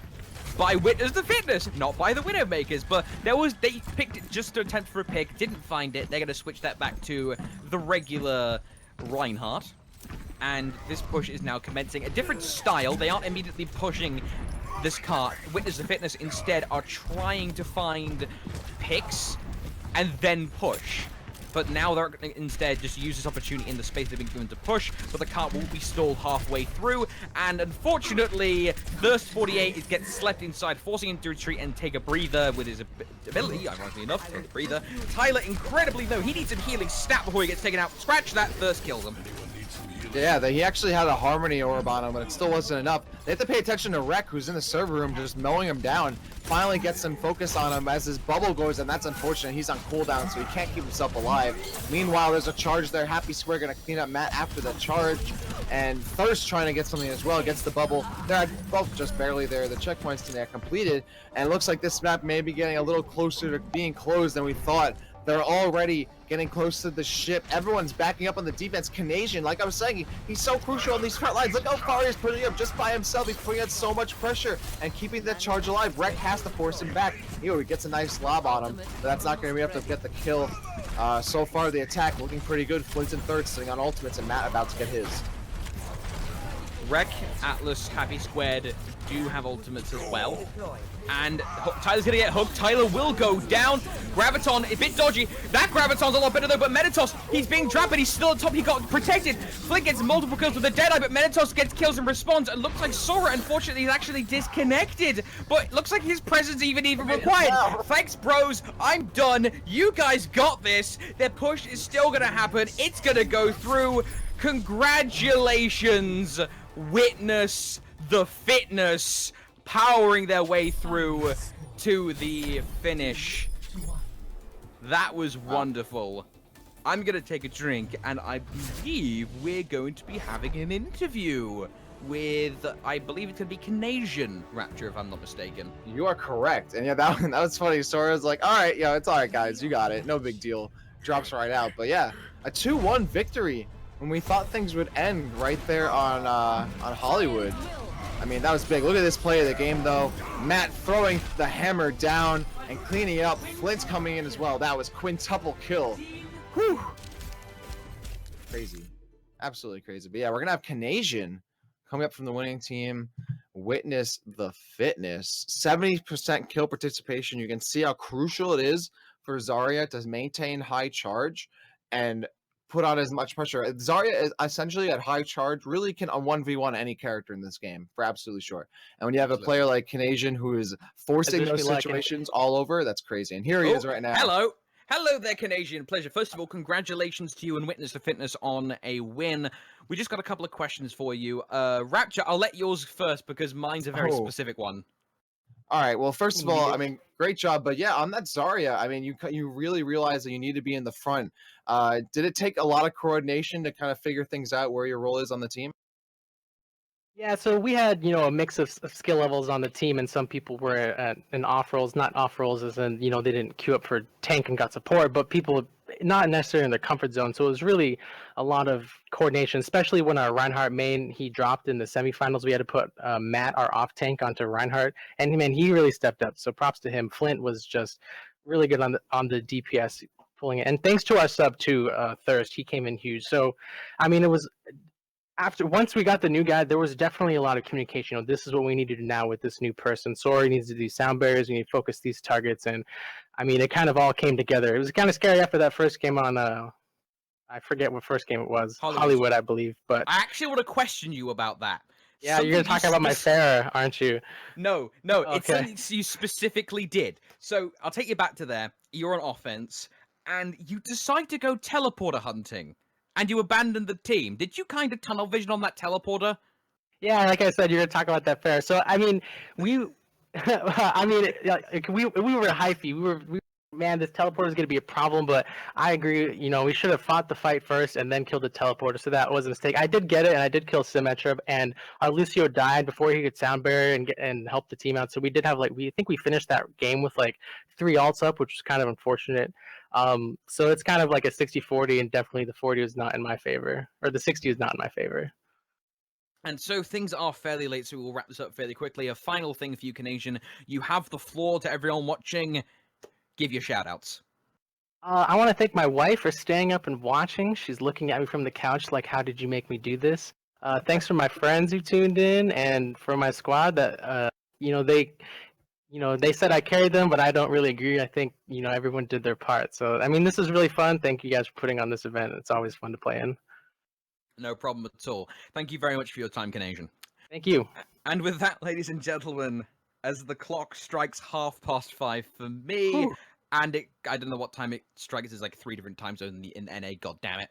[SPEAKER 2] by Witness the Fitness, not by the Widowmakers, but they picked it just to attempt for a pick, didn't find it. They're going to switch that back to the regular Reinhardt, and this push is now commencing a different style. They aren't immediately pushing this cart. Witness the Fitness instead are trying to find picks and then push. But now they're going to instead just use this opportunity in the space they've been given to push, but the cart will be stalled halfway through, and unfortunately, Thirst 48 gets slept inside, forcing him to retreat and take a breather with his ability, ironically enough, to take a breather. Tyler, incredibly though, he needs some healing stat before he gets taken out. Scratch that, Thirst kills him.
[SPEAKER 3] Yeah, he actually had a Harmony Orb on him, but it still wasn't enough. They have to pay attention to Rek, who's in the server room, just mowing him down. Finally gets some focus on him as his bubble goes, and that's unfortunate. He's on cooldown, so he can't keep himself alive. Meanwhile, there's a charge there. Happy Square gonna clean up Matt after the charge, and Thirst trying to get something as well. Gets the bubble. They're both just barely there. The checkpoints today are completed, and it looks like this map may be getting a little closer to being closed than we thought. They're already getting close to the ship. Everyone's backing up on the defense. CANAS1AN, like I was saying, he's so crucial on these front lines. Look how far he's putting up just by himself. He's putting out so much pressure and keeping that charge alive. Rec has to force him back. Here, he gets a nice lob on him, but that's not going to be enough to get the kill. So far, the attack looking pretty good. Flint's in third, sitting on ultimates, and Matt about to get his.
[SPEAKER 2] Rec, Atlas, Happy Squared do have ultimates as well. And Tyler's gonna get hooked. Tyler will go down. Graviton, a bit dodgy. That Graviton's a lot better though, but Menitos, he's being trapped, but he's still on top. He got protected. Flint gets multiple kills with the Deadeye, but Menitos gets kills and responds. It looks like Sora, unfortunately, is actually disconnected. But it looks like his presence even required. Thanks, bros. I'm done. You guys got this. Their push is still gonna happen. It's gonna go through. Congratulations. Witness the fitness powering their way through to the finish. That was wonderful. I'm gonna take a drink, and I believe we're going to be having an interview with, I believe it's gonna be CANAS1AN, Rapture, if I'm not mistaken.
[SPEAKER 3] You are correct. And yeah, that was funny. Sora's like, all right, it's all right, guys. You got it. No big deal. Drops right out. But yeah, a 2-1 victory when we thought things would end right there on Hollywood. I mean, that was big. Look at this play of the game, though. Matt throwing the hammer down and cleaning it up. Flint's coming in as well. That was quintuple kill. Whew. Crazy. Absolutely crazy. But yeah, we're going to have CANAS1AN coming up from the winning team. Witness the fitness. 70% kill participation. You can see how crucial it is for Zarya to maintain high charge and put on as much pressure. Zarya is essentially at high charge, really can 1v1 any character in this game, for absolutely sure. And when you have a player like CANAS1AN who is forcing those situations all over, that's crazy. And here he is right now.
[SPEAKER 2] Hello there, CANAS1AN. Pleasure. First of all, congratulations to you and Witness the Fitness on a win. We just got a couple of questions for you. Rapture, I'll let yours first because mine's a very specific one.
[SPEAKER 3] All right. Well, first of all, I mean, great job. But yeah, on that Zarya, I mean, you really realize that you need to be in the front. Did it take a lot of coordination to kind of figure things out where your role is on the team?
[SPEAKER 4] Yeah, so we had, a mix of skill levels on the team, and some people were in off roles, not off roles as in, they didn't queue up for tank and got support, but people not necessarily in their comfort zone. So it was really a lot of coordination, especially when our Reinhardt main, he dropped in the semifinals. We had to put Matt, our off tank, onto Reinhardt, and man, he really stepped up. So props to him. Flint was just really good on the DPS pulling it. And thanks to our sub too, Thirst, he came in huge. So, I mean, it was... once we got the new guy, there was definitely a lot of communication. This is what we need to do now with this new person. Sora needs to do sound barriers. We need to focus these targets, and I mean, it kind of all came together. It was kind of scary after that first game on. I forget what first game it was. Hollywood, I believe. But
[SPEAKER 2] I actually want to question you about that.
[SPEAKER 4] Yeah, you're gonna talk about my Pharah, aren't you?
[SPEAKER 2] No, okay. It's something you specifically did. So I'll take you back to there. You're on offense, and you decide to go teleporter hunting. And you abandoned the team. Did you kind of tunnel vision on that teleporter?
[SPEAKER 4] Yeah, like I said, you're gonna talk about that fair. So I mean, we were hyphy. Man, this teleporter is gonna be a problem. But I agree. We should have fought the fight first and then killed the teleporter. So that was a mistake. I did get it, and I did kill Symmetra, and our Lucio died before he could sound barrier and help the team out. So we did have we think we finished that game with 3 ults up, which was kind of unfortunate. So it's kind of like a 60-40, and definitely the 40 is not in my favor, or the 60 is not in my favor.
[SPEAKER 2] And so things are fairly late, so we'll wrap this up fairly quickly. A final thing for you, CANAS1AN. You have the floor to everyone watching. Give your shout-outs.
[SPEAKER 4] I want to thank my wife for staying up and watching. She's looking at me from the couch like, how did you make me do this? Thanks for my friends who tuned in, and for my squad that, they said I carried them, but I don't really agree. I think, everyone did their part. So, I mean, this is really fun. Thank you guys for putting on this event. It's always fun to play in.
[SPEAKER 2] No problem at all. Thank you very much for your time, CANAS1AN.
[SPEAKER 4] Thank you.
[SPEAKER 2] And with that, ladies and gentlemen, as the clock strikes 5:30 for me, Whew. And I don't know what time it strikes. It's 3 different time zones in NA, god damn it.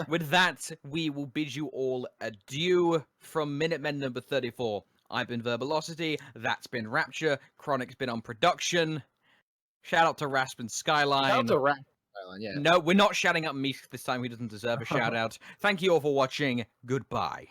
[SPEAKER 2] With that, we will bid you all adieu from Minutemen number 34. I've been Verbalocity, that's been Rapture, Chronic's been on production. Shout out to Rasp and Skyline.
[SPEAKER 3] Shout out to Rasp and Skyline, yeah.
[SPEAKER 2] No, we're not shouting out Meek this time, he doesn't deserve a shout out. Thank you all for watching, goodbye.